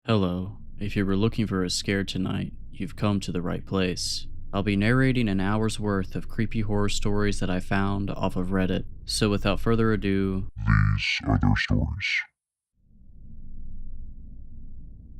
Hello. If you were looking for a scare tonight, you've come to the right place. I'll be narrating an hour's worth of creepy horror stories that I found off of Reddit. So without further ado, These are their stories.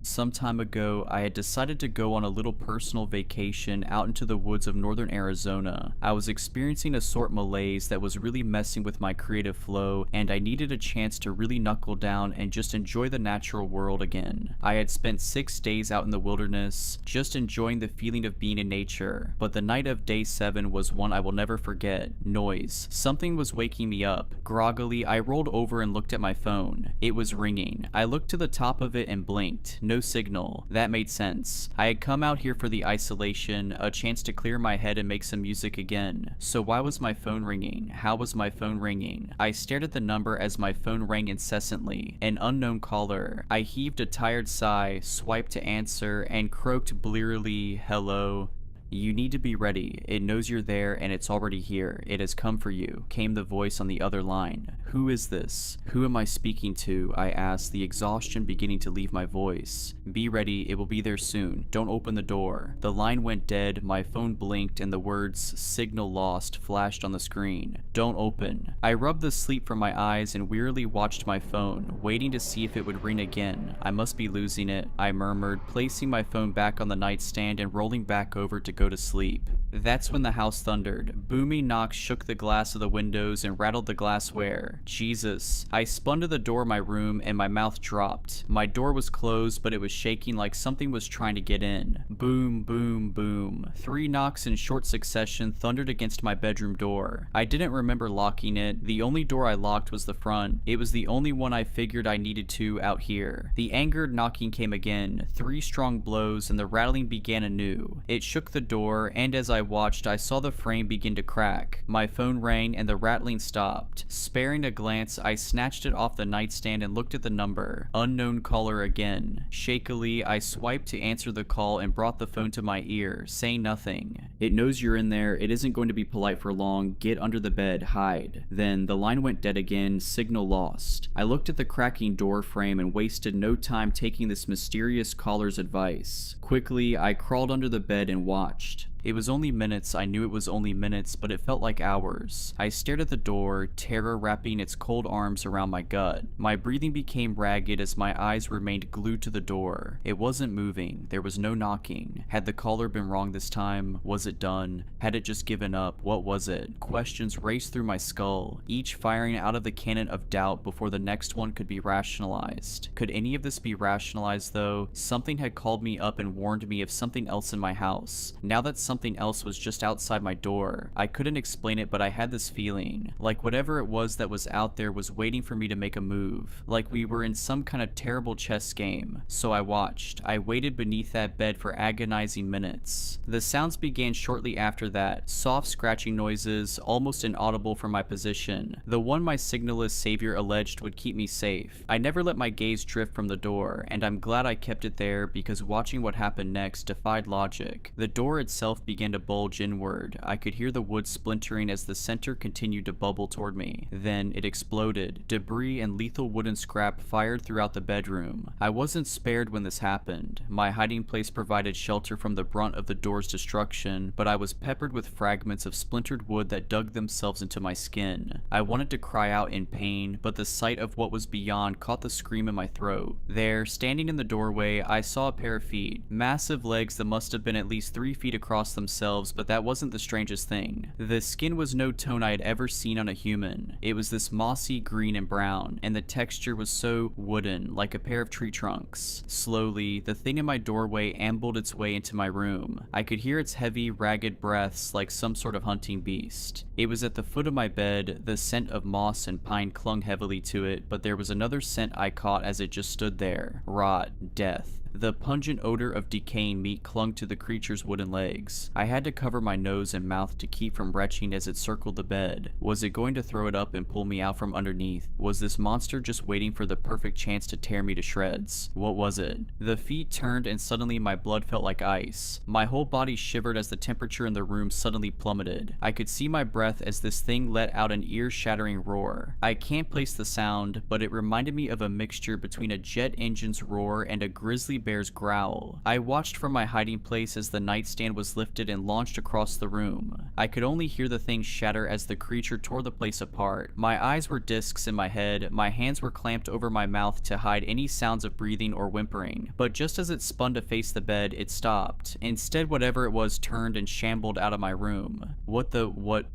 Some time ago, I had decided to go on a little personal vacation out into the woods of northern Arizona. I was experiencing a sort malaise that was really messing with my creative flow, and I needed a chance to really knuckle down and just enjoy the natural world again. I had spent 6 days out in the wilderness, just enjoying the feeling of being in nature, but the night of day 7 was one I will never forget. Noise. Something was waking me up. Groggily, I rolled over and looked at my phone. It was ringing. I looked to the top of it and blinked. No signal. That made sense. I had come out here for the isolation, a chance to clear my head and make some music again. So why was my phone ringing? How was my phone ringing? I stared at the number as my phone rang incessantly. An unknown caller. I heaved a tired sigh, swiped to answer, and croaked blearily, "Hello." "You need to be ready. It knows you're there and it's already here. It has come for you," came the voice on the other line. "Who is this? Who am I speaking to?" I asked, the exhaustion beginning to leave my voice. "Be ready. It will be there soon. Don't open the door." The line went dead, my phone blinked, and the words "signal lost" flashed on the screen. "Don't open." I rubbed the sleep from my eyes and wearily watched my phone, waiting to see if it would ring again. "I must be losing it," I murmured, placing my phone back on the nightstand and rolling back over to go to sleep. That's when the house thundered. Booming knocks shook the glass of the windows and rattled the glassware. Jesus. I spun to the door of my room and my mouth dropped. My door was closed, but it was shaking like something was trying to get in. Boom, boom, boom. 3 knocks in short succession thundered against my bedroom door. I didn't remember locking it. The only door I locked was the front. It was the only one I figured I needed to out here. The angered knocking came again. 3 strong blows and the rattling began anew. It shook the door, and as I watched, I saw the frame begin to crack. My phone rang and the rattling stopped. Sparing a glance, I snatched it off the nightstand and looked at the number. Unknown caller again. Shakily, I swiped to answer the call and brought the phone to my ear, saying nothing. "It knows you're in there. It isn't going to be polite for long. Get under the bed. Hide." Then the line went dead again. Signal lost. I looked at the cracking door frame and wasted no time taking this mysterious caller's advice. Quickly, I crawled under the bed and watched. It was only minutes. I knew it was only minutes, but it felt like hours. I stared at the door, terror wrapping its cold arms around my gut. My breathing became ragged as my eyes remained glued to the door. It wasn't moving. There was no knocking. Had the caller been wrong this time? Was it done? Had it just given up? What was it? Questions raced through my skull, each firing out of the cannon of doubt before the next one could be rationalized. Could any of this be rationalized though? Something had called me up and warned me of something else in my house. Now that something else was just outside my door. I couldn't explain it, but I had this feeling. Like whatever it was that was out there was waiting for me to make a move. Like we were in some kind of terrible chess game. So I watched. I waited beneath that bed for agonizing minutes. The sounds began shortly after that. Soft scratching noises, almost inaudible from my position. The one my signalist savior alleged would keep me safe. I never let my gaze drift from the door, and I'm glad I kept it there because watching what happened next defied logic. The door itself began to bulge inward. I could hear the wood splintering as the center continued to bubble toward me. Then it exploded. Debris and lethal wooden scrap fired throughout the bedroom. I wasn't spared when this happened. My hiding place provided shelter from the brunt of the door's destruction, but I was peppered with fragments of splintered wood that dug themselves into my skin. I wanted to cry out in pain, but the sight of what was beyond caught the scream in my throat. There, standing in the doorway, I saw a pair of feet. Massive legs that must have been at least 3 feet across themselves, but that wasn't the strangest thing. The skin was no tone I had ever seen on a human. It was this mossy green and brown, and the texture was so wooden, like a pair of tree trunks. Slowly, the thing in my doorway ambled its way into my room. I could hear its heavy, ragged breaths like some sort of hunting beast. It was at the foot of my bed. The scent of moss and pine clung heavily to it, but there was another scent I caught as it just stood there. Rot. Death. The pungent odor of decaying meat clung to the creature's wooden legs. I had to cover my nose and mouth to keep from retching as it circled the bed. Was it going to throw it up and pull me out from underneath? Was this monster just waiting for the perfect chance to tear me to shreds? What was it? The feet turned and suddenly my blood felt like ice. My whole body shivered as the temperature in the room suddenly plummeted. I could see my breath as this thing let out an ear-shattering roar. I can't place the sound, but it reminded me of a mixture between a jet engine's roar and a grizzly bear's growl. I watched from my hiding place as the nightstand was lifted and launched across the room. I could only hear the thing shatter as the creature tore the place apart. My eyes were discs in my head, my hands were clamped over my mouth to hide any sounds of breathing or whimpering, but just as it spun to face the bed, it stopped. Instead, whatever it was turned and shambled out of my room. What?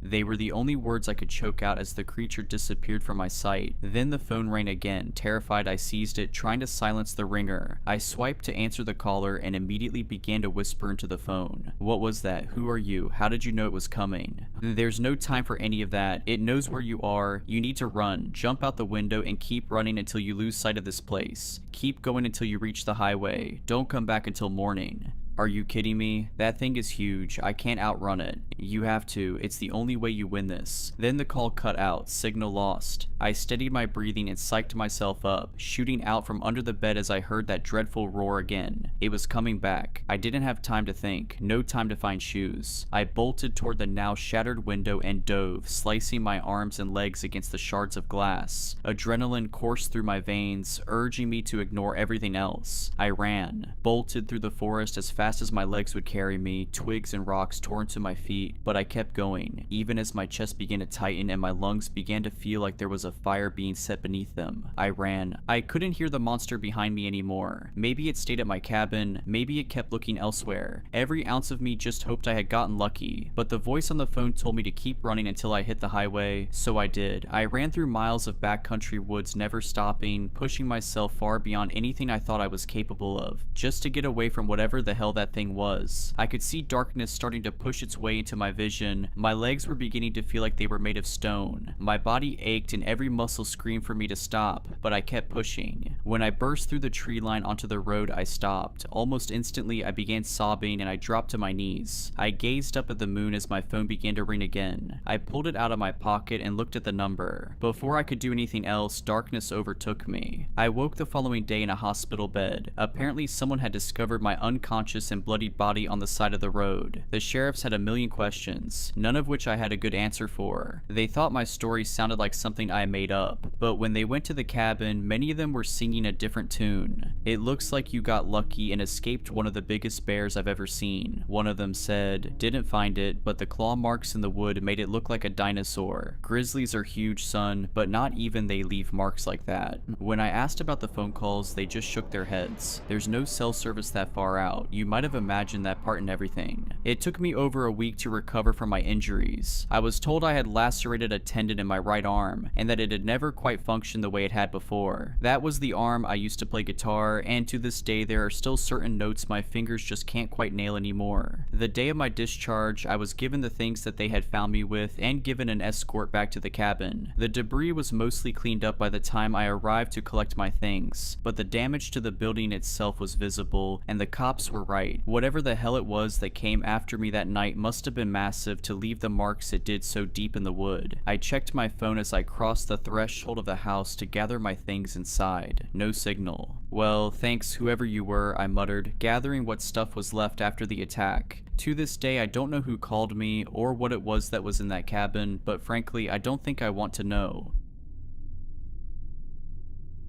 They were the only words I could choke out as the creature disappeared from my sight. Then the phone rang again. Terrified, I seized it, trying to silence the ringer. I swiped to answer the caller and immediately began to whisper into the phone. What was that? Who are you? How did you know it was coming? There's no time for any of that. It knows where you are. You need to run. Jump out the window and keep running until you lose sight of this place. Keep going until you reach the highway. Don't come back until morning. Are you kidding me? That thing is huge. I can't outrun it. You have to. It's the only way you win this. Then the call cut out. Signal lost. I steadied my breathing and psyched myself up, shooting out from under the bed as I heard that dreadful roar again. It was coming back. I didn't have time to think. No time to find shoes. I bolted toward the now shattered window and dove, slicing my arms and legs against the shards of glass. Adrenaline coursed through my veins, urging me to ignore everything else. I ran, bolted through the forest as fast as my legs would carry me. Twigs and rocks tore into my feet, but I kept going, even as my chest began to tighten and my lungs began to feel like there was a fire being set beneath them. I ran. I couldn't hear the monster behind me anymore. Maybe it stayed at my cabin, maybe it kept looking elsewhere. Every ounce of me just hoped I had gotten lucky, but the voice on the phone told me to keep running until I hit the highway, so I did. I ran through miles of backcountry woods, never stopping, pushing myself far beyond anything I thought I was capable of, just to get away from whatever the hell that thing was. I could see darkness starting to push its way into my vision. My legs were beginning to feel like they were made of stone. My body ached and every muscle screamed for me to stop, but I kept pushing. When I burst through the tree line onto the road, I stopped. Almost instantly, I began sobbing and I dropped to my knees. I gazed up at the moon as my phone began to ring again. I pulled it out of my pocket and looked at the number. Before I could do anything else, darkness overtook me. I woke the following day in a hospital bed. Apparently, someone had discovered my unconscious and bloodied body on the side of the road. The sheriffs had a million questions, none of which I had a good answer for. They thought my story sounded like something I made up, but when they went to the cabin, many of them were singing a different tune. It looks like you got lucky and escaped one of the biggest bears I've ever seen. One of them said, didn't find it, but the claw marks in the wood made it look like a dinosaur. Grizzlies are huge, son, but not even they leave marks like that. When I asked about the phone calls, they just shook their heads. There's no cell service that far out. You might have imagined that part and everything. It took me over a week to recover from my injuries. I was told I had lacerated a tendon in my right arm, and that it had never quite functioned the way it had before. That was the arm I used to play guitar, and to this day there are still certain notes my fingers just can't quite nail anymore. The day of my discharge, I was given the things that they had found me with, and given an escort back to the cabin. The debris was mostly cleaned up by the time I arrived to collect my things, but the damage to the building itself was visible, and the cops were right. Whatever the hell it was that came after me that night must have been massive to leave the marks it did so deep in the wood. I checked my phone as I crossed the threshold of the house to gather my things inside. No signal. Well, thanks whoever you were, I muttered, gathering what stuff was left after the attack. To this day, I don't know who called me or what it was that was in that cabin, but frankly, I don't think I want to know.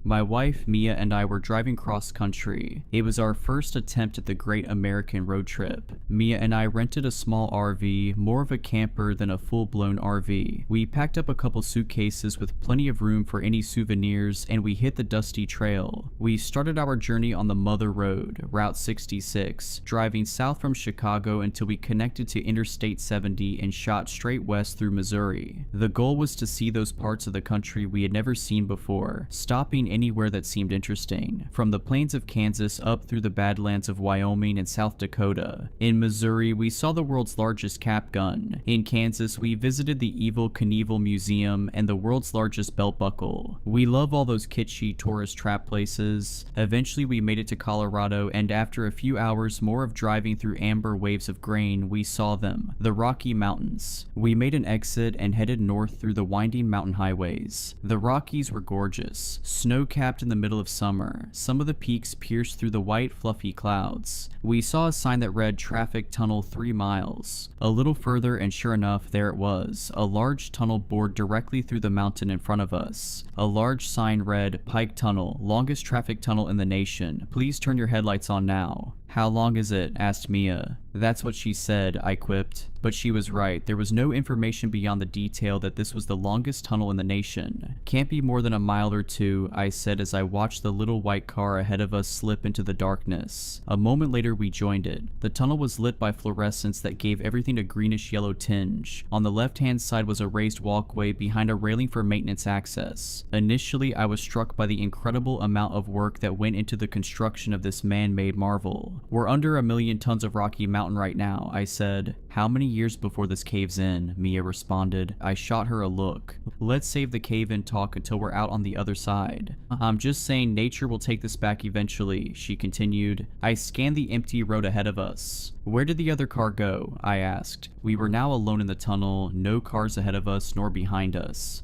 My wife, Mia, and I were driving cross-country. It was our first attempt at the Great American Road Trip. Mia and I rented a small RV, more of a camper than a full-blown RV. We packed up a couple suitcases with plenty of room for any souvenirs, and we hit the dusty trail. We started our journey on the Mother Road, Route 66, driving south from Chicago until we connected to Interstate 70 and shot straight west through Missouri. The goal was to see those parts of the country we had never seen before, stopping anywhere that seemed interesting, from the plains of Kansas up through the Badlands of Wyoming and South Dakota. In Missouri, we saw the world's largest cap gun. In Kansas, we visited the Evel Knievel Museum and the world's largest belt buckle. We love all those kitschy tourist trap places. Eventually, we made it to Colorado, and after a few hours more of driving through amber waves of grain, we saw them, the Rocky Mountains. We made an exit and headed north through the winding mountain highways. The Rockies were gorgeous, snow-capped in the middle of summer. Some of the peaks pierced through the white, fluffy clouds. We saw a sign that read "Traffic Tunnel 3 miles." A little further, and sure enough, there it was, a large tunnel bored directly through the mountain in front of us. A large sign read, "Pike Tunnel, longest traffic tunnel in the nation. Please turn your headlights on now." "How long is it?" asked Mia. "That's what she said," I quipped. But she was right. There was no information beyond the detail that this was the longest tunnel in the nation. "Can't be more than a mile or two," I said as I watched the little white car ahead of us slip into the darkness. A moment later, we joined it. The tunnel was lit by fluorescence that gave everything a greenish-yellow tinge. On the left-hand side was a raised walkway behind a railing for maintenance access. Initially, I was struck by the incredible amount of work that went into the construction of this man-made marvel. "We're under 1,000,000 tons of Rocky Mountain right now," I said. "How many years before this caves in?" Mia responded. I shot her a look. "Let's save the cave-in talk until we're out on the other side." "I'm just saying nature will take this back eventually," she continued. I scanned the empty road ahead of us. "Where did the other car go?" I asked. We were now alone in the tunnel, no cars ahead of us nor behind us.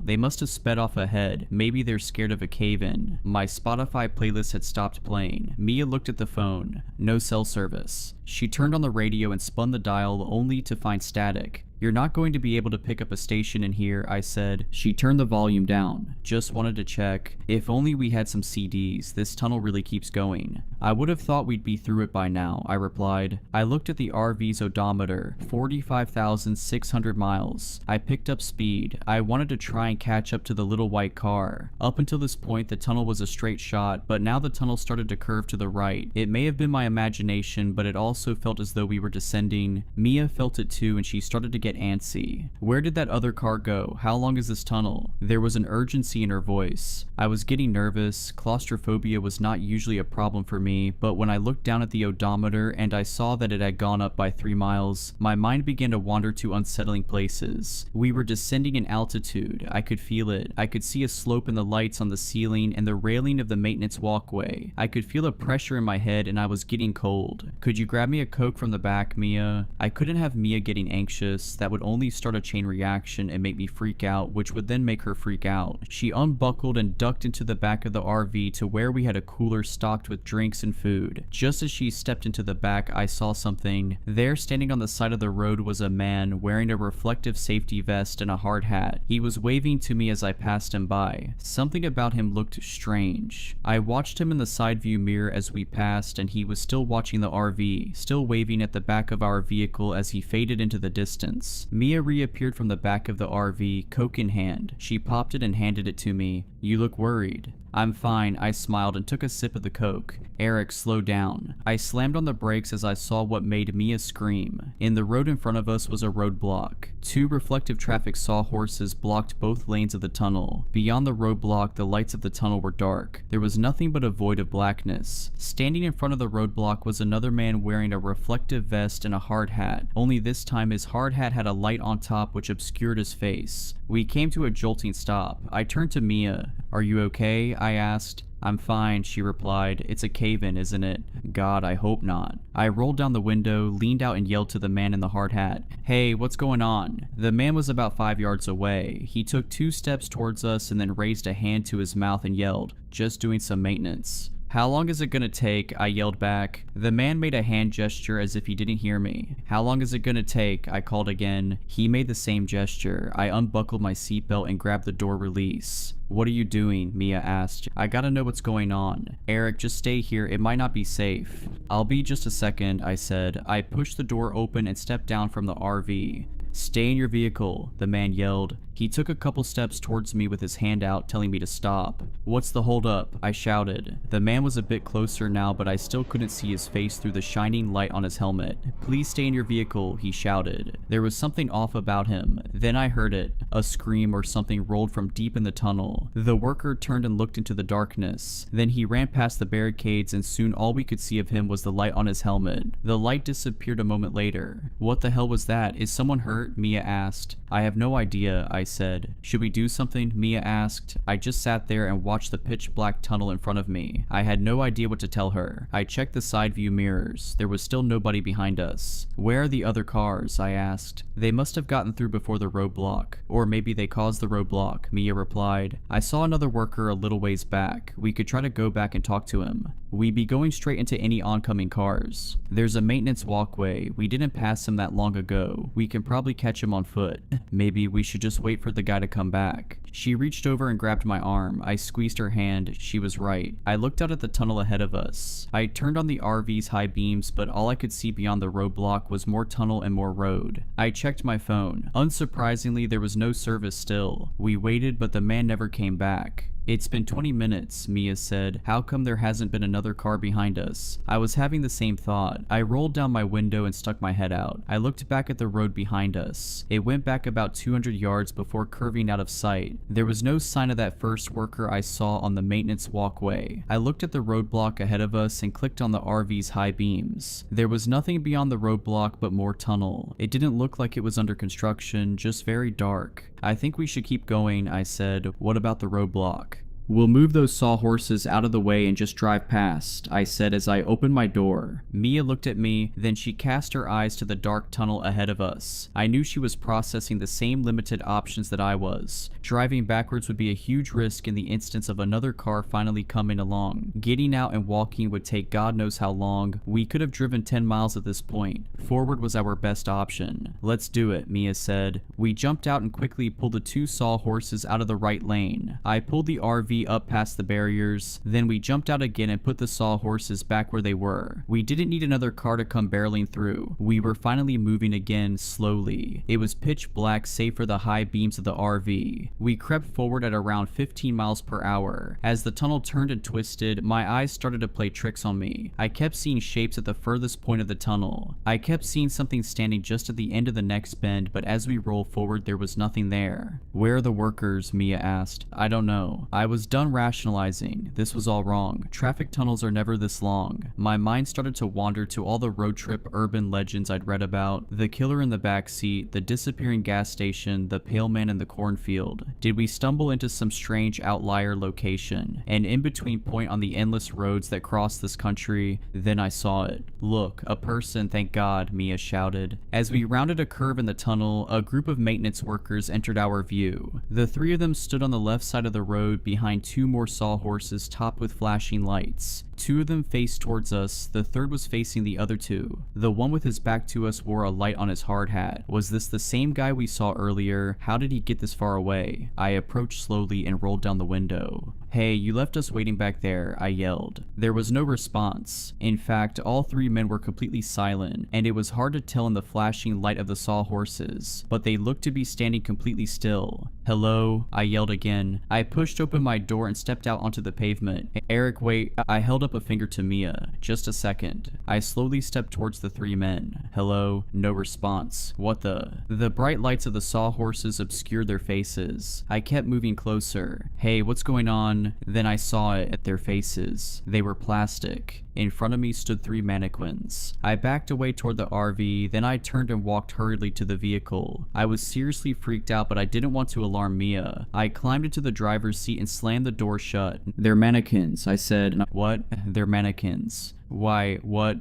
They must have sped off ahead. Maybe they're scared of a cave-in." My Spotify playlist had stopped playing. Mia looked at the phone. No cell service. She turned on the radio and spun the dial only to find static. "You're not going to be able to pick up a station in here," I said. She turned the volume down. "Just wanted to check. If only we had some CDs. This tunnel really keeps going." "I would have thought we'd be through it by now," I replied. I looked at the RV's odometer. 45,600 miles. I picked up speed. I wanted to try and catch up to the little white car. Up until this point, the tunnel was a straight shot, but now the tunnel started to curve to the right. It may have been my imagination, but it also felt as though we were descending. Mia felt it too, and she started to get antsy. "Where did that other car go? How long is this tunnel?" There was an urgency in her voice. I was getting nervous. Claustrophobia was not usually a problem for me, but when I looked down at the odometer and I saw that it had gone up by 3 miles, my mind began to wander to unsettling places. We were descending in altitude. I could feel it. I could see a slope in the lights on the ceiling and the railing of the maintenance walkway. I could feel a pressure in my head and I was getting cold. "Could you grab me a Coke from the back, Mia?" I couldn't have Mia getting anxious. That would only start a chain reaction and make me freak out, which would then make her freak out. She unbuckled and ducked into the back of the RV to where we had a cooler stocked with drinks and food. Just as she stepped into the back, I saw something. There, standing on the side of the road, was a man wearing a reflective safety vest and a hard hat. He was waving to me as I passed him by. Something about him looked strange. I watched him in the side view mirror as we passed, and he was still watching the RV, still waving at the back of our vehicle as he faded into the distance. Mia reappeared from the back of the RV, Coke in hand. She popped it and handed it to me. "You look worried." "I'm fine," I smiled and took a sip of the Coke. "Eric, slow down." I slammed on the brakes as I saw what made Mia scream. In the road in front of us was a roadblock. 2 reflective traffic sawhorses blocked both lanes of the tunnel. Beyond the roadblock, the lights of the tunnel were dark. There was nothing but a void of blackness. Standing in front of the roadblock was another man wearing a reflective vest and a hard hat. Only this time his hard hat had a light on top which obscured his face. We came to a jolting stop. I turned to Mia. "Are you okay?" I asked. "I'm fine," she replied. "It's a cave-in, isn't it?" God, I hope not. I rolled down the window, leaned out and yelled to the man in the hard hat. "Hey, what's going on?" The man was about 5 yards away. He took 2 steps towards us and then raised a hand to his mouth and yelled, "Just doing some maintenance." "How long is it gonna take?" I yelled back. The man made a hand gesture as if he didn't hear me. "How long is it gonna take?" I called again. He made the same gesture. I unbuckled my seatbelt and grabbed the door release. "What are you doing?" Mia asked. "I gotta know what's going on." "Eric, just stay here. It might not be safe." "I'll be just a second," I said. I pushed the door open and stepped down from the RV. "Stay in your vehicle," the man yelled. He took a couple steps towards me with his hand out, telling me to stop. "What's the holdup?" I shouted. The man was a bit closer now, but I still couldn't see his face through the shining light on his helmet. "Please stay in your vehicle," he shouted. There was something off about him. Then I heard it. A scream or something rolled from deep in the tunnel. The worker turned and looked into the darkness. Then he ran past the barricades, and soon all we could see of him was the light on his helmet. The light disappeared a moment later. "What the hell was that? Is someone hurt?" Mia asked. "I have no idea," I said. "Should we do something?" Mia asked. I just sat there and watched the pitch black tunnel in front of me. I had no idea what to tell her. I checked the side view mirrors. There was still nobody behind us. "Where are the other cars?" I asked. "They must have gotten through before the roadblock. Or maybe they caused the roadblock," Mia replied. "I saw another worker a little ways back. We could try to go back and talk to him. We'd be going straight into any oncoming cars. There's a maintenance walkway. We didn't pass him that long ago. We can probably catch him on foot. Maybe we should just wait for the guy to come back." She reached over and grabbed my arm. I squeezed her hand. She was right. I looked out at the tunnel ahead of us. I turned on the RV's high beams, but all I could see beyond the roadblock was more tunnel and more road. I checked my phone. Unsurprisingly, there was no service still. We waited, but the man never came back. "It's been 20 minutes, Mia said. "How come there hasn't been another car behind us?" I was having the same thought. I rolled down my window and stuck my head out. I looked back at the road behind us. It went back about 200 yards before curving out of sight. There was no sign of that first worker I saw on the maintenance walkway. I looked at the roadblock ahead of us and clicked on the RV's high beams. There was nothing beyond the roadblock but more tunnel. It didn't look like it was under construction, just very dark. "I think we should keep going," I said. "What about the roadblock?" "We'll move those sawhorses out of the way and just drive past," I said as I opened my door. Mia looked at me, then she cast her eyes to the dark tunnel ahead of us. I knew she was processing the same limited options that I was. Driving backwards would be a huge risk in the instance of another car finally coming along. Getting out and walking would take God knows how long. We could have driven 10 miles at this point. Forward was our best option. "Let's do it," Mia said. We jumped out and quickly pulled the two sawhorses out of the right lane. I pulled the RV up past the barriers, then we jumped out again and put the sawhorses back where they were. We didn't need another car to come barreling through. We were finally moving again, slowly. It was pitch black save for the high beams of the RV. We crept forward at around 15 miles per hour. As the tunnel turned and twisted, my eyes started to play tricks on me. I kept seeing shapes at the furthest point of the tunnel. I kept seeing something standing just at the end of the next bend, but as we rolled forward, there was nothing there. "Where are the workers?" Mia asked. "I don't know." I was done rationalizing. This was all wrong. Traffic tunnels are never this long. My mind started to wander to all the road trip urban legends I'd read about. The killer in the backseat, the disappearing gas station, the pale man in the cornfield. Did we stumble into some strange outlier location? An in-between point on the endless roads that cross this country? Then I saw it. "Look, a person, thank God," Mia shouted. As we rounded a curve in the tunnel, a group of maintenance workers entered our view. The three of them stood on the left side of the road behind two more sawhorses topped with flashing lights. Two of them faced towards us, the third was facing the other two. The one with his back to us wore a light on his hard hat. Was this the same guy we saw earlier? How did he get this far away? I approached slowly and rolled down the window. "Hey, you left us waiting back there," I yelled. There was no response. In fact, all three men were completely silent, and it was hard to tell in the flashing light of the sawhorses, but they looked to be standing completely still. "Hello?" I yelled again. I pushed open my door and stepped out onto the pavement. "Eric, wait." I held up a finger to Mia. "Just a second." I slowly stepped towards the three men. "Hello?" No response. What the? The bright lights of the sawhorses obscured their faces. I kept moving closer. "Hey, what's going on?" Then I saw it at their faces. They were plastic. In front of me stood three mannequins. I backed away toward the RV, then I turned and walked hurriedly to the vehicle. I was seriously freaked out, but I didn't want to alarm Mia. I climbed into the driver's seat and slammed the door shut. "They're mannequins," I said. "What?" "They're mannequins." "Why, what?"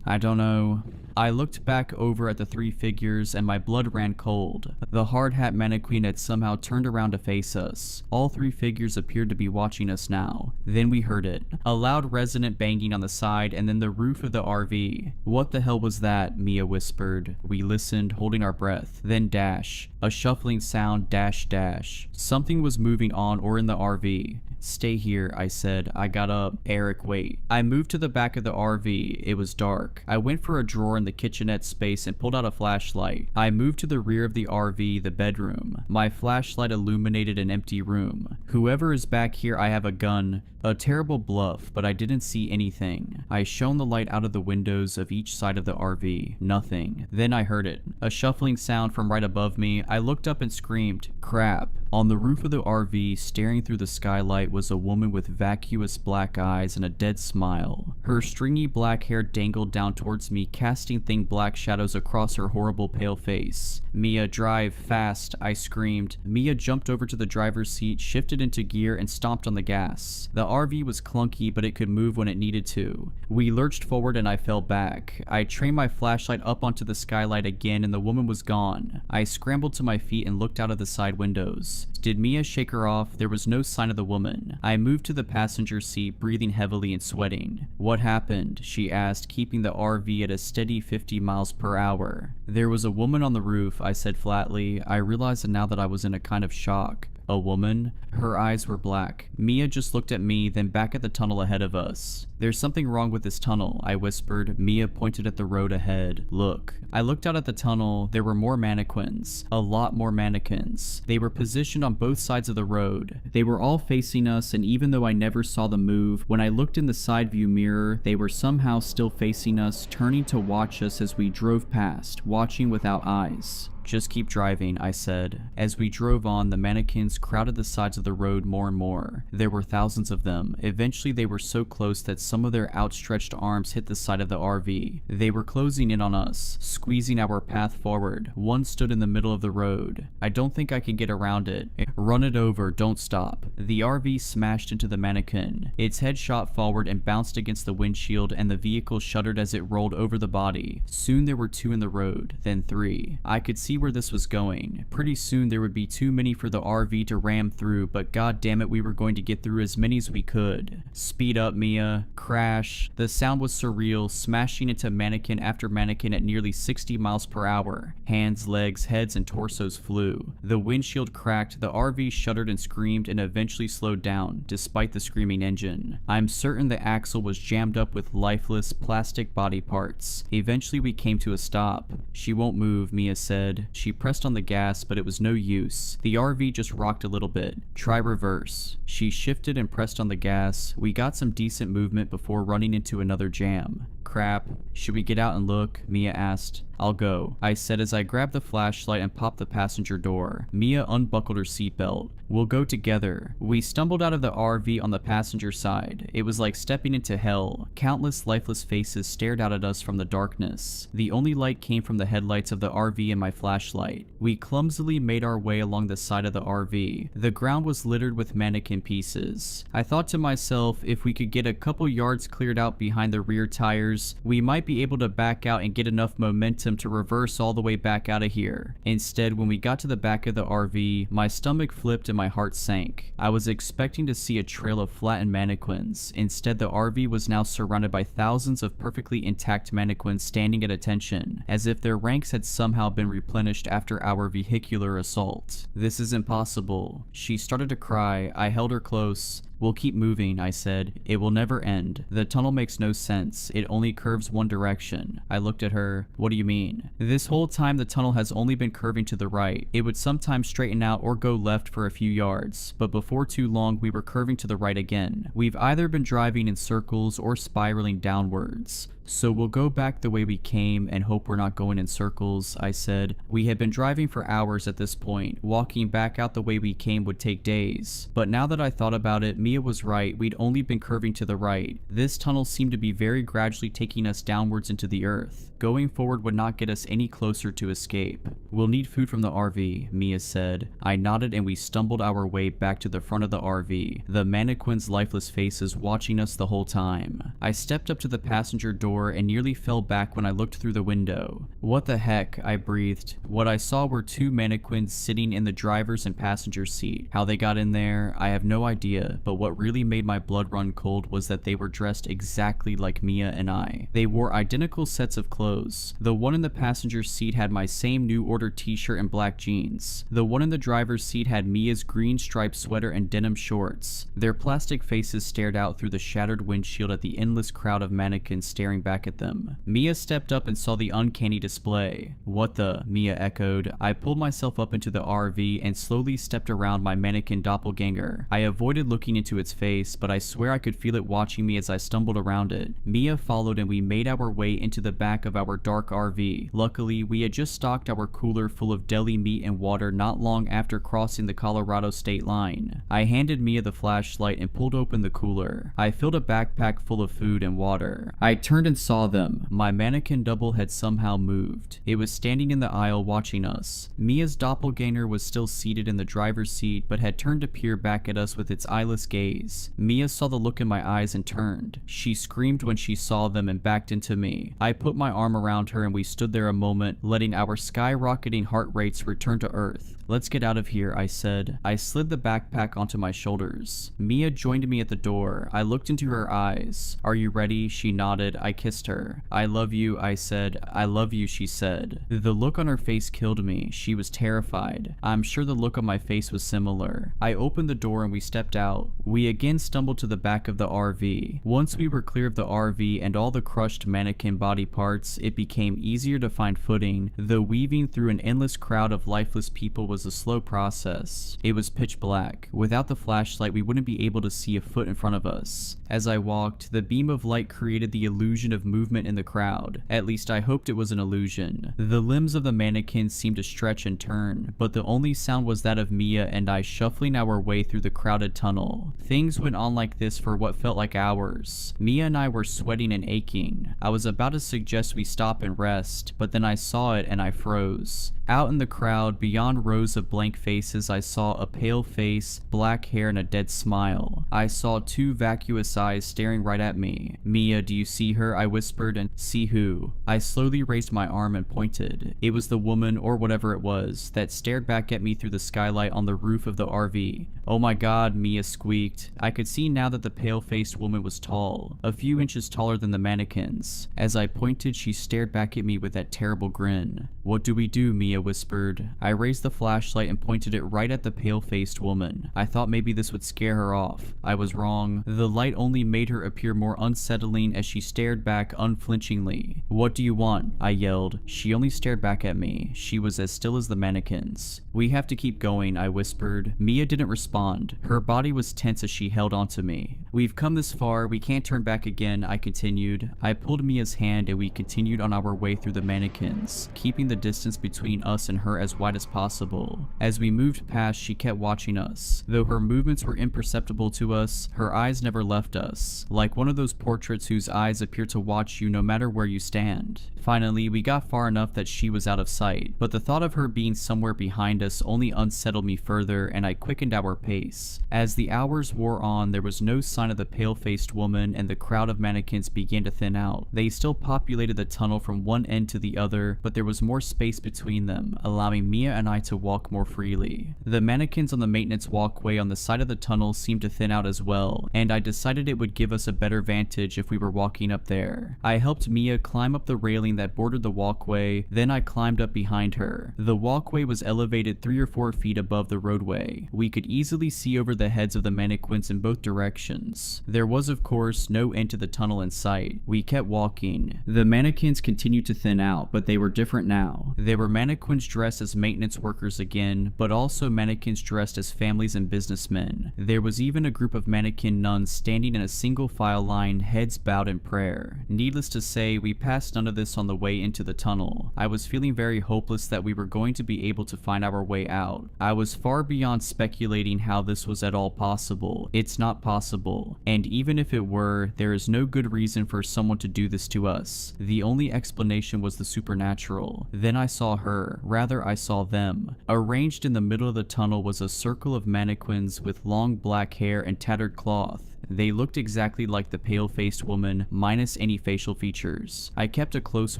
"I don't know." I looked back over at the three figures and my blood ran cold. The hard hat mannequin had somehow turned around to face us. All three figures appeared to be watching us now. Then we heard it. A loud resonant banging on the side and then the roof of the RV. "What the hell was that?" Mia whispered. We listened, holding our breath. Then dash. A shuffling sound, dash dash. Something was moving on or in the RV. "Stay here," I said. I got up. "Eric, wait." I moved to the back of the RV. It was dark. I went for a drawer in from the kitchenette space and pulled out a flashlight. I moved to the rear of the RV, the bedroom. My flashlight illuminated an empty room. Whoever is back here, I have a gun. A terrible bluff, but I didn't see anything. I shone the light out of the windows of each side of the RV. Nothing. Then I heard it. A shuffling sound from right above me. I looked up and screamed, "Crap." On the roof of the RV, staring through the skylight, was a woman with vacuous black eyes and a dead smile. Her stringy black hair dangled down towards me, casting thin black shadows across her horrible pale face. "Mia, drive, fast," I screamed. Mia jumped over to the driver's seat, shifted into gear, and stomped on the gas. The RV was clunky, but it could move when it needed to. We lurched forward and I fell back. I trained my flashlight up onto the skylight again and the woman was gone. I scrambled to my feet and looked out of the side windows. Did Mia shake her off? There was no sign of the woman. I moved to the passenger seat, breathing heavily and sweating. "What happened?" she asked, keeping the RV at a steady 50 miles per hour. "There was a woman on the roof," I said flatly. I realized now that I was in a kind of shock. "A woman?" Her eyes were black. Mia just looked at me, then back at the tunnel ahead of us. "There's something wrong with this tunnel," I whispered. Mia pointed at the road ahead. "Look." I looked out at the tunnel. There were more mannequins. A lot more mannequins. They were positioned on both sides of the road. They were all facing us, and even though I never saw them move, when I looked in the side view mirror, they were somehow still facing us, turning to watch us as we drove past, watching without eyes. "Just keep driving," I said. As we drove on, the mannequins crowded the sides of the road more and more. There were thousands of them. Eventually they were so close that some of their outstretched arms hit the side of the RV. They were closing in on us, squeezing our path forward. One stood in the middle of the road. "I don't think I can get around it." "Run it over, don't stop." The RV smashed into the mannequin. Its head shot forward and bounced against the windshield, and the vehicle shuddered as it rolled over the body. Soon there were 2 in the road, then 3. I could see where this was going. Pretty soon there would be too many for the RV to ram through, but god damn it, we were going to get through as many as we could. "Speed up, Mia." Crash. The sound was surreal, smashing into mannequin after mannequin at nearly 60 miles per hour. Hands, legs, heads, and torsos flew. The windshield cracked, the RV shuddered and screamed, and eventually slowed down, despite the screaming engine. I'm certain the axle was jammed up with lifeless, plastic body parts. Eventually we came to a stop. "She won't move," Mia said. She pressed on the gas, but it was no use. The RV just rocked a little bit. "Try reverse." She shifted and pressed on the gas. We got some decent movement before running into another jam. "Crap. Should we get out and look?" Mia asked. "I'll go," I said as I grabbed the flashlight and popped the passenger door. Mia unbuckled her seatbelt. "We'll go together." We stumbled out of the RV on the passenger side. It was like stepping into hell. Countless lifeless faces stared out at us from the darkness. The only light came from the headlights of the RV and my flashlight. We clumsily made our way along the side of the RV. The ground was littered with mannequin pieces. I thought to myself, if we could get a couple yards cleared out behind the rear tires, we might be able to back out and get enough momentum to reverse all the way back out of here. Instead, when we got to the back of the RV, my stomach flipped and my heart sank. I was expecting to see a trail of flattened mannequins. Instead, the RV was now surrounded by thousands of perfectly intact mannequins standing at attention, as if their ranks had somehow been replenished after our vehicular assault. "This is impossible." She started to cry. I held her close. "We'll keep moving," I said. "It will never end. The tunnel makes no sense. It only curves one direction." I looked at her. "What do you mean?" "This whole time the tunnel has only been curving to the right. It would sometimes straighten out or go left for a few yards, but before too long we were curving to the right again. We've either been driving in circles or spiraling downwards. So we'll go back the way we came and hope we're not going in circles," I said. We had been driving for hours at this point. Walking back out the way we came would take days. But now that I thought about it, Mia was right. We'd only been curving to the right. This tunnel seemed to be very gradually taking us downwards into the earth. Going forward would not get us any closer to escape. "We'll need food from the RV," Mia said. I nodded and we stumbled our way back to the front of the RV, the mannequins' lifeless faces watching us the whole time. I stepped up to the passenger door and nearly fell back when I looked through the window. "What the heck?" I breathed. What I saw were 2 mannequins sitting in the driver's and passenger seat. How they got in there, I have no idea, but but what really made my blood run cold was that they were dressed exactly like Mia and I. They wore identical sets of clothes. The one in the passenger seat had my same New Order t-shirt and black jeans. The one in the driver's seat had Mia's green striped sweater and denim shorts. Their plastic faces stared out through the shattered windshield at the endless crowd of mannequins staring back at them. Mia stepped up and saw the uncanny display. "What the?" Mia echoed. I pulled myself up into the RV and slowly stepped around my mannequin doppelganger. I avoided looking into its face, but I swear I could feel it watching me as I stumbled around it. Mia followed and we made our way into the back of our dark RV. Luckily, we had just stocked our cooler full of deli meat and water not long after crossing the Colorado state line. I handed Mia the flashlight and pulled open the cooler. I filled a backpack full of food and water. I turned and saw them. My mannequin double had somehow moved. It was standing in the aisle watching us. Mia's doppelganger was still seated in the driver's seat but had turned to peer back at us with its eyeless gaze. Mia saw the look in my eyes and turned. She screamed when she saw them and backed into me. I put my arm around her and we stood there a moment, letting our skyrocketing heart rates return to earth. "Let's get out of here," I said. I slid the backpack onto my shoulders. Mia joined me at the door. I looked into her eyes. "Are you ready?" She nodded. I kissed her. "I love you," I said. "I love you," she said. The look on her face killed me. She was terrified. I'm sure the look on my face was similar. I opened the door and we stepped out. We again stumbled to the back of the RV. Once we were clear of the RV and all the crushed mannequin body parts, it became easier to find footing, though weaving through an endless crowd of lifeless people was a slow process. It was pitch black. Without the flashlight, we wouldn't be able to see a foot in front of us. As I walked, the beam of light created the illusion of movement in the crowd. At least I hoped it was an illusion. The limbs of the mannequins seemed to stretch and turn, but the only sound was that of Mia and I shuffling our way through the crowded tunnel. Things went on like this for what felt like hours. Mia and I were sweating and aching. I was about to suggest we stop and rest, but then I saw it and I froze. Out in the crowd, beyond rows of blank faces, I saw a pale face, black hair, and a dead smile. I saw two vacuous eyes staring right at me. "Mia, do you see her?" I whispered, and "See who?" I slowly raised my arm and pointed. It was the woman, or whatever it was, that stared back at me through the skylight on the roof of the RV. "Oh my God," Mia squeaked. I could see now that the pale-faced woman was tall, a few inches taller than the mannequins. As I pointed, she stared back at me with that terrible grin. "What do we do?" Mia whispered. I raised the flashlight and pointed it right at the pale-faced woman. I thought maybe this would scare her off. I was wrong. The light only made her appear more unsettling as she stared back unflinchingly. "What do you want?" I yelled. She only stared back at me. She was as still as the mannequins. "We have to keep going," I whispered. Mia didn't respond. Her body was tense as she held onto me. "We've come this far. We can't turn back again," I continued. I pulled Mia's hand and we continued on our way through the mannequins, keeping the distance between us and her as wide as possible. As we moved past, she kept watching us. Though her movements were imperceptible to us, her eyes never left us, like one of those portraits whose eyes appear to watch you no matter where you stand. Finally, we got far enough that she was out of sight, but the thought of her being somewhere behind us only unsettled me further, and I quickened our pace. As the hours wore on, there was no sign of the pale-faced woman, and the crowd of mannequins began to thin out. They still populated the tunnel from one end to the other, but there was more space between them, allowing Mia and I to walk more freely. The mannequins on the maintenance walkway on the side of the tunnel seemed to thin out as well, and I decided it would give us a better vantage if we were walking up there. I helped Mia climb up the railing that bordered the walkway, then I climbed up behind her. The walkway was elevated 3 or 4 feet above the roadway. We could easily see over the heads of the mannequins in both directions. There was, of course, no end to the tunnel in sight. We kept walking. The mannequins continued to thin out, but they were different now. They were mannequins dressed as maintenance workers again, but also mannequins dressed as families and businessmen. There was even a group of mannequin nuns standing in a single file line, heads bowed in prayer. Needless to say, we passed none of this on the way into the tunnel. I was feeling very hopeless that we were going to be able to find our way out. I was far beyond speculating how this was at all possible. It's not possible. And even if it were, there is no good reason for someone to do this to us. The only explanation was the supernatural. Then I saw her. Rather, I saw them. A Arranged in the middle of the tunnel was a circle of mannequins with long black hair and tattered cloth. They looked exactly like the pale-faced woman, minus any facial features. I kept a close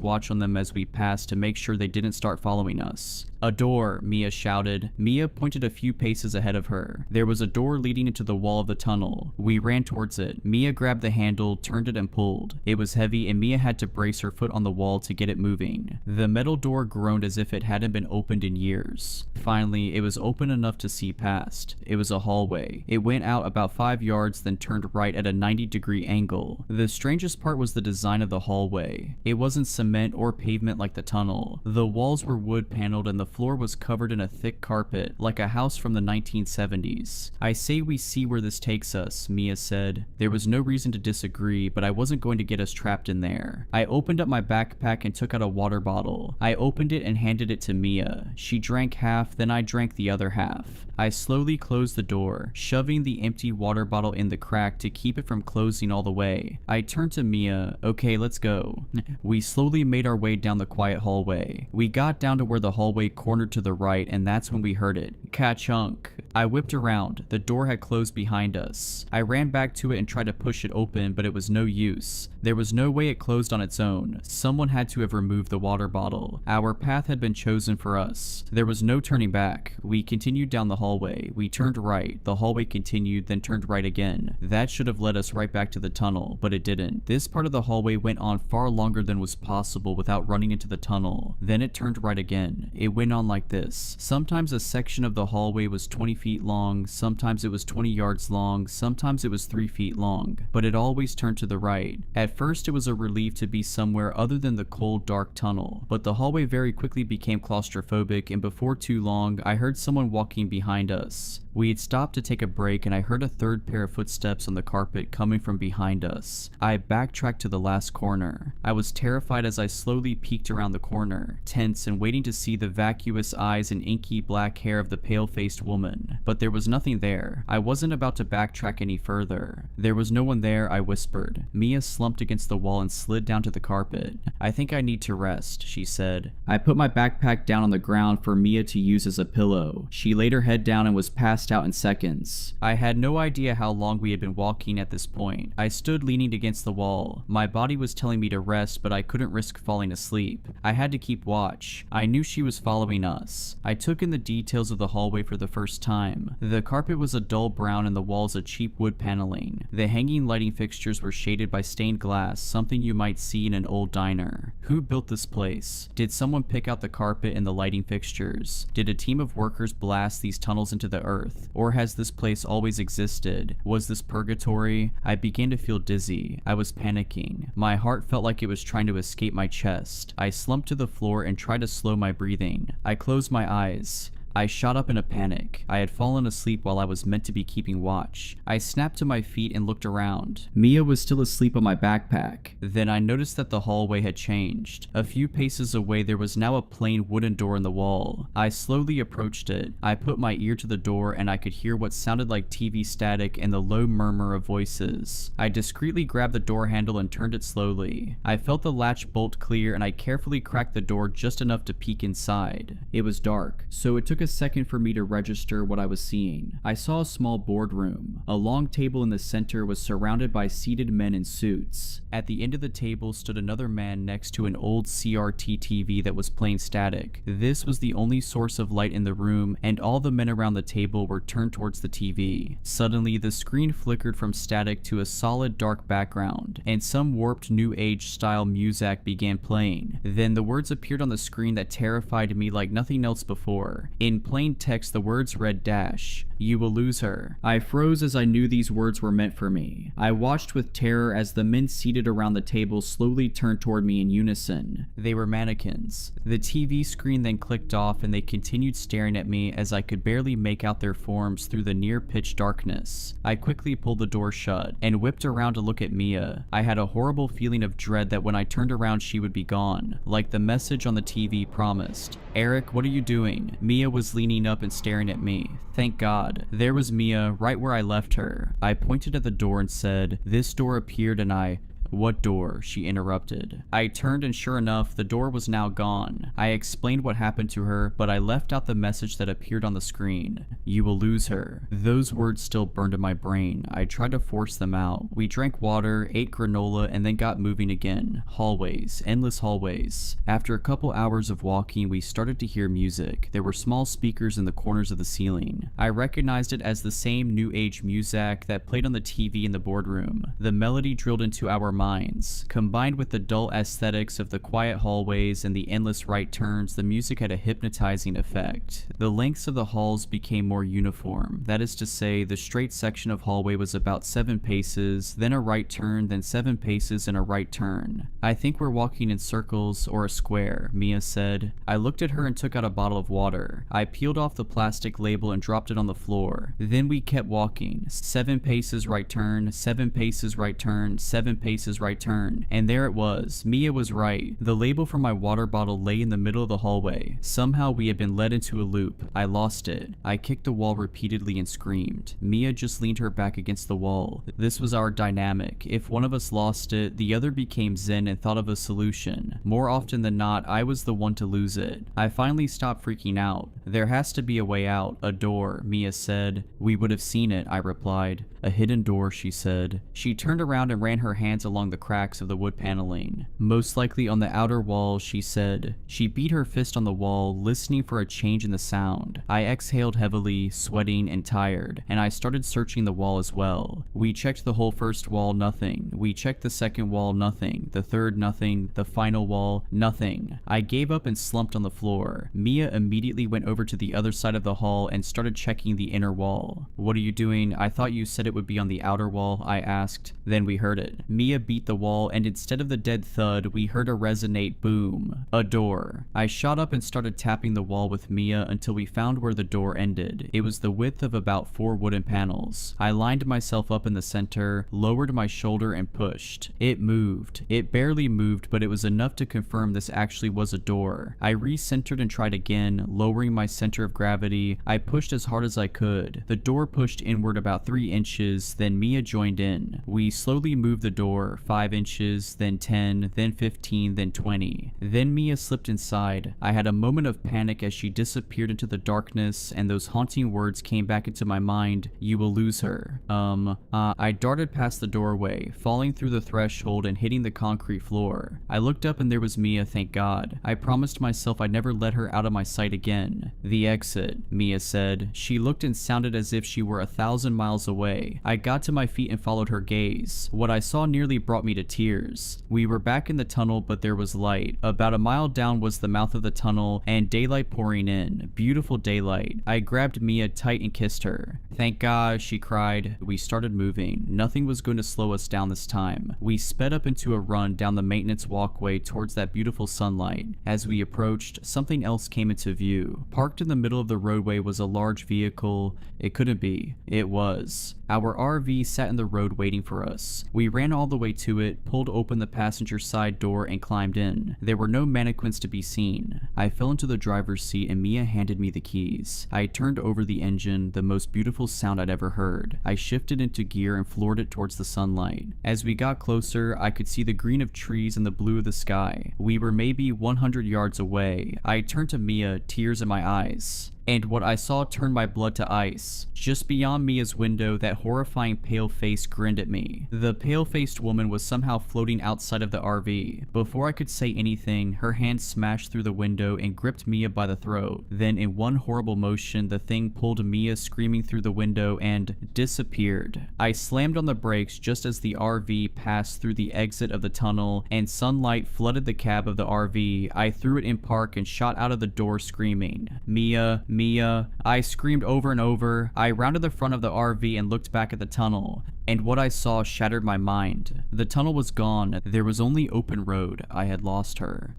watch on them as we passed to make sure they didn't start following us. "A door," Mia shouted. Mia pointed a few paces ahead of her. There was a door leading into the wall of the tunnel. We ran towards it. Mia grabbed the handle, turned it and pulled. It was heavy and Mia had to brace her foot on the wall to get it moving. The metal door groaned as if it hadn't been opened in years. Finally, it was open enough to see past. It was a hallway. It went out about 5 yards, then turned right at a 90-degree angle. The strangest part was the design of the hallway. It wasn't cement or pavement like the tunnel. The walls were wood paneled and the floor was covered in a thick carpet, like a house from the 1970s. "I say we see where this takes us," Mia said. There was no reason to disagree, but I wasn't going to get us trapped in there. I opened up my backpack and took out a water bottle. I opened it and handed it to Mia. She drank half, then I drank the other half. I slowly closed the door, shoving the empty water bottle in the crack to keep it from closing all the way. I turned to Mia. "Okay, let's go." We slowly made our way down the quiet hallway. We got down to where the hallway cornered to the right, and that's when we heard it. Ka-chunk. I whipped around. The door had closed behind us. I ran back to it and tried to push it open, but it was no use. There was no way it closed on its own. Someone had to have removed the water bottle. Our path had been chosen for us. There was no turning back. We continued down the hallway. We turned right. The hallway continued, then turned right again. That should have led us right back to the tunnel, but it didn't. This part of the hallway went on far longer than was possible without running into the tunnel. Then it turned right again. It went on like this. Sometimes a section of the hallway was 20 feet long, sometimes it was 20 yards long, sometimes it was 3 feet long, but it always turned to the right. At first it was a relief to be somewhere other than the cold, dark tunnel, but the hallway very quickly became claustrophobic, and before too long, I heard someone walking behind us. We had stopped to take a break and I heard a third pair of footsteps on the carpet coming from behind us. I backtracked to the last corner. I was terrified as I slowly peeked around the corner, tense and waiting to see the vacuous eyes and inky black hair of the pale-faced woman. But there was nothing there. I wasn't about to backtrack any further. "There was no one there," I whispered. Mia slumped against the wall and slid down to the carpet. "I think I need to rest," she said. I put my backpack down on the ground for Mia to use as a pillow. She laid her head down and was passed out in seconds. I had no idea how long we had been walking at this point. I stood leaning against the wall. My body was telling me to rest, but I couldn't risk falling asleep. I had to keep watch. I knew she was following us. I took in the details of the hallway for the first time. The carpet was a dull brown and the walls a cheap wood paneling. The hanging lighting fixtures were shaded by stained glass, something you might see in an old diner. Who built this place? Did someone pick out the carpet and the lighting fixtures? Did a team of workers blast these tunnels into the earth? Or has this place always existed? Was this purgatory? I began to feel dizzy. I was panicking. My heart felt like it was trying to escape my chest. I slumped to the floor and tried to slow my breathing. I closed my eyes. I shot up in a panic. I had fallen asleep while I was meant to be keeping watch. I snapped to my feet and looked around. Mia was still asleep on my backpack. Then I noticed that the hallway had changed. A few paces away there was now a plain wooden door in the wall. I slowly approached it. I put my ear to the door and I could hear what sounded like TV static and the low murmur of voices. I discreetly grabbed the door handle and turned it slowly. I felt the latch bolt clear and I carefully cracked the door just enough to peek inside. It was dark, so it took a second for me to register what I was seeing. I saw a small boardroom. A long table in the center was surrounded by seated men in suits. At the end of the table stood another man next to an old CRT TV that was playing static. This was the only source of light in the room, and all the men around the table were turned towards the TV. Suddenly, the screen flickered from static to a solid dark background, and some warped new age style music began playing. Then the words appeared on the screen that terrified me like nothing else before. In plain text, the words read dash, "You will lose her." I froze as I knew these words were meant for me. I watched with terror as the men seated around the table slowly turned toward me in unison. They were mannequins. The TV screen then clicked off and they continued staring at me as I could barely make out their forms through the near pitch darkness. I quickly pulled the door shut and whipped around to look at Mia. I had a horrible feeling of dread that when I turned around she would be gone, like the message on the TV promised. "Eric, what are you doing?" Mia was leaning up and staring at me. Thank God. There was Mia, right where I left her. I pointed at the door and said, "This door appeared and I "What door?" she interrupted. I turned and sure enough, the door was now gone. I explained what happened to her, but I left out the message that appeared on the screen. "You will lose her." Those words still burned in my brain. I tried to force them out. We drank water, ate granola, and then got moving again. Hallways, endless hallways. After a couple hours of walking, we started to hear music. There were small speakers in the corners of the ceiling. I recognized it as the same new age music that played on the TV in the boardroom. The melody drilled into our minds. Combined with the dull aesthetics of the quiet hallways and the endless right turns, the music had a hypnotizing effect. The lengths of the halls became more uniform. That is to say, the straight section of hallway was about 7 paces, then a right turn, then 7 paces and a right turn. "I think we're walking in circles or a square," Mia said. I looked at her and took out a bottle of water. I peeled off the plastic label and dropped it on the floor. Then we kept walking. 7 paces right turn, 7 paces right turn, 7 paces right turn. And there it was. Mia was right. The label for my water bottle lay in the middle of the hallway. Somehow we had been led into a loop. I lost it. I kicked the wall repeatedly and screamed. Mia just leaned her back against the wall. This was our dynamic. If one of us lost it, the other became zen and thought of a solution. More often than not, I was the one to lose it. I finally stopped freaking out. "There has to be a way out, a door," Mia said. "We would have seen it," I replied. "A hidden door," she said. She turned around and ran her hands along the cracks of the wood paneling. "Most likely on the outer wall," she said. She beat her fist on the wall, listening for a change in the sound. I exhaled heavily, sweating and tired, and I started searching the wall as well. We checked the whole first wall, nothing. We checked the second wall, nothing. The third, nothing. The final wall, nothing. I gave up and slumped on the floor. Mia immediately went over to the other side of the hall and started checking the inner wall. "What are you doing? I thought you said it would be on the outer wall," I asked. Then we heard it. Mia beat the wall, and instead of the dead thud, we heard a resonate boom. A door. I shot up and started tapping the wall with Mia until we found where the door ended. It was the width of about 4 wooden panels. I lined myself up in the center, lowered my shoulder, and pushed. It moved. It barely moved, but it was enough to confirm this actually was a door. I recentered and tried again, lowering my center of gravity. I pushed as hard as I could. The door pushed inward about 3 inches, then Mia joined in. We slowly moved the door, 5 inches, then 10, then 15, then 20. Then Mia slipped inside. I had a moment of panic as she disappeared into the darkness, and those haunting words came back into my mind, "You will lose her." I darted past the doorway, falling through the threshold and hitting the concrete floor. I looked up and there was Mia, thank God. I promised myself I'd never let her out of my sight again. "The exit," Mia said. She looked and sounded as if she were 1,000 miles away. I got to my feet and followed her gaze. What I saw nearly brought me to tears. We were back in the tunnel, but there was light. About a mile down was the mouth of the tunnel, and daylight pouring in. Beautiful daylight. I grabbed Mia tight and kissed her. "Thank God," she cried. We started moving. Nothing was going to slow us down this time. We sped up into a run down the maintenance walkway towards that beautiful sunlight. As we approached, something else came into view. Parked in the middle of the roadway was a large vehicle. It couldn't be. It was. Our RV sat in the road waiting for us. We ran all the way to it, pulled open the passenger side door, and climbed in. There were no mannequins to be seen. I fell into the driver's seat and Mia handed me the keys. I turned over the engine, the most beautiful sound I'd ever heard. I shifted into gear and floored it towards the sunlight. As we got closer, I could see the green of trees and the blue of the sky. We were maybe 100 yards away. I turned to Mia, tears in my eyes. And what I saw turned my blood to ice. Just beyond Mia's window, that horrifying pale face grinned at me. The pale-faced woman was somehow floating outside of the RV. Before I could say anything, her hand smashed through the window and gripped Mia by the throat. Then in one horrible motion, the thing pulled Mia screaming through the window and disappeared. I slammed on the brakes just as the RV passed through the exit of the tunnel and sunlight flooded the cab of the RV. I threw it in park and shot out of the door screaming, "Mia, Mia." I screamed over and over. I rounded the front of the RV and looked back at the tunnel. And what I saw shattered my mind. The tunnel was gone. There was only open road. I had lost her.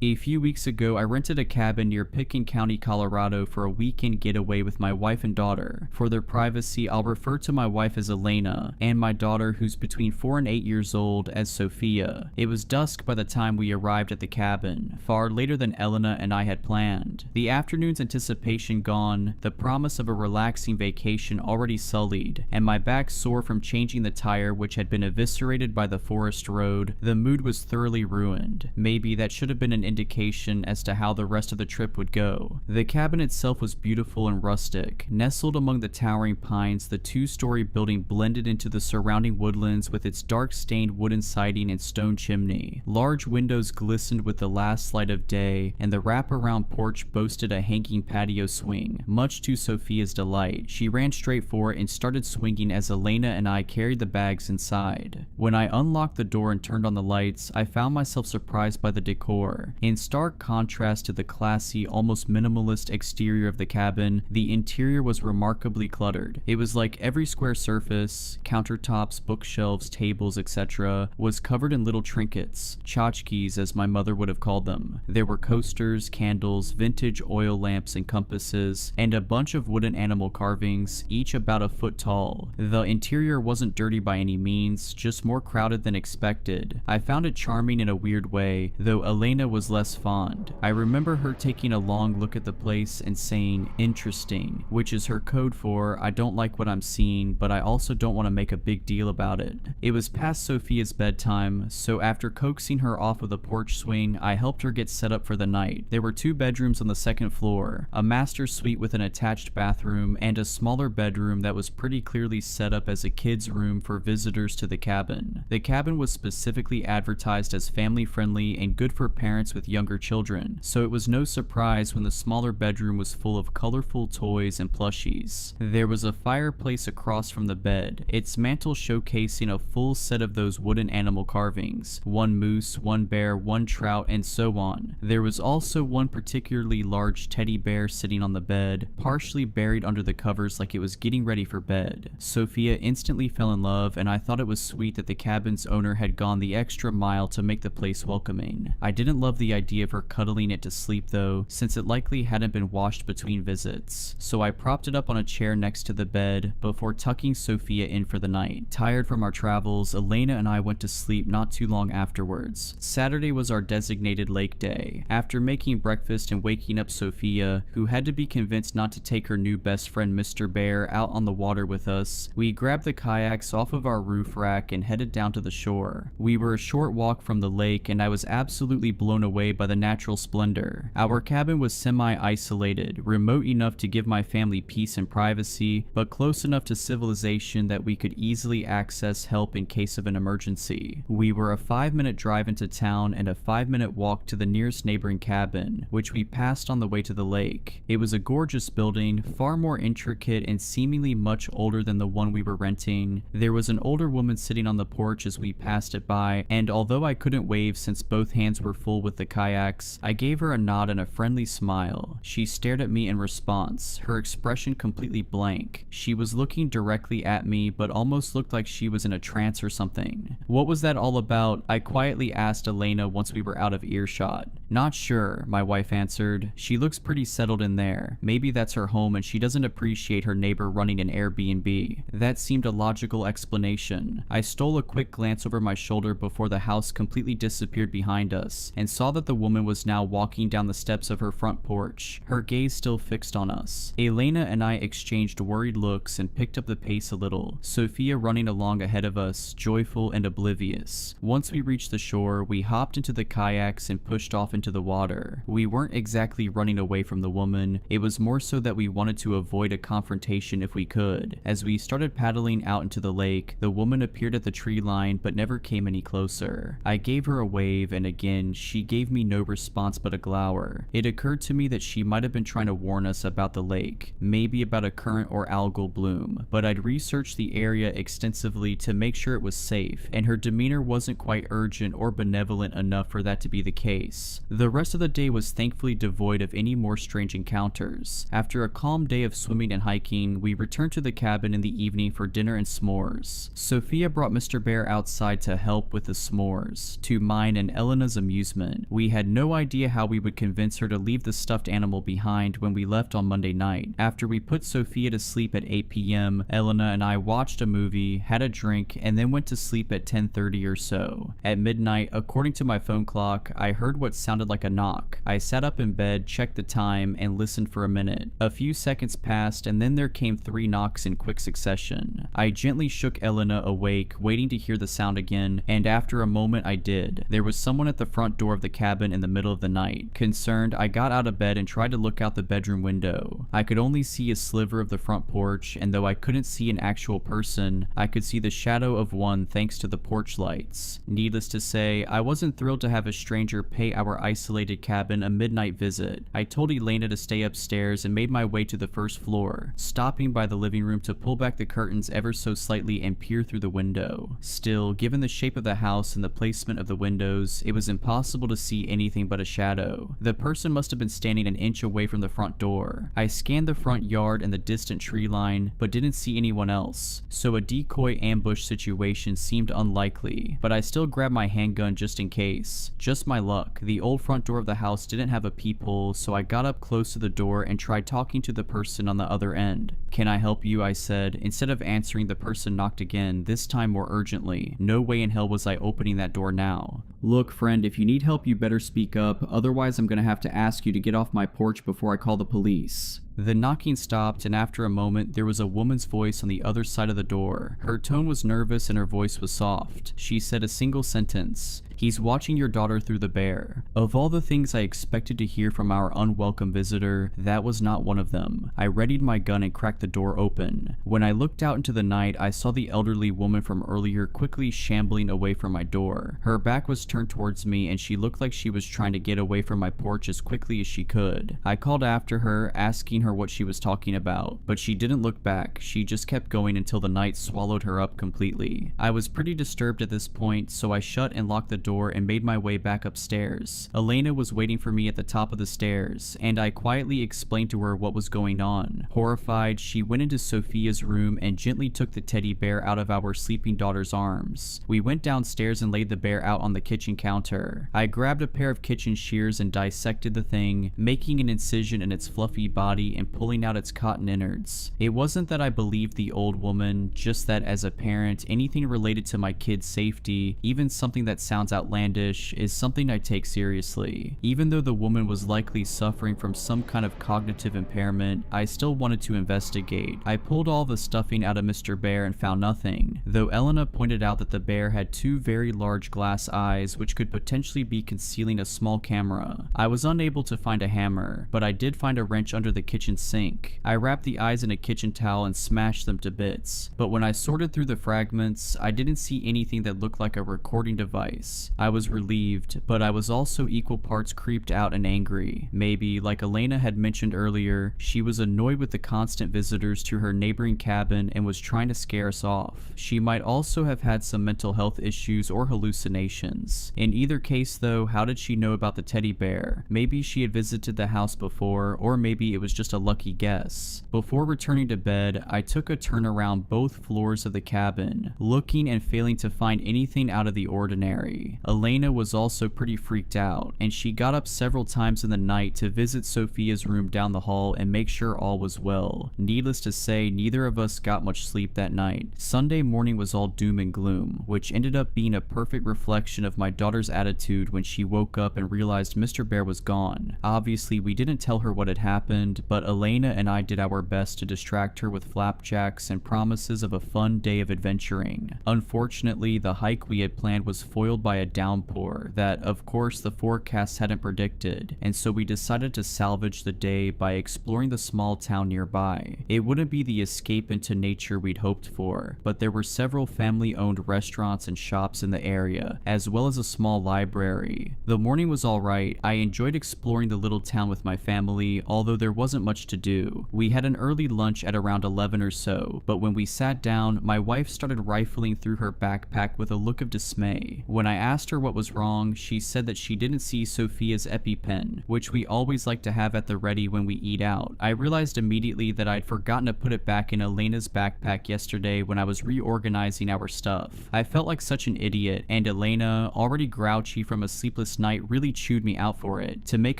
A few weeks ago, I rented a cabin near Pitkin County, Colorado for a weekend getaway with my wife and daughter. For their privacy, I'll refer to my wife as Elena, and my daughter, who's between 4 and 8 years old, as Sophia. It was dusk by the time we arrived at the cabin, far later than Elena and I had planned. The afternoon's anticipation gone, the promise of a relaxing vacation already sullied, and my back sore from changing the tire which had been eviscerated by the forest road. The mood was thoroughly ruined. Maybe that should have been an indication as to how the rest of the trip would go. The cabin itself was beautiful and rustic. Nestled among the towering pines, the 2-story building blended into the surrounding woodlands with its dark-stained wooden siding and stone chimney. Large windows glistened with the last light of day, and the wraparound porch boasted a hanging patio swing. Much to Sophia's delight, she ran straight for it and started swinging as Elena and I carried the bags inside. When I unlocked the door and turned on the lights, I found myself surprised by the decor. In stark contrast to the classy, almost minimalist exterior of the cabin, the interior was remarkably cluttered. It was like every square surface, countertops, bookshelves, tables, etc., was covered in little trinkets, tchotchkes as my mother would have called them. There were coasters, candles, vintage oil lamps and compasses, and a bunch of wooden animal carvings, each about a foot tall. The interior wasn't dirty by any means, just more crowded than expected. I found it charming in a weird way, though Elena was less fond. I remember her taking a long look at the place and saying, "Interesting," which is her code for, "I don't like what I'm seeing, but I also don't want to make a big deal about it." It was past Sophia's bedtime, so after coaxing her off of the porch swing, I helped her get set up for the night. There were 2 bedrooms on the 2nd floor, a master suite with an attached bathroom, and a smaller bedroom that was pretty clearly set up as a kid's room for visitors to the cabin. The cabin was specifically advertised as family-friendly and good for parents with younger children, so it was no surprise when the smaller bedroom was full of colorful toys and plushies. There was a fireplace across from the bed, its mantel showcasing a full set of those wooden animal carvings, 1 moose, 1 bear, 1 trout, and so on. There was also 1 particularly large teddy bear sitting on the bed, partially buried under the covers like it was getting ready for bed. Sophia instantly fell in love, and I thought it was sweet that the cabin's owner had gone the extra mile to make the place welcoming. I didn't love the idea of her cuddling it to sleep though, since it likely hadn't been washed between visits, so I propped it up on a chair next to the bed before tucking Sophia in for the night. Tired from our travels, Elena and I went to sleep not too long afterwards. Saturday was our designated lake day. After making breakfast and waking up Sophia, who had to be convinced not to take her new best friend Mr. Bear out on the water with us, we grabbed the kayaks off of our roof rack and headed down to the shore. We were a short walk from the lake, and I was absolutely blown away by the natural splendor. Our cabin was semi-isolated, remote enough to give my family peace and privacy, but close enough to civilization that we could easily access help in case of an emergency. We were a 5-minute drive into town and a 5-minute walk to the nearest neighboring cabin, which we passed on the way to the lake. It was a gorgeous building, far more intricate and seemingly much older than the one we were renting. There was an older woman sitting on the porch as we passed it by, and although I couldn't wave since both hands were full with the kayaks, I gave her a nod and a friendly smile. She stared at me in response, her expression completely blank. She was looking directly at me, but almost looked like she was in a trance or something. "What was that all about?" I quietly asked Elena once we were out of earshot. "Not sure," my wife answered. "She looks pretty settled in there. Maybe that's her home and she doesn't appreciate her neighbor running an Airbnb." That seemed a logical explanation. I stole a quick glance over my shoulder before the house completely disappeared behind us, and saw that the woman was now walking down the steps of her front porch, her gaze still fixed on us. Elena and I exchanged worried looks and picked up the pace a little, Sophia running along ahead of us, joyful and oblivious. Once we reached the shore, we hopped into the kayaks and pushed off into the water. We weren't exactly running away from the woman, it was more so that we wanted to avoid a confrontation if we could. As we started paddling out into the lake, the woman appeared at the tree line but never came any closer. I gave her a wave, and again, she gave me no response but a glower. It occurred to me that she might have been trying to warn us about the lake, maybe about a current or algal bloom, but I'd researched the area extensively to make sure it was safe, and her demeanor wasn't quite urgent or benevolent enough for that to be the case. The rest of the day was thankfully devoid of any more strange encounters. After a calm day of swimming and hiking, we returned to the cabin in the evening for dinner and s'mores. Sophia brought Mr. Bear outside to help with the s'mores, to mine and Elena's amusement. We had no idea how we would convince her to leave the stuffed animal behind when we left on Monday night. After we put Sophia to sleep at 8 p.m., Elena and I watched a movie, had a drink, and then went to sleep at 10:30 or so. At midnight, according to my phone clock, I heard what sounded like a knock. I sat up in bed, checked the time, and listened for a minute. A few seconds passed, and then there came 3 knocks in quick succession. I gently shook Elena awake, waiting to hear the sound again, and after a moment I did. There was someone at the front door of the cabin in the middle of the night. Concerned, I got out of bed and tried to look out the bedroom window. I could only see a sliver of the front porch, and though I couldn't see an actual person, I could see the shadow of one thanks to the porch lights. Needless to say, I wasn't thrilled to have a stranger pay our isolated cabin a midnight visit. I told Elena to stay upstairs and made my way to the first floor, stopping by the living room to pull back the curtains ever so slightly and peer through the window. Still, given the shape of the house and the placement of the windows, it was impossible to see anything but a shadow. The person must have been standing an inch away from the front door. I scanned the front yard and the distant tree line, but didn't see anyone else, so a decoy ambush situation seemed unlikely, but I still grabbed my handgun just in case. Just my luck, the old front door of the house didn't have a peephole, so I got up close to the door and tried talking to the person on the other end. "Can I help you?" I said. Instead of answering, the person knocked again, this time more urgently. No way in hell was I opening that door now. "Look, friend, if you need help you better speak up, otherwise I'm gonna have to ask you to get off my porch before I call the police." The knocking stopped, and after a moment, there was a woman's voice on the other side of the door. Her tone was nervous and her voice was soft. She said a single sentence: "He's watching your daughter through the bear." Of all the things I expected to hear from our unwelcome visitor, that was not one of them. I readied my gun and cracked the door open. When I looked out into the night, I saw the elderly woman from earlier quickly shambling away from my door. Her back was turned towards me, and she looked like she was trying to get away from my porch as quickly as she could. I called after her, asking her what she was talking about, but she didn't look back. She just kept going until the night swallowed her up completely. I was pretty disturbed at this point, so I shut and locked the door and made my way back upstairs. Elena was waiting for me at the top of the stairs, and I quietly explained to her what was going on. Horrified, she went into Sophia's room and gently took the teddy bear out of our sleeping daughter's arms. We went downstairs and laid the bear out on the kitchen counter. I grabbed a pair of kitchen shears and dissected the thing, making an incision in its fluffy body and pulling out its cotton innards. It wasn't that I believed the old woman, just that as a parent, anything related to my kid's safety, even something that sounds outlandish, is something I take seriously. Even though the woman was likely suffering from some kind of cognitive impairment, I still wanted to investigate. I pulled all the stuffing out of Mr. Bear and found nothing, though Elena pointed out that the bear had 2 very large glass eyes which could potentially be concealing a small camera. I was unable to find a hammer, but I did find a wrench under the kitchen sink. I wrapped the eyes in a kitchen towel and smashed them to bits, but when I sorted through the fragments, I didn't see anything that looked like a recording device. I was relieved, but I was also equal parts creeped out and angry. Maybe, like Elena had mentioned earlier, she was annoyed with the constant visitors to her neighboring cabin and was trying to scare us off. She might also have had some mental health issues or hallucinations. In either case though, how did she know about the teddy bear? Maybe she had visited the house before, or maybe it was just a lucky guess. Before returning to bed, I took a turn around both floors of the cabin, looking and failing to find anything out of the ordinary. Elena was also pretty freaked out, and she got up several times in the night to visit Sophia's room down the hall and make sure all was well. Needless to say, neither of us got much sleep that night. Sunday morning was all doom and gloom, which ended up being a perfect reflection of my daughter's attitude when she woke up and realized Mr. Bear was gone. Obviously, we didn't tell her what had happened, but Elena and I did our best to distract her with flapjacks and promises of a fun day of adventuring. Unfortunately, the hike we had planned was foiled by a downpour that, of course, the forecast hadn't predicted, and so we decided to salvage the day by exploring the small town nearby. It wouldn't be the escape into nature we'd hoped for, but there were several family-owned restaurants and shops in the area, as well as a small library. The morning was alright. I enjoyed exploring the little town with my family, although there wasn't much to do. We had an early lunch at around 11 or so, but when we sat down, my wife started rifling through her backpack with a look of dismay. When I asked asked her what was wrong, she said that she didn't see Sophia's EpiPen, which we always like to have at the ready when we eat out. I realized immediately that I'd forgotten to put it back in Elena's backpack yesterday when I was reorganizing our stuff. I felt like such an idiot, and Elena, already grouchy from a sleepless night, really chewed me out for it. To make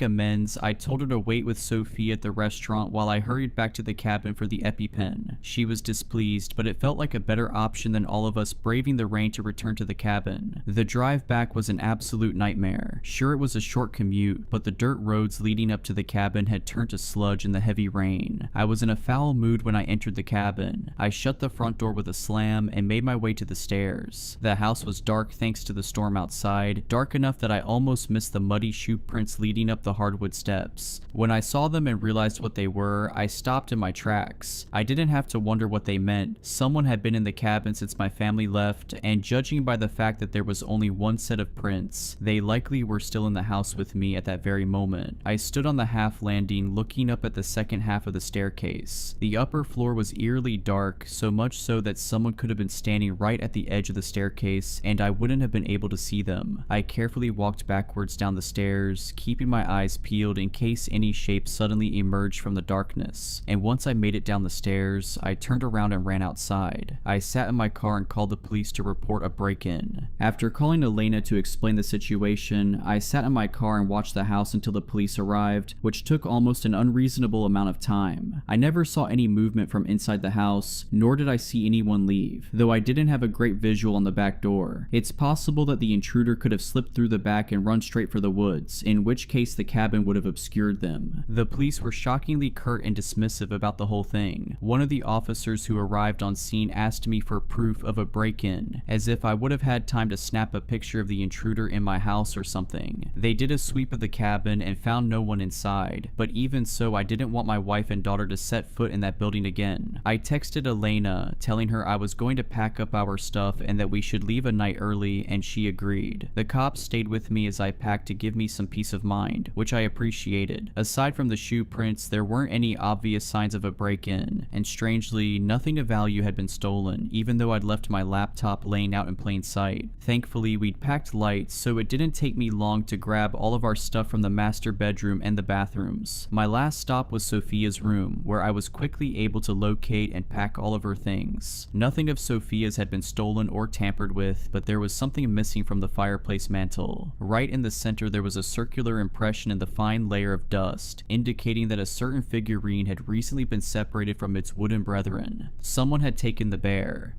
amends, I told her to wait with Sophia at the restaurant while I hurried back to the cabin for the EpiPen. She was displeased, but it felt like a better option than all of us braving the rain to return to the cabin. The drive back was an absolute nightmare. Sure, it was a short commute, but the dirt roads leading up to the cabin had turned to sludge in the heavy rain. I was in a foul mood when I entered the cabin. I shut the front door with a slam and made my way to the stairs. The house was dark thanks to the storm outside, dark enough that I almost missed the muddy shoe prints leading up the hardwood steps. When I saw them and realized what they were, I stopped in my tracks. I didn't have to wonder what they meant. Someone had been in the cabin since my family left, and judging by the fact that there was only one set of prints, they likely were still in the house with me at that very moment. I stood on the half landing looking up at the second half of the staircase. The upper floor was eerily dark, so much so that someone could have been standing right at the edge of the staircase and I wouldn't have been able to see them. I carefully walked backwards down the stairs, keeping my eyes peeled in case any shape suddenly emerged from the darkness. And once I made it down the stairs, I turned around and ran outside. I sat in my car and called the police to report a break-in. After calling Elena to explain the situation, I sat in my car and watched the house until the police arrived, which took almost an unreasonable amount of time. I never saw any movement from inside the house, nor did I see anyone leave, though I didn't have a great visual on the back door. It's possible that the intruder could have slipped through the back and run straight for the woods, in which case the cabin would have obscured them. The police were shockingly curt and dismissive about the whole thing. One of the officers who arrived on scene asked me for proof of a break-in, as if I would have had time to snap a picture of the intruder in my house or something. They did a sweep of the cabin and found no one inside, but even so, I didn't want my wife and daughter to set foot in that building again. I texted Elena, telling her I was going to pack up our stuff and that we should leave a night early, and she agreed. The cops stayed with me as I packed to give me some peace of mind, which I appreciated. Aside from the shoe prints, there weren't any obvious signs of a break-in, and strangely, nothing of value had been stolen, even though I'd left my laptop laying out in plain sight. Thankfully, we'd packed light, so it didn't take me long to grab all of our stuff from the master bedroom and the bathrooms. My last stop was Sophia's room, where I was quickly able to locate and pack all of her things. Nothing of Sophia's had been stolen or tampered with, but there was something missing from the fireplace mantle. Right in the center there was a circular impression in the fine layer of dust, indicating that a certain figurine had recently been separated from its wooden brethren. Someone had taken the bear.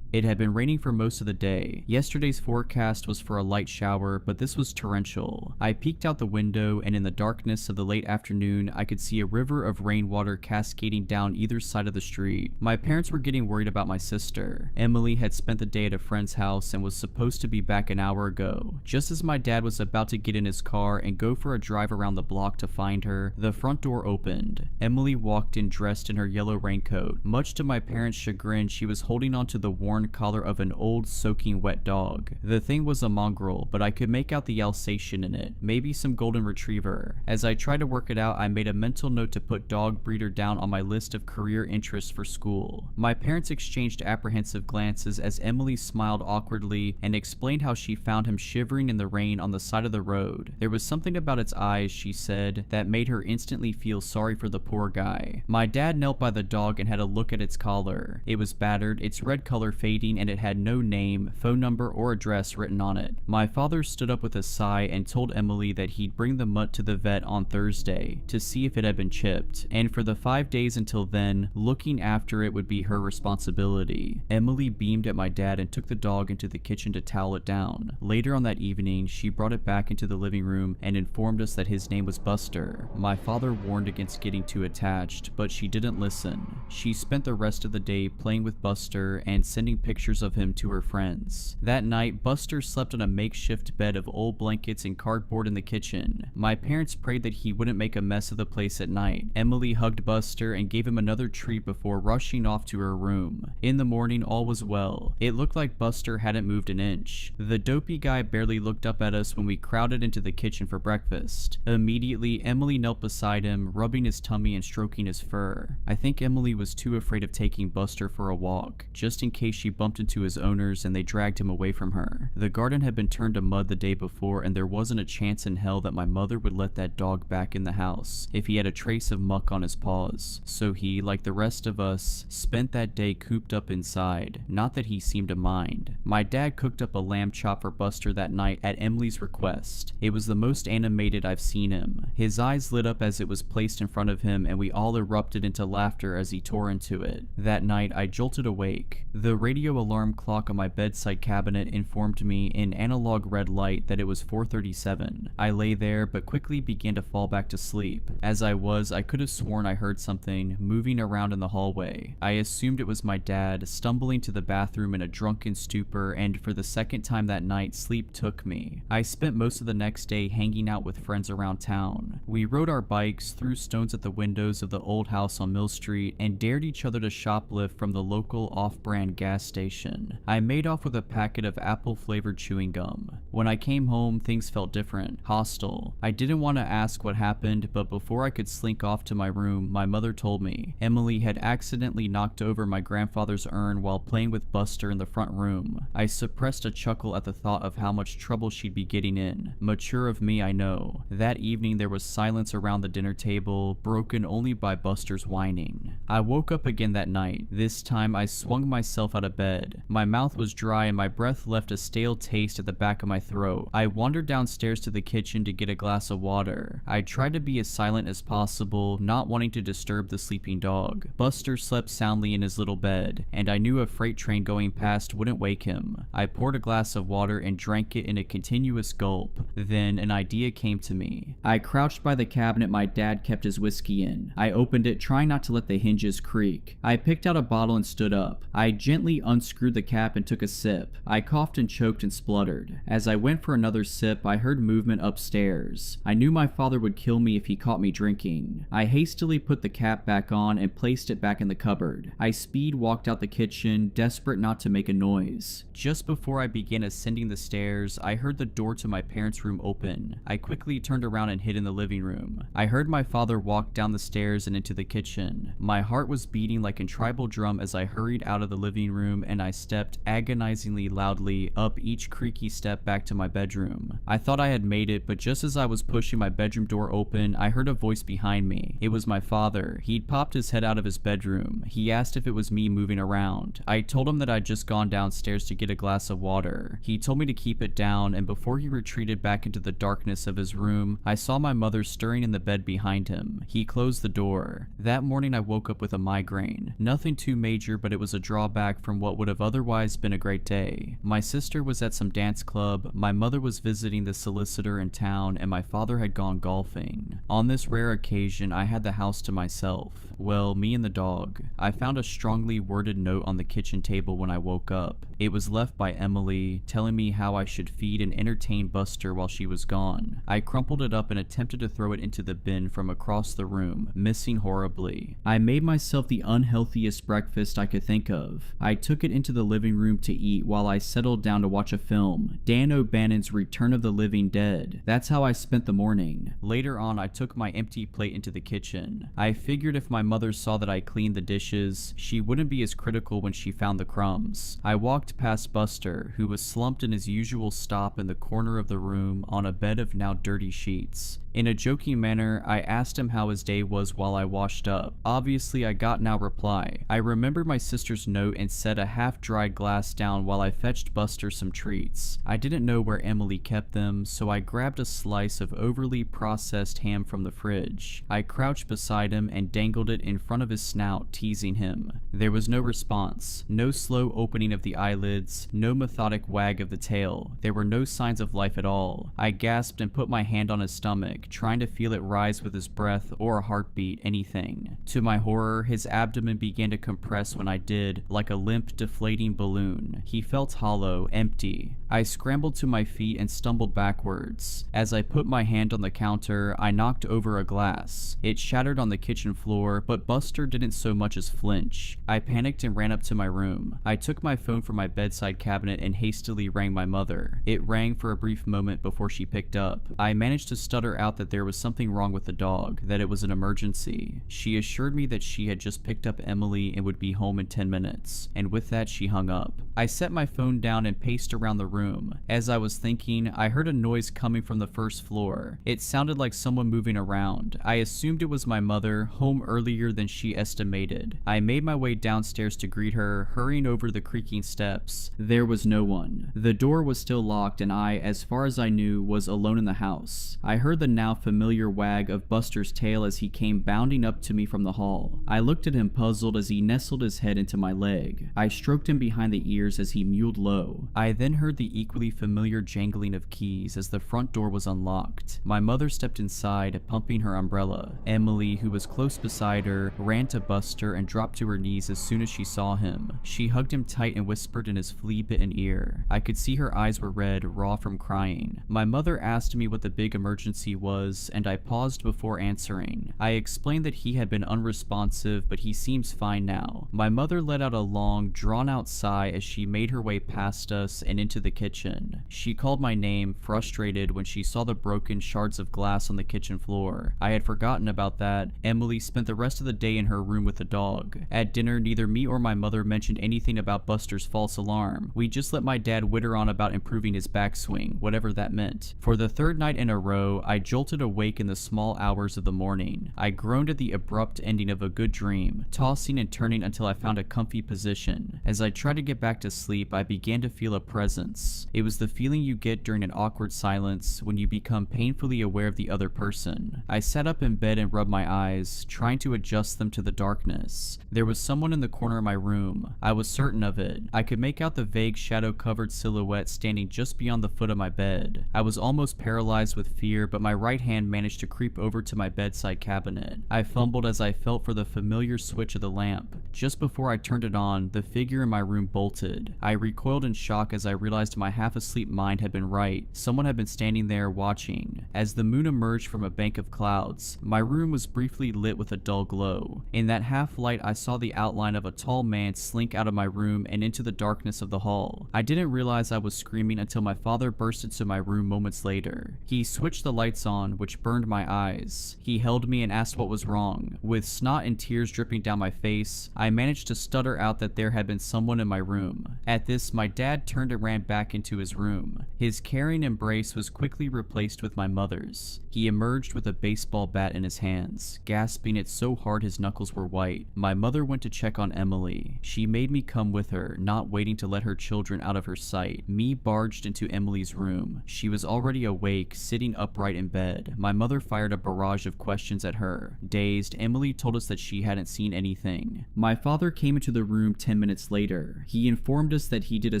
It had been raining for most of the day. Yesterday's forecast was for a light shower, but this was torrential. I peeked out the window, and in the darkness of the late afternoon, I could see a river of rainwater cascading down either side of the street. My parents were getting worried about my sister. Emily had spent the day at a friend's house and was supposed to be back an hour ago. Just as my dad was about to get in his car and go for a drive around the block to find her, the front door opened. Emily walked in dressed in her yellow raincoat. Much to my parents' chagrin, she was holding onto the worn collar of an old soaking wet dog. The thing was a mongrel, but I could make out the Alsatian in it, maybe some golden retriever. As I tried to work it out, I made a mental note to put dog breeder down on my list of career interests for school. My parents exchanged apprehensive glances as Emily smiled awkwardly and explained how she found him shivering in the rain on the side of the road. There was something about its eyes, she said, that made her instantly feel sorry for the poor guy. My dad knelt by the dog and had a look at its collar. It was battered, its red color fading, and it had no name, phone number, or address written on it. My father stood up with a sigh and told Emily that he'd bring the mutt to the vet on Thursday to see if it had been chipped, and for the 5 days until then, looking after it would be her responsibility. Emily beamed at my dad and took the dog into the kitchen to towel it down. Later on that evening, she brought it back into the living room and informed us that his name was Buster. My father warned against getting too attached, but she didn't listen. She spent the rest of the day playing with Buster and sending pictures of him to her friends. That night, Buster slept on a makeshift bed of old blankets and cardboard in the kitchen. My parents prayed that he wouldn't make a mess of the place at night. Emily hugged Buster and gave him another treat before rushing off to her room. In the morning, all was well. It looked like Buster hadn't moved an inch. The dopey guy barely looked up at us when we crowded into the kitchen for breakfast. Immediately, Emily knelt beside him, rubbing his tummy and stroking his fur. I think Emily was too afraid of taking Buster for a walk, just in case she bumped into his owners and they dragged him away from her. The garden had been turned to mud the day before, and there wasn't a chance in hell that my mother would let that dog back in the house if he had a trace of muck on his paws. So he, like the rest of us, spent that day cooped up inside. Not that he seemed to mind. My dad cooked up a lamb chop for Buster that night at Emily's request. It was the most animated I've seen him. His eyes lit up as it was placed in front of him, and we all erupted into laughter as he tore into it. That night, I jolted awake. The radio alarm clock on my bedside cabinet informed me in analog red light that it was 4:37. I lay there, but quickly began to fall back to sleep. As I could have sworn I heard something moving around in the hallway. I assumed it was my dad stumbling to the bathroom in a drunken stupor, and for the second time that night, sleep took me. I spent most of the next day hanging out with friends around town. We rode our bikes, threw stones at the windows of the old house on Mill Street, and dared each other to shoplift from the local off-brand gas station. I made off with a packet of apple-flavored chewing gum. When I came home, things felt different, hostile. I didn't want to ask what happened, but before I could slink off to my room, my mother told me Emily had accidentally knocked over my grandfather's urn while playing with Buster in the front room. I suppressed a chuckle at the thought of how much trouble she'd be getting in. Mature of me, I know. That evening there was silence around the dinner table, broken only by Buster's whining. I woke up again that night. This time I swung myself out of bed. My mouth was dry and my breath left a stale taste at the back of my throat. I wandered downstairs to the kitchen to get a glass of water. I tried to be as silent as possible, not wanting to disturb the sleeping dog. Buster slept soundly in his little bed, and I knew a freight train going past wouldn't wake him. I poured a glass of water and drank it in a continuous gulp. Then an idea came to me. I crouched by the cabinet my dad kept his whiskey in. I opened it, trying not to let the hinges creak. I picked out a bottle and stood up. I gently unscrewed the cap and took a sip. I coughed and choked and spluttered. As I went for another sip, I heard movement upstairs. I knew my father would kill me if he caught me drinking. I hastily put the cap back on and placed it back in the cupboard. I speed walked out the kitchen, desperate not to make a noise. Just before I began ascending the stairs, I heard the door to my parents' room open. I quickly turned around and hid in the living room. I heard my father walk down the stairs and into the kitchen. My heart was beating like a tribal drum as I hurried out of the living room, and I stepped agonizingly loudly up each creaky step back to my bedroom. I thought I had made it, but just as I was pushing my bedroom door open, I heard a voice behind me. It was my father. He'd popped his head out of his bedroom. He asked if it was me moving around. I told him that I'd just gone downstairs to get a glass of water. He told me to keep it down, and before he retreated back into the darkness of his room, I saw my mother stirring in the bed behind him. He closed the door. That morning I woke up with a migraine. Nothing too major, but it was a drawback from what would have otherwise been a great day. My sister was at some dance club, my mother was visiting the solicitor in town, and my father had gone golfing. On this rare occasion, I had the house to myself. Well, me and the dog. I found a strongly worded note on the kitchen table when I woke up. It was left by Emily, telling me how I should feed and entertain Buster while she was gone. I crumpled it up and attempted to throw it into the bin from across the room, missing horribly. I made myself the unhealthiest breakfast I could think of. I took it into the living room to eat while I settled down to watch a film, Dan O'Bannon's Return of the Living Dead. That's how I spent the morning. Later on, I took my empty plate into the kitchen. I figured if my mother saw that I cleaned the dishes, she wouldn't be as critical when she found the crumbs. I walked past Buster, who was slumped in his usual stop in the corner of the room on a bed of now dirty sheets. In a joking manner, I asked him how his day was while I washed up. Obviously, I got no reply. I remembered my sister's note and set a half-dried glass down while I fetched Buster some treats. I didn't know where Emily kept them, so I grabbed a slice of overly processed ham from the fridge. I crouched beside him and dangled it in front of his snout, teasing him. There was no response, no slow opening of the eyelids, no methodic wag of the tail. There were no signs of life at all. I gasped and put my hand on his stomach, trying to feel it rise with his breath or a heartbeat, anything. To my horror, his abdomen began to compress when I did, like a limp, deflating balloon. He felt hollow, empty. I scrambled to my feet and stumbled backwards. As I put my hand on the counter, I knocked over a glass. It shattered on the kitchen floor, but Buster didn't so much as flinch. I panicked and ran up to my room. I took my phone from my bedside cabinet and hastily rang my mother. It rang for a brief moment before she picked up. I managed to stutter out that there was something wrong with the dog, that it was an emergency. She assured me that she had just picked up Emily and would be home in 10 minutes, and with that she hung up. I set my phone down and paced around the room. As I was thinking, I heard a noise coming from the first floor. It sounded like someone moving around. I assumed it was my mother, home earlier than she estimated. I made my way downstairs to greet her, hurrying over the creaking steps. There was no one. The door was still locked and I, as far as I knew, was alone in the house. I heard the now familiar wag of Buster's tail as he came bounding up to me from the hall. I looked at him puzzled as he nestled his head into my leg. I stroked him behind the ears as he mewed low. I then heard the equally familiar jangling of keys as the front door was unlocked. My mother stepped inside, pumping her umbrella. Emily, who was close beside her, ran to Buster and dropped to her knees as soon as she saw him. She hugged him tight and whispered in his flea-bitten ear. I could see her eyes were red, raw from crying. My mother asked me what the big emergency was, and I paused before answering. I explained that he had been unresponsive, but he seems fine now. My mother let out a long, drawn-out sigh as she made her way past us and into the kitchen. She called my name, frustrated, when she saw the broken shards of glass on the kitchen floor. I had forgotten about that. Emily spent the rest of the day in her room with the dog. At dinner, neither me or my mother mentioned anything about Buster's false alarm. We just let my dad witter on about improving his backswing, whatever that meant. For the third night in a row, I jolted awake in the small hours of the morning. I groaned at the abrupt ending of a good dream, tossing and turning until I found a comfy position. As I tried to get back to sleep, I began to feel a presence. It was the feeling you get during an awkward silence when you become painfully aware of the other person. I sat up in bed and rubbed my eyes, trying to adjust them to the darkness. There was someone in the corner of my room. I was certain of it. I could make out the vague shadow-covered silhouette standing just beyond the foot of my bed. I was almost paralyzed with fear, but my right hand managed to creep over to my bedside cabinet. I fumbled as I felt for the familiar switch of the lamp. Just before I turned it on, the figure in my room bolted. I recoiled in shock as I realized my half-asleep mind had been right. Someone had been standing there watching. As the moon emerged from a bank of clouds, my room was briefly lit with a dull glow. In that half-light, I saw the outline of a tall man slink out of my room and into the darkness of the hall. I didn't realize I was screaming until my father burst into my room moments later. He switched the lights on, which burned my eyes. He held me and asked what was wrong. With snot and tears dripping down my face, I managed to stutter out that there had been someone in my room. At this, my dad turned and ran back into his room. His caring embrace was quickly replaced with my mother's. He emerged with a baseball bat in his hands, gasping it so hard his knuckles were white. My mother went to check on Emily. She made me come with her, not waiting to let her children out of her sight. Me barged into Emily's room. She was already awake, sitting upright in bed. My mother fired a barrage of questions at her. Dazed, Emily told us that she hadn't seen anything. My father came into the room 10 minutes later. He informed us that he did a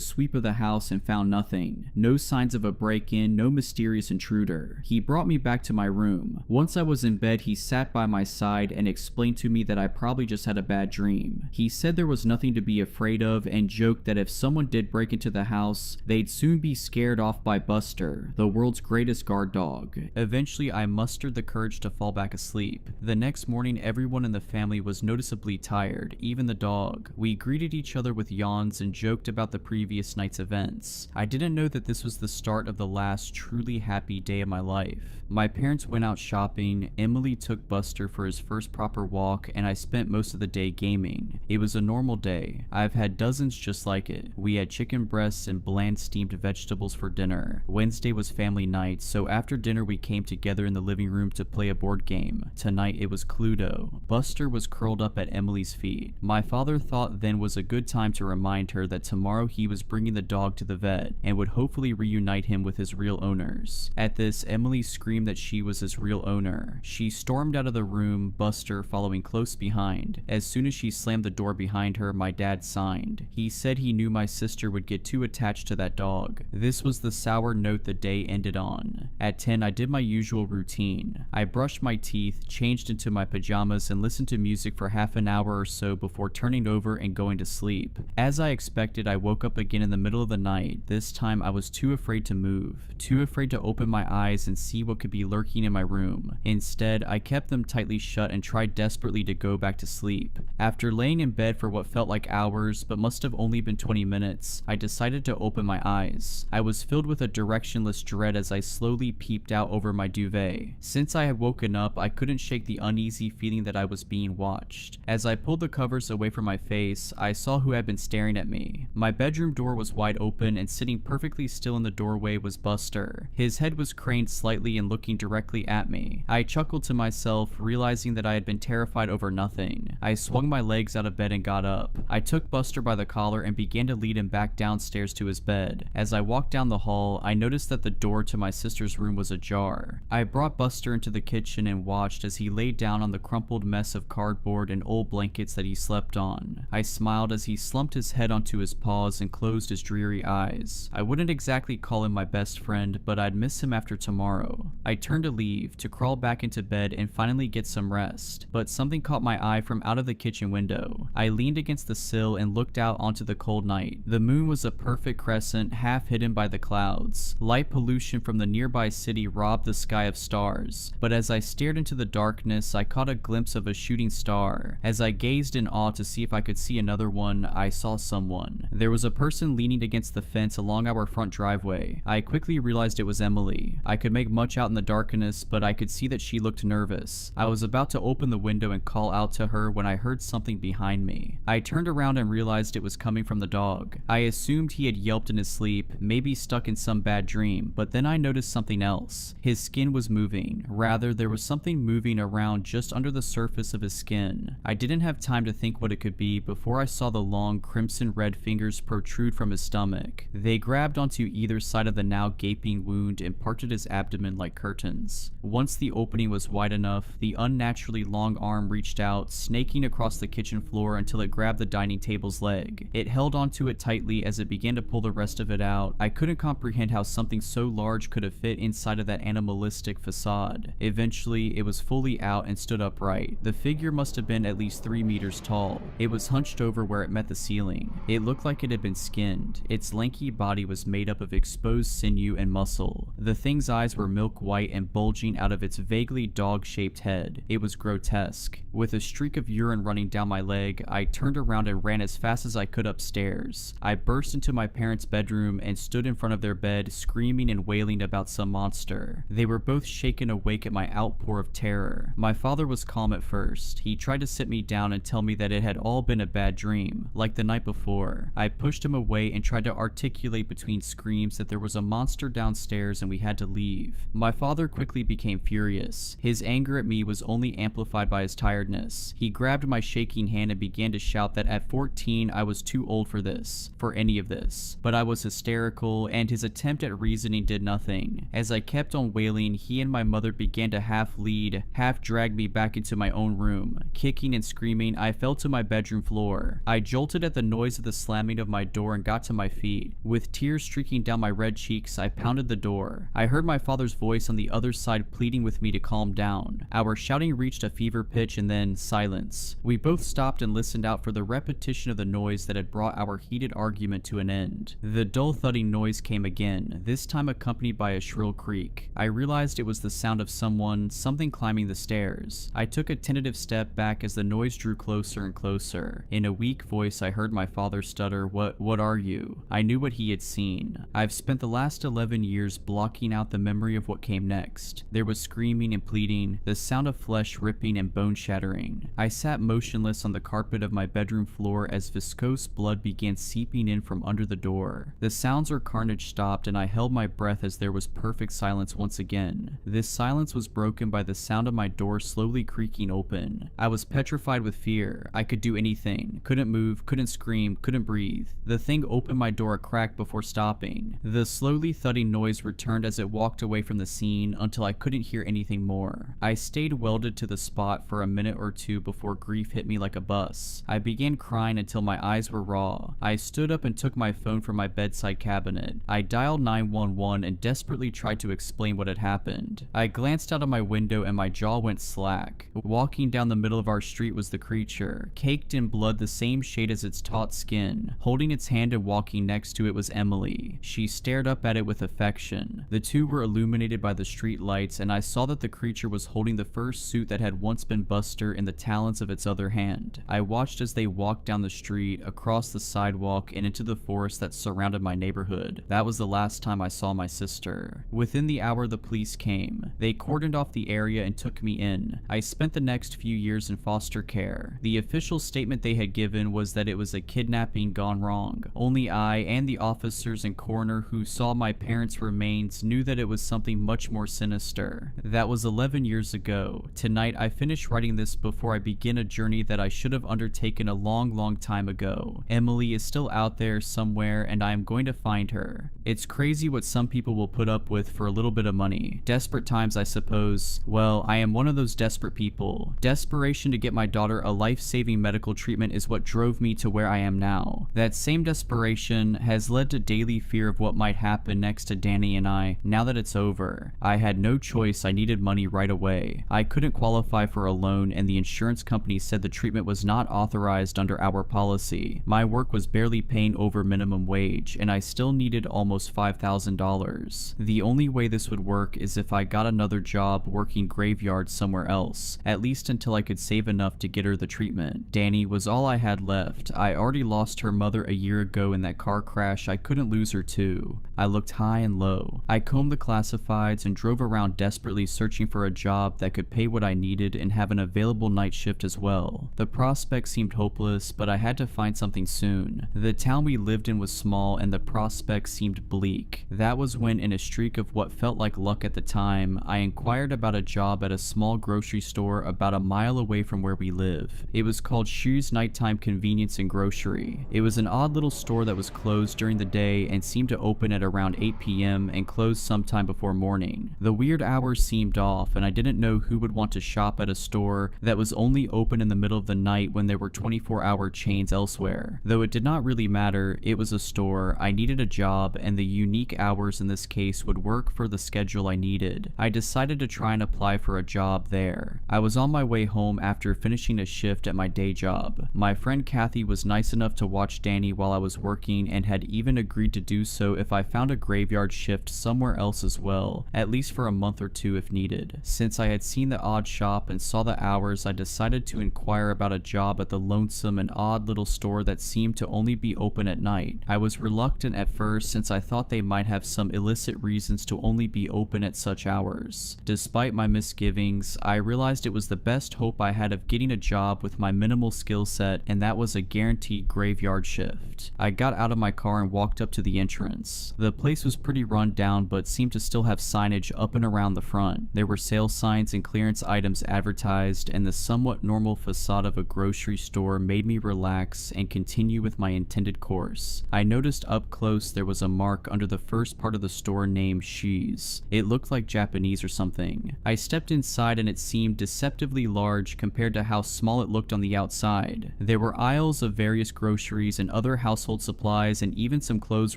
sweep of the house and found nothing. No signs of a break-in, no mysterious intruder. He brought me back to my room. Once I was in bed, he sat by my side and explained to me that I probably just had a bad dream. He said there was nothing to be afraid of and joked that if someone did break into the house, they'd soon be scared off by Buster, the world's greatest guard dog. Eventually, I mustered the courage to fall back asleep. The next morning, everyone in the family was noticeably tired, even the dog. We greeted each other with yawns and joked about the previous night's events. I didn't know that this was the start of the last truly happy day of my life. My parents went out shopping, Emily took Buster for his first proper walk, and I spent most of the day gaming. It was a normal day. I've had dozens just like it. We had chicken breasts and bland steamed vegetables for dinner. Wednesday was family night, so after dinner we came together in the living room to play a board game. Tonight it was Cluedo. Buster was curled up at Emily's feet. My father thought then was a good time to remind her that tomorrow he was bringing the dog to the vet and would hopefully reunite him with his real owners. At this, Emily screamed that she was his real owner. She stormed out of the room, Buster following close behind. As soon as she slammed the door behind her, my dad signed. He said he knew my sister would get too attached to that dog. This was the sour note the day ended on. At 10, I did my usual routine. I brushed my teeth, changed into my pajamas, and listened to music for half an hour or so before turning over and going to sleep. As I expected, I woke up again in the middle of the night. This time I was too afraid to move, too afraid to open my eyes and see what could be lurking in my room. Instead, I kept them tightly shut and tried desperately to go back to sleep. After laying in bed for what felt like hours but must have only been 20 minutes, I decided to open my eyes. I was filled with a directionless dread as I slowly peeped out over my duvet. Since I had woken up, I couldn't shake the uneasy feeling that I was being watched. As I pulled the covers away from my face, I saw who had been staring at me. My bedroom door was wide open, and sitting perfectly still in the doorway was Buster. His head was craned slightly and looking directly at me. I chuckled to myself, realizing that I had been terrified over nothing. I swung my legs out of bed and got up. I took Buster by the collar and began to lead him back downstairs to his bed. As I walked down the hall, I noticed that the door to my sister's room was ajar. I brought Buster into the kitchen and watched as he laid down on the crumpled mess of cardboard and old blankets that he slept on. I smiled as he slumped his head onto his paws and closed his dreary eyes. I wouldn't exactly call him my best friend, but I'd miss him after tomorrow. I turned to leave, to crawl back into bed and finally get some rest, but something caught my eye from out of the kitchen window. I leaned against the sill and looked out onto the cold night. The moon was a perfect crescent, half hidden by the clouds. Light pollution from the nearby city robbed the sky of stars, but as I stared into the darkness, I caught a glimpse of a shooting star. As I gazed in awe to see if I could see another one, I saw someone. There was a person leaning against the fence along our front driveway. I quickly realized it was Emily. I could make much out in the darkness, but I could see that she looked nervous. I was about to open the window and call out to her when I heard something behind me. I turned around and realized it was coming from the dog. I assumed he had yelped in his sleep, maybe stuck in some bad dream, but then I noticed something else. His skin was moving. Rather, there was something moving around just under the surface of his skin. I didn't have time to think what it could be before I saw the long crimson red fingers protrude from his stomach. They grabbed onto either side of the now gaping wound and parted his abdomen like curtains. Once the opening was wide enough, the unnaturally long arm reached out, snaking across the kitchen floor until it grabbed the dining table's leg. It held onto it tightly as it began to pull the rest of it out. I couldn't comprehend how something so large could have fit inside of that animalistic facade. Eventually, it was fully out and stood upright. The figure must have been at least 3 meters tall. It was hunched over where it met the ceiling. It looked like it had been skinned. Its lanky body was made up of exposed sinew and muscle. The thing's eyes were milk white and bulging out of its vaguely dog-shaped head. It was grotesque. With a streak of urine running down my leg, I turned around and ran as fast as I could upstairs. I burst into my parents' bedroom and stood in front of their bed, screaming and wailing about some monster. They were both shaken awake at my outpour of terror. My father was calm at first. He tried to sit me down and tell me that it had all been a bad dream, like the night before. I pushed him away and tried to articulate between screams that there was a monster downstairs and we had to leave. My father quickly became furious. His anger at me was only amplified by his tiredness. He grabbed my shaking hand and began to shout that at 14 I was too old for any of this. But I was hysterical, and his attempt at reasoning did nothing. As I kept on wailing, he and my mother began to half lead, half drag me back into my own room. Kicking and screaming, I fell to my bedroom floor. I jolted at the noise of the slamming of my door and got to my feet. With tears streaking down my red cheeks, I pounded the door. I heard my father's voice on the other side pleading with me to calm down. Our shouting reached a fever pitch and then silence. We both stopped and listened out for the repetition of the noise that had brought our heated argument to an end. The dull thudding noise came again, this time accompanied by a shrill creak. I realized it was the sound of something climbing the stairs. I took a tentative step back as the noise drew closer and closer. In a weak voice, I heard my father stutter, What are you?" I knew what he had seen. I've spent the last 11 years blocking out the memory of what came next. There was screaming and pleading, the sound of flesh ripping and bone shattering. I sat motionless on the carpet of my bedroom floor as viscose blood began seeping in from under the door. The sounds or carnage stopped and I held my breath as there was perfect silence once again. This silence was broken by the sound of my door slowly creaking open. I was petrified with fear. I could do anything. Couldn't move, couldn't scream, couldn't breathe. The thing opened my door a crack before stopping. The slowly thudding noise returned as it walked away from the scene until I couldn't hear anything more. I stayed welded to the spot for a minute or two before grief hit me like a bus. I began crying until my eyes were raw. I stood up and took my phone from my bedside cabinet. I dialed 911 and desperately tried to explain what had happened. I glanced out of my window and my jaw went slack. Walking down the middle of our street was the creature, caked in blood the same shade as its taut skin. Holding its hand and walking next to it it was Emily. She stared up at it with affection. The two were illuminated by the street lights, and I saw that the creature was holding the fursuit that had once been Buster in the talons of its other hand. I watched as they walked down the street, across the sidewalk, and into the forest that surrounded my neighborhood. That was the last time I saw my sister. Within the hour, the police came. They cordoned off the area and took me in. I spent the next few years in foster care. The official statement they had given was that it was a kidnapping gone wrong. Only I and the officers and coroner who saw my parents' remains knew that it was something much more sinister. That was 11 years ago. Tonight, I finished writing this before I begin a journey that I should have undertaken a long time ago. Emily is still out there somewhere, and I am going to find her. It's crazy what some people will put up with for a little bit of money. Desperate times, I suppose. Well, I am one of those desperate people. Desperation to get my daughter a life-saving medical treatment is what drove me to where I am now. That same desperation has led to daily fear of what might happen next to Danny and I now that it's over. I had no choice. I needed money right away. I couldn't qualify for a loan, and the insurance company said the treatment was not authorized under our policy. My work was barely paying over minimum wage, and I still needed almost $5,000. The only way this would work is if I got another job working graveyards somewhere else, at least until I could save enough to get her the treatment. Danny was all I had left. I already lost her mother a year ago in that car crash. I couldn't lose her too. I looked high and low. I combed the classifieds and drove around desperately searching for a job that could pay what I needed and have an available night shift as well. The prospect seemed hopeless, but I had to find something soon. The town we lived in was small and the prospect seemed bleak. That was when, in a streak of what felt like luck at the time, I inquired about a job at a small grocery store about a mile away from where we live. It was called Shoe's Nighttime Convenience and Grocery. It was an odd little store that was closed during the day and seemed to open at around 8 p.m. and close sometime before morning. The weird hours seemed off, and I didn't know who would want to shop at a store that was only open in the middle of the night when there were 24-hour chains elsewhere. Though it did not really matter, it was a store, I needed a job, and the unique hours in this case would work for the schedule I needed. I decided to try and apply for a job there. I was on my way home after finishing a shift at my day job. My friend Kathy was nice enough to watch Danny while I was working and had even agreed to do so if I found a graveyard shift somewhere else as well, at least for a month or two if needed. Since I had seen the odd shop and saw the hours, I decided to inquire about a job at the lonesome and odd little store that seemed to only be open at night. I was reluctant at first since I thought they might have some illicit reasons to only be open at such hours. Despite my misgivings, I realized it was the best hope I had of getting a job with my minimal skill set, and that was a guaranteed graveyard shift. I got out of my car and walked up to the entrance. The place was pretty run down but seemed to still have signage up and around the front. There were sale signs and clearance items advertised, and the somewhat normal facade of a grocery store made me relax and continue with my intended course. I noticed up close there was a mark under the first part of the store named She's. It looked like Japanese or something. I stepped inside and it seemed deceptively large compared to how small it looked on the outside. There were aisles of various groceries and other household supplies and even some clothes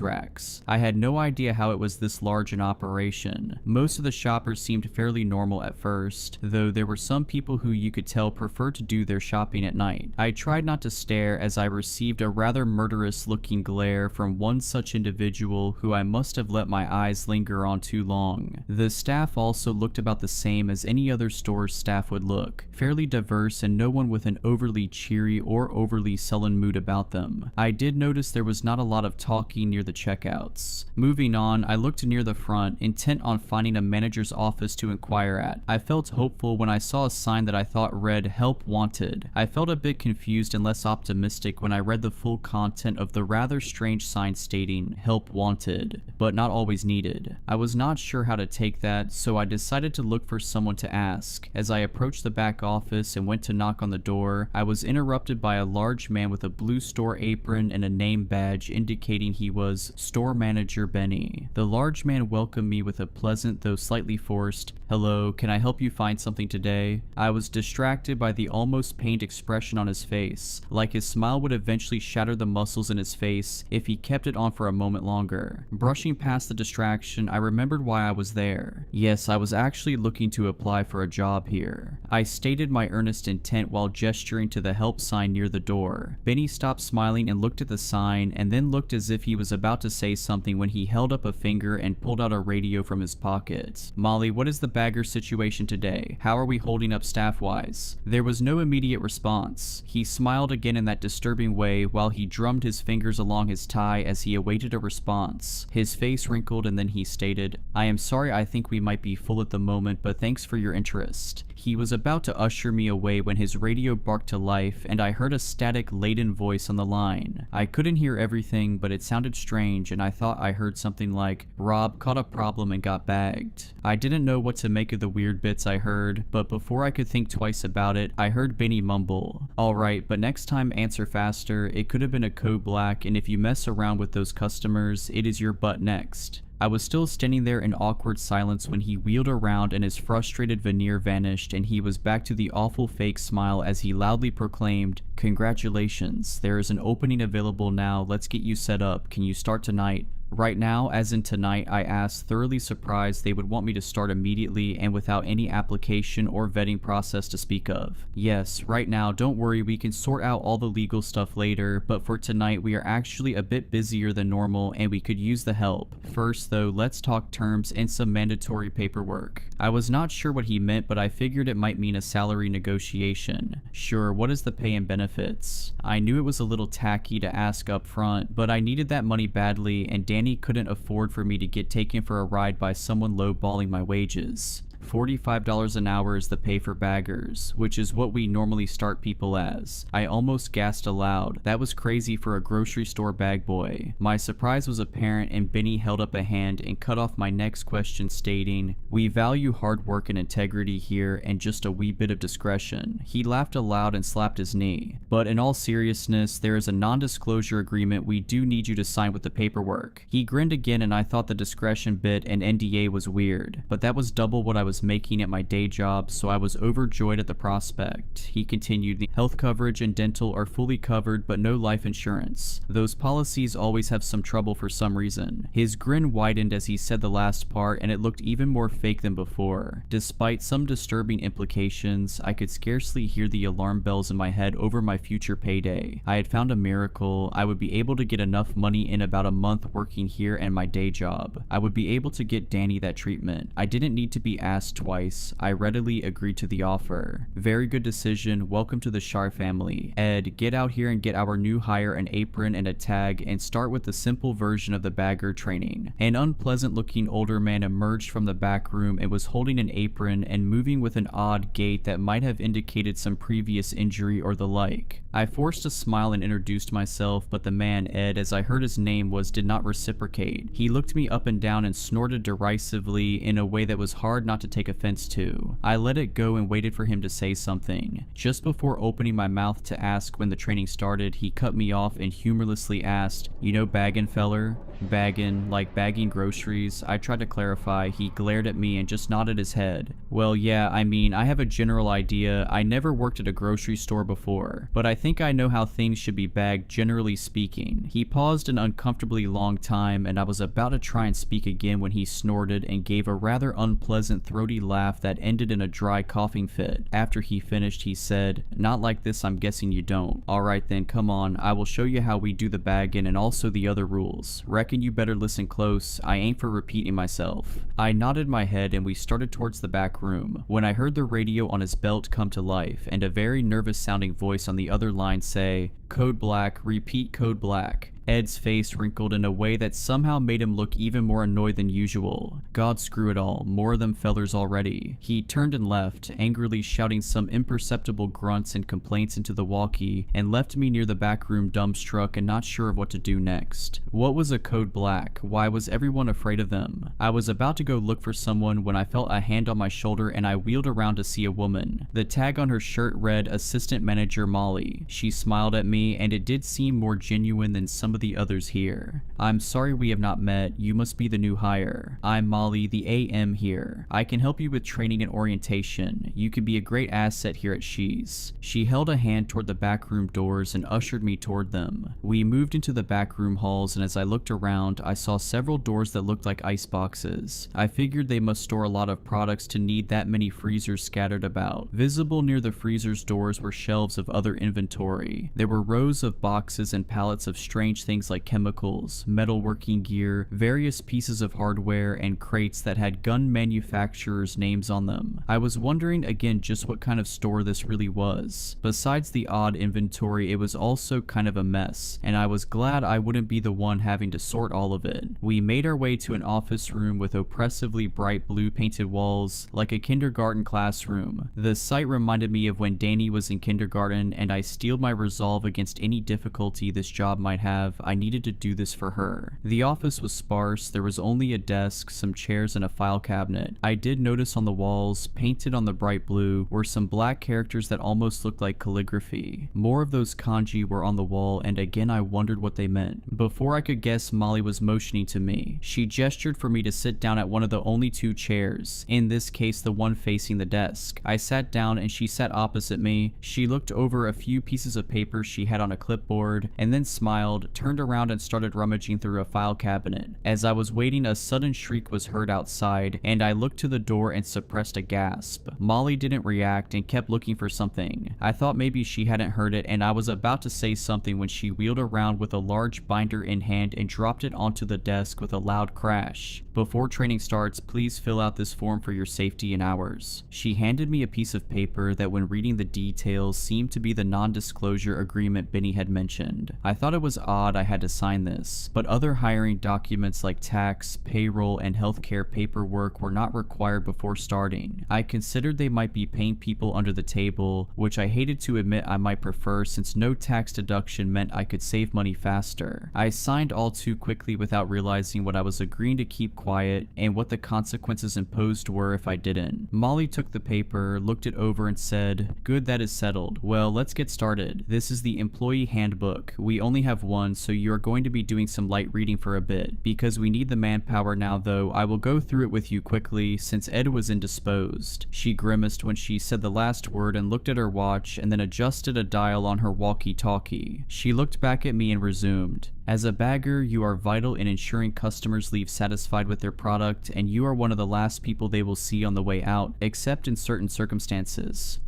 racks. I had no idea how it was this large in operation. Most of the shoppers seemed fairly normal at first, though there were some people who you could tell preferred to do their shopping at night. I tried not to stare as I received a rather murderous looking glare from one such individual who I must have let my eyes linger on too long. The staff also looked about the same as any other store's staff would look, fairly diverse and no one with an overly cheery or overly sullen mood about them. I did notice there was not a lot of talking near the checkouts. Moving on, I looked near the front, intent on finding a manager's office to inquire at. I felt hopeful when I saw a sign that I thought read "Help Wanted." I felt a bit confused and less optimistic when I read the full content of the rather strange sign stating "Help Wanted," but not always needed. I was not sure how to take that, so I decided to look for someone to ask. As I approached the back office and went to knock on the door, I was interrupted by a large man with a blue store apron and a name badge indicating he was Store Manager Benny. The large man welcomed me with a pleasant though slightly forced, "Hello, can I help you find something today?" I was distracted by the almost pained expression on his face, like his smile would eventually shatter the muscles in his face if he kept it on for a moment longer. Brushing past the distraction, I remembered why I was there. Yes, I was actually looking to apply for a job here. I stated my earnest intent while gesturing to the help sign near the door. Benny stopped smiling and looked at the sign, and then looked as as if he was about to say something when he held up a finger and pulled out a radio from his pocket. "Molly, what is the bagger situation today? How are we holding up staff-wise?" There was no immediate response. He smiled again in that disturbing way while he drummed his fingers along his tie as he awaited a response. His face wrinkled and then he stated, "I am sorry, I think we might be full at the moment, but thanks for your interest." He was about to usher me away when his radio barked to life and I heard a static-laden voice on the line. I couldn't hear everything, but it sounded strange and I thought I heard something like, "Rob caught a problem and got bagged." I didn't know what to make of the weird bits I heard, but before I could think twice about it, I heard Benny mumble, "Alright, but next time answer faster, it could have been a code black, and if you mess around with those customers, it is your butt next." I was still standing there in awkward silence when he wheeled around and his frustrated veneer vanished and he was back to the awful fake smile as he loudly proclaimed, "Congratulations, there is an opening available now, let's get you set up, can you start tonight?" "Right now, as in tonight?" I asked, thoroughly surprised they would want me to start immediately and without any application or vetting process to speak of. "Yes, right now, don't worry, we can sort out all the legal stuff later, but for tonight we are actually a bit busier than normal and we could use the help. First though, let's talk terms and some mandatory paperwork." I was not sure what he meant, but I figured it might mean a salary negotiation. "Sure, what is the pay and benefits?" I knew it was a little tacky to ask up front, but I needed that money badly and Danny couldn't afford for me to get taken for a ride by someone lowballing my wages. $45 an hour is the pay for baggers, which is what we normally start people as. I almost gasped aloud. That was crazy for a grocery store bag boy. My surprise was apparent and Benny held up a hand and cut off my next question stating, "We value hard work and integrity here and just a wee bit of discretion." He laughed aloud and slapped his knee. "But in all seriousness, there is a non-disclosure agreement we do need you to sign with the paperwork." He grinned again and I thought the discretion bit and NDA was weird, but that was double what I was making at my day job, so I was overjoyed at the prospect. He continued, "The health coverage and dental are fully covered, but no life insurance. Those policies always have some trouble for some reason." His grin widened as he said the last part, and it looked even more fake than before. Despite some disturbing implications, I could scarcely hear the alarm bells in my head over my future payday. I had found a miracle. I would be able to get enough money in about a month working here and my day job. I would be able to get Danny that treatment. I didn't need to be asked twice. I readily agreed to the offer. "Very good decision. Welcome to the Shar family. Ed, get out here and get our new hire an apron and a tag and start with the simple version of the bagger training." An unpleasant looking older man emerged from the back room and was holding an apron and moving with an odd gait that might have indicated some previous injury or the like. I forced a smile and introduced myself, but the man, Ed, as I heard his name was, did not reciprocate. He looked me up and down and snorted derisively in a way that was hard not to take offense to. I let it go and waited for him to say something. Just before opening my mouth to ask when the training started, he cut me off and humorlessly asked, "You know baggin', feller?" "Baggin', like bagging groceries?" I tried to clarify. He glared at me and just nodded his head. "Well, yeah, I mean, I have a general idea. I never worked at a grocery store before, but I think I know how things should be bagged generally speaking." He paused an uncomfortably long time and I was about to try and speak again when he snorted and gave a rather unpleasant throaty laugh that ended in a dry coughing fit. After he finished, he said, "Not like this, I'm guessing you don't. Alright then, come on, I will show you how we do the bagging and also the other rules. Reckon you better listen close, I ain't for repeating myself." I nodded my head and we started towards the back room, when I heard the radio on his belt come to life and a very nervous sounding voice on the other line say, "Code black, repeat code black." Ed's face wrinkled in a way that somehow made him look even more annoyed than usual. God screw it all, more of them fellers already. He turned and left, angrily shouting some imperceptible grunts and complaints into the walkie, and left me near the back room dumbstruck and not sure of what to do next. What was a code black? Why was everyone afraid of them? I was about to go look for someone when I felt a hand on my shoulder and I wheeled around to see a woman. The tag on her shirt read Assistant Manager Molly. She smiled at me and it did seem more genuine than some of the others here. "I'm sorry we have not met. You must be the new hire. I'm Molly, the AM here. I can help you with training and orientation. You can be a great asset here at She's." She held a hand toward the backroom doors and ushered me toward them. We moved into the backroom halls and as I looked around, I saw several doors that looked like ice boxes. I figured they must store a lot of products to need that many freezers scattered about. Visible near the freezers' doors were shelves of other inventory. There were rows of boxes and pallets of strange things like chemicals, metalworking gear, various pieces of hardware, and crates that had gun manufacturers' names on them. I was wondering again just what kind of store this really was. Besides the odd inventory, it was also kind of a mess, and I was glad I wouldn't be the one having to sort all of it. We made our way to an office room with oppressively bright blue painted walls, like a kindergarten classroom. The sight reminded me of when Danny was in kindergarten, and I steeled my resolve against any difficulty this job might have. I needed to do this for her. The office was sparse. There was only a desk, some chairs, and a file cabinet. I did notice on the walls, painted on the bright blue, were some black characters that almost looked like calligraphy. More of those kanji were on the wall, and again I wondered what they meant. Before I could guess, Molly was motioning to me. She gestured for me to sit down at one of the only two chairs, in this case the one facing the desk. I sat down and she sat opposite me. She looked over a few pieces of paper she had on a clipboard, and then smiled, turned around and started rummaging through a file cabinet. As I was waiting, a sudden shriek was heard outside, and I looked to the door and suppressed a gasp. Molly didn't react and kept looking for something. I thought maybe she hadn't heard it, and I was about to say something when she wheeled around with a large binder in hand and dropped it onto the desk with a loud crash. "Before training starts, please fill out this form for your safety and ours." She handed me a piece of paper that, when reading the details, seemed to be the non-disclosure agreement Benny had mentioned. I thought it was odd I had to sign this, but other hiring documents like tax, payroll, and healthcare paperwork were not required before starting. I considered they might be paying people under the table, which I hated to admit I might prefer, since no tax deduction meant I could save money faster. I signed all too quickly without realizing what I was agreeing to keep quiet and what the consequences imposed were if I didn't. Molly took the paper, looked it over, and said, "Good, that is settled. Well, let's get started. This is the employee handbook. We only have one, so you are going to be doing some light reading for a bit. Because we need the manpower now, though, I will go through it with you quickly, since Ed was indisposed." She grimaced when she said the last word and looked at her watch, and then adjusted a dial on her walkie-talkie. She looked back at me and resumed. "As a bagger, you are vital in ensuring customers leave satisfied with their product, and you are one of the last people they will see on the way out, except in certain circumstances."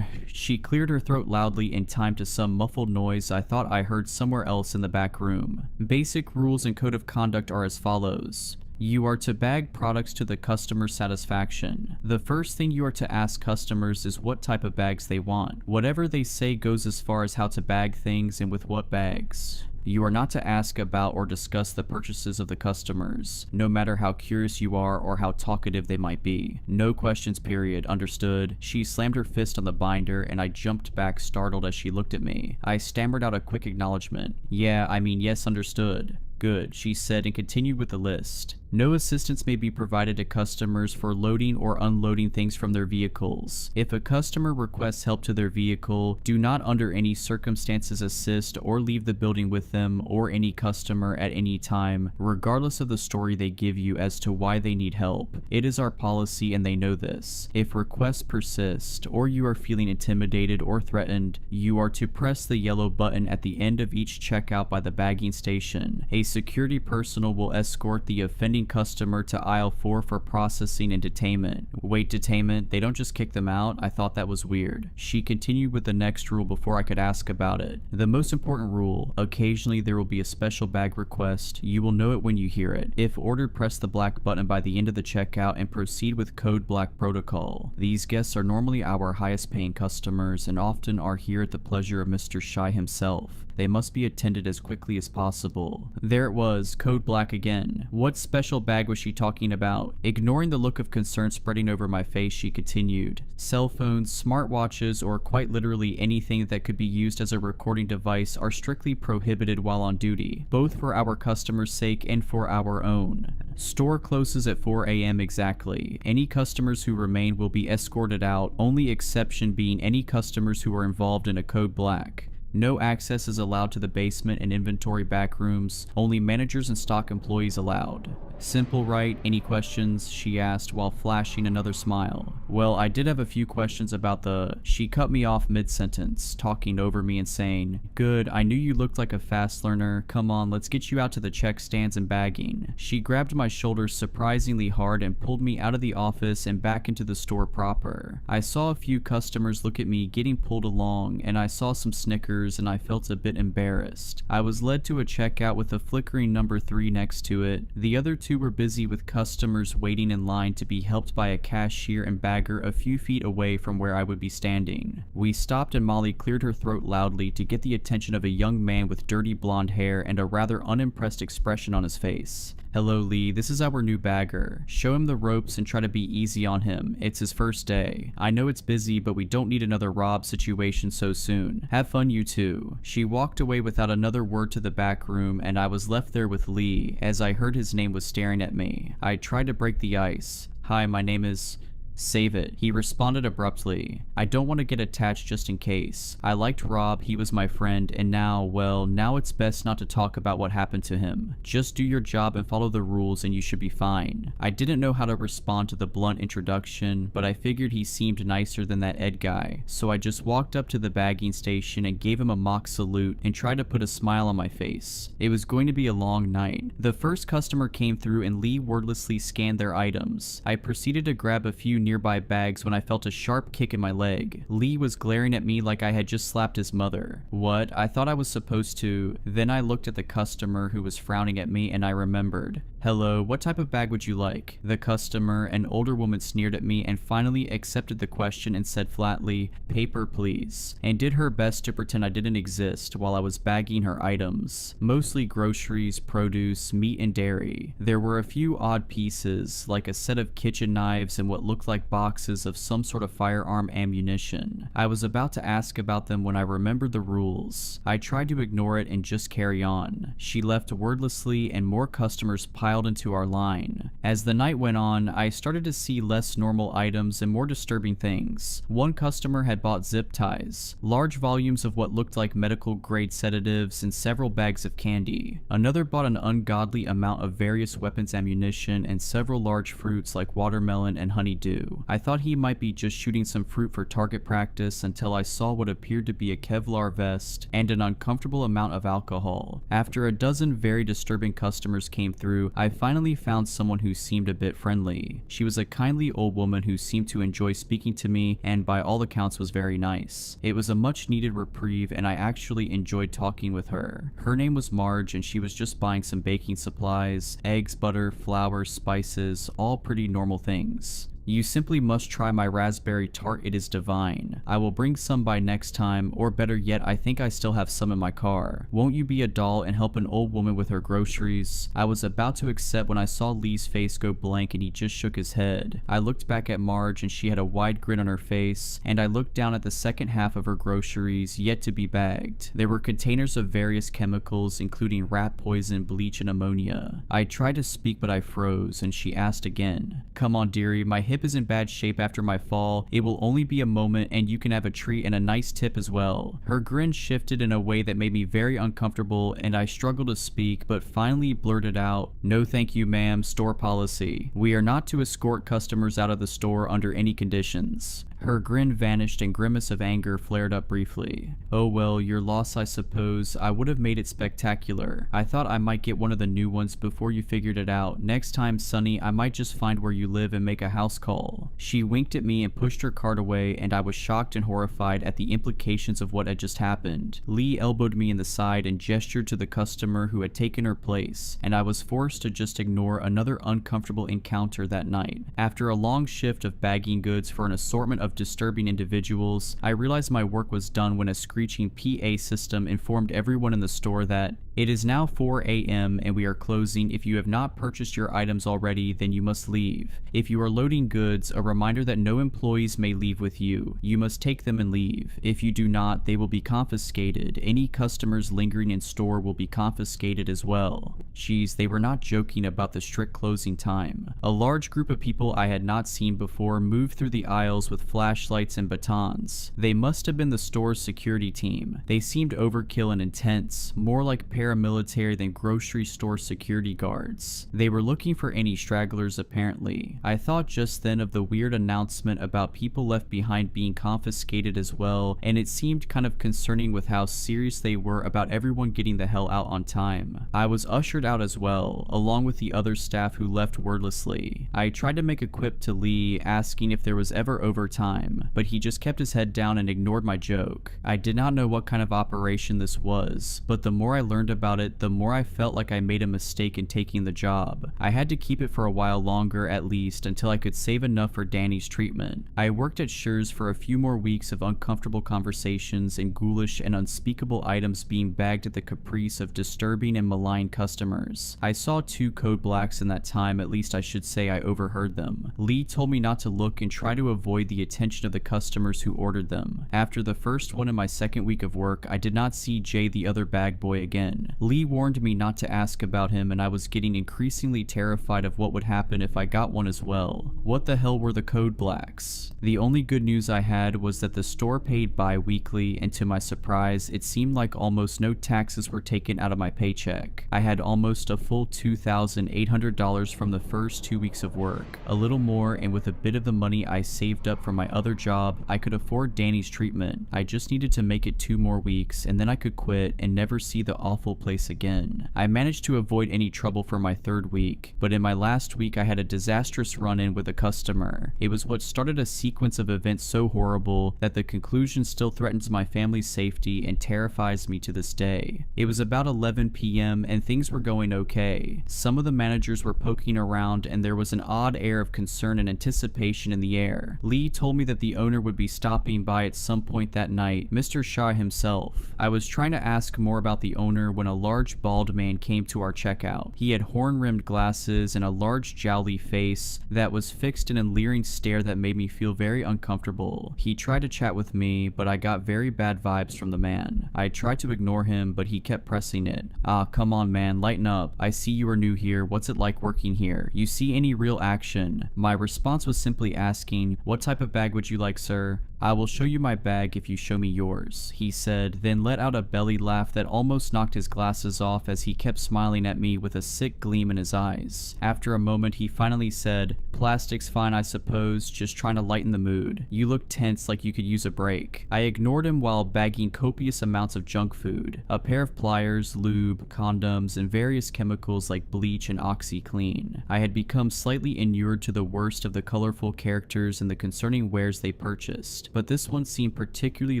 She cleared her throat loudly in time to some muffled noise I thought I heard somewhere else in the back room. "Basic rules and code of conduct are as follows. You are to bag products to the customer's satisfaction. The first thing you are to ask customers is what type of bags they want. Whatever they say goes as far as how to bag things and with what bags. You are not to ask about or discuss the purchases of the customers, no matter how curious you are or how talkative they might be. No questions, period. Understood?" She slammed her fist on the binder, and I jumped back startled as she looked at me. I stammered out a quick acknowledgement. Yes, understood." "Good," she said, and continued with the list. "No assistance may be provided to customers for loading or unloading things from their vehicles. If a customer requests help to their vehicle, do not under any circumstances assist or leave the building with them or any customer at any time, regardless of the story they give you as to why they need help. It is our policy and they know this. If requests persist, or you are feeling intimidated or threatened, you are to press the yellow button at the end of each checkout by the bagging station. A security personnel will escort the offending customer to aisle 4 for processing and detainment." Wait, detainment? They don't just kick them out? I thought that was weird. She continued with the next rule before I could ask about it. "The most important rule, occasionally there will be a special bag request. You will know it when you hear it. If ordered, press the black button by the end of the checkout and proceed with code black protocol. These guests are normally our highest paying customers and often are here at the pleasure of Mr. Shy himself. They must be attended as quickly as possible." There it was, code black again. What special bag was she talking about? Ignoring the look of concern spreading over my face, she continued. "Cell phones, smartwatches, or quite literally anything that could be used as a recording device are strictly prohibited while on duty, both for our customers' sake and for our own. Store closes at 4 a.m. exactly. Any customers who remain will be escorted out, only exception being any customers who are involved in a code black. No access is allowed to the basement and inventory back rooms, only managers and stock employees allowed. Simple, right? Any questions?" she asked while flashing another smile. Well, I did have a few questions about the... She cut me off mid-sentence, talking over me and saying, "Good, I knew you looked like a fast learner. Come on, let's get you out to the check stands and bagging." She grabbed my shoulders surprisingly hard and pulled me out of the office and back into the store proper. I saw a few customers look at me getting pulled along, and I saw some snickers and I felt a bit embarrassed. I was led to a checkout with a flickering number 3 next to it. The other two were busy with customers waiting in line to be helped by a cashier and bagger a few feet away from where I would be standing. We stopped and Molly cleared her throat loudly to get the attention of a young man with dirty blonde hair and a rather unimpressed expression on his face. "Hello, Lee, this is our new bagger. Show him the ropes and try to be easy on him. It's his first day. I know it's busy, but we don't need another Rob situation so soon. Have fun, you two." She walked away without another word to the back room, and I was left there with Lee, as I heard his name was staring at me. I tried to break the ice. "Hi, my name is..." "Save it," he responded abruptly. "I don't want to get attached just in case. I liked Rob, he was my friend, and now, well, now it's best not to talk about what happened to him. Just do your job and follow the rules and you should be fine." I didn't know how to respond to the blunt introduction, but I figured he seemed nicer than that Ed guy, so I just walked up to the bagging station and gave him a mock salute and tried to put a smile on my face. It was going to be a long night. The first customer came through and Lee wordlessly scanned their items. I proceeded to grab a few nearby bags when I felt a sharp kick in my leg. Lee was glaring at me like I had just slapped his mother. What? I thought I was supposed to. Then I looked at the customer who was frowning at me and I remembered. "Hello, what type of bag would you like?" The customer, an older woman, sneered at me and finally accepted the question and said flatly, "Paper, please," and did her best to pretend I didn't exist while I was bagging her items. Mostly groceries, produce, meat, and dairy. There were a few odd pieces, like a set of kitchen knives and what looked like boxes of some sort of firearm ammunition. I was about to ask about them when I remembered the rules. I tried to ignore it and just carry on. She left wordlessly and more customers piled into our line. As the night went on, I started to see less normal items and more disturbing things. One customer had bought zip ties, large volumes of what looked like medical grade sedatives, and several bags of candy. Another bought an ungodly amount of various weapons ammunition and several large fruits like watermelon and honeydew. I thought he might be just shooting some fruit for target practice until I saw what appeared to be a Kevlar vest and an uncomfortable amount of alcohol. After a dozen very disturbing customers came through, I finally found someone who seemed a bit friendly. She was a kindly old woman who seemed to enjoy speaking to me and by all accounts was very nice. It was a much needed reprieve and I actually enjoyed talking with her. Her name was Marge and she was just buying some baking supplies, eggs, butter, flour, spices, all pretty normal things. "You simply must try my raspberry tart, it is divine. I will bring some by next time, or better yet, I think I still have some in my car. Won't you be a doll and help an old woman with her groceries?" I was about to accept when I saw Lee's face go blank and he just shook his head. I looked back at Marge and she had a wide grin on her face, and I looked down at the second half of her groceries, yet to be bagged. There were containers of various chemicals, including rat poison, bleach, and ammonia. I tried to speak but I froze, and she asked again. "Come on, dearie, my hip is in bad shape after my fall. It will only be a moment and you can have a treat and a nice tip as well." Her grin shifted in a way that made me very uncomfortable and I struggled to speak but finally blurted out, "No thank you, ma'am, store policy. We are not to escort customers out of the store under any conditions." Her grin vanished and grimace of anger flared up briefly. "Oh well, your loss I suppose. I would have made it spectacular. I thought I might get one of the new ones before you figured it out. Next time, Sonny, I might just find where you live and make a house call." She winked at me and pushed her cart away and I was shocked and horrified at the implications of what had just happened. Lee elbowed me in the side and gestured to the customer who had taken her place, and I was forced to just ignore another uncomfortable encounter that night. After a long shift of bagging goods for an assortment of disturbing individuals, I realized my work was done when a screeching PA system informed everyone in the store that It is now 4 a.m. and we are closing. If you have not purchased your items already, then you must leave. If you are loading goods, a reminder that no employees may leave with you. You must take them and leave. If you do not, they will be confiscated. Any customers lingering in store will be confiscated as well. Jeez, they were not joking about the strict closing time. A large group of people I had not seen before moved through the aisles with flashlights and batons. They must have been the store's security team. They seemed overkill and intense, more like paramilitary than grocery store security guards. They were looking for any stragglers apparently. I thought just then of the weird announcement about people left behind being confiscated as well, and it seemed kind of concerning with how serious they were about everyone getting the hell out on time. I was ushered out as well, along with the other staff who left wordlessly. I tried to make a quip to Lee, asking if there was ever overtime, but he just kept his head down and ignored my joke. I did not know what kind of operation this was, but the more I learned about it, the more I felt like I made a mistake in taking the job. I had to keep it for a while longer at least until I could save enough for Danny's treatment. I worked at Schur's for a few more weeks of uncomfortable conversations and ghoulish and unspeakable items being bagged at the caprice of disturbing and malign customers. I saw 2 code blacks in that time, at least I should say I overheard them. Lee told me not to look and try to avoid the attention of the customers who ordered them. After the first one in my second week of work, I did not see Jay the other bag boy again. Lee warned me not to ask about him, and I was getting increasingly terrified of what would happen if I got one as well. What the hell were the code blacks? The only good news I had was that the store paid bi-weekly, and to my surprise, it seemed like almost no taxes were taken out of my paycheck. I had almost a full $2,800 from the first 2 weeks of work. A little more, and with a bit of the money I saved up from my other job, I could afford Danny's treatment. I just needed to make it 2 more weeks, and then I could quit and never see the awful place again. I managed to avoid any trouble for my 3rd week, but in my last week I had a disastrous run-in with a customer. It was what started a sequence of events so horrible that the conclusion still threatens my family's safety and terrifies me to this day. It was about 11 p.m. and things were going okay. Some of the managers were poking around and there was an odd air of concern and anticipation in the air. Lee told me that the owner would be stopping by at some point that night, Mr. Shaw himself. I was trying to ask more about the owner when a large bald man came to our checkout. He had horn-rimmed glasses and a large jowly face that was fixed in a leering stare that made me feel very uncomfortable. He tried to chat with me, but I got very bad vibes from the man. I tried to ignore him, but he kept pressing it. "Ah, come on man, lighten up. I see you are new here. What's it like working here? You see any real action?" My response was simply asking, "What type of bag would you like, sir?" "I will show you my bag if you show me yours," he said, then let out a belly laugh that almost knocked his glasses off as he kept smiling at me with a sick gleam in his eyes. After a moment, he finally said, "Plastic's fine, I suppose, just trying to lighten the mood. You look tense like you could use a break." I ignored him while bagging copious amounts of junk food, a pair of pliers, lube, condoms, and various chemicals like bleach and OxyClean. I had become slightly inured to the worst of the colorful characters and the concerning wares they purchased, but this one seemed particularly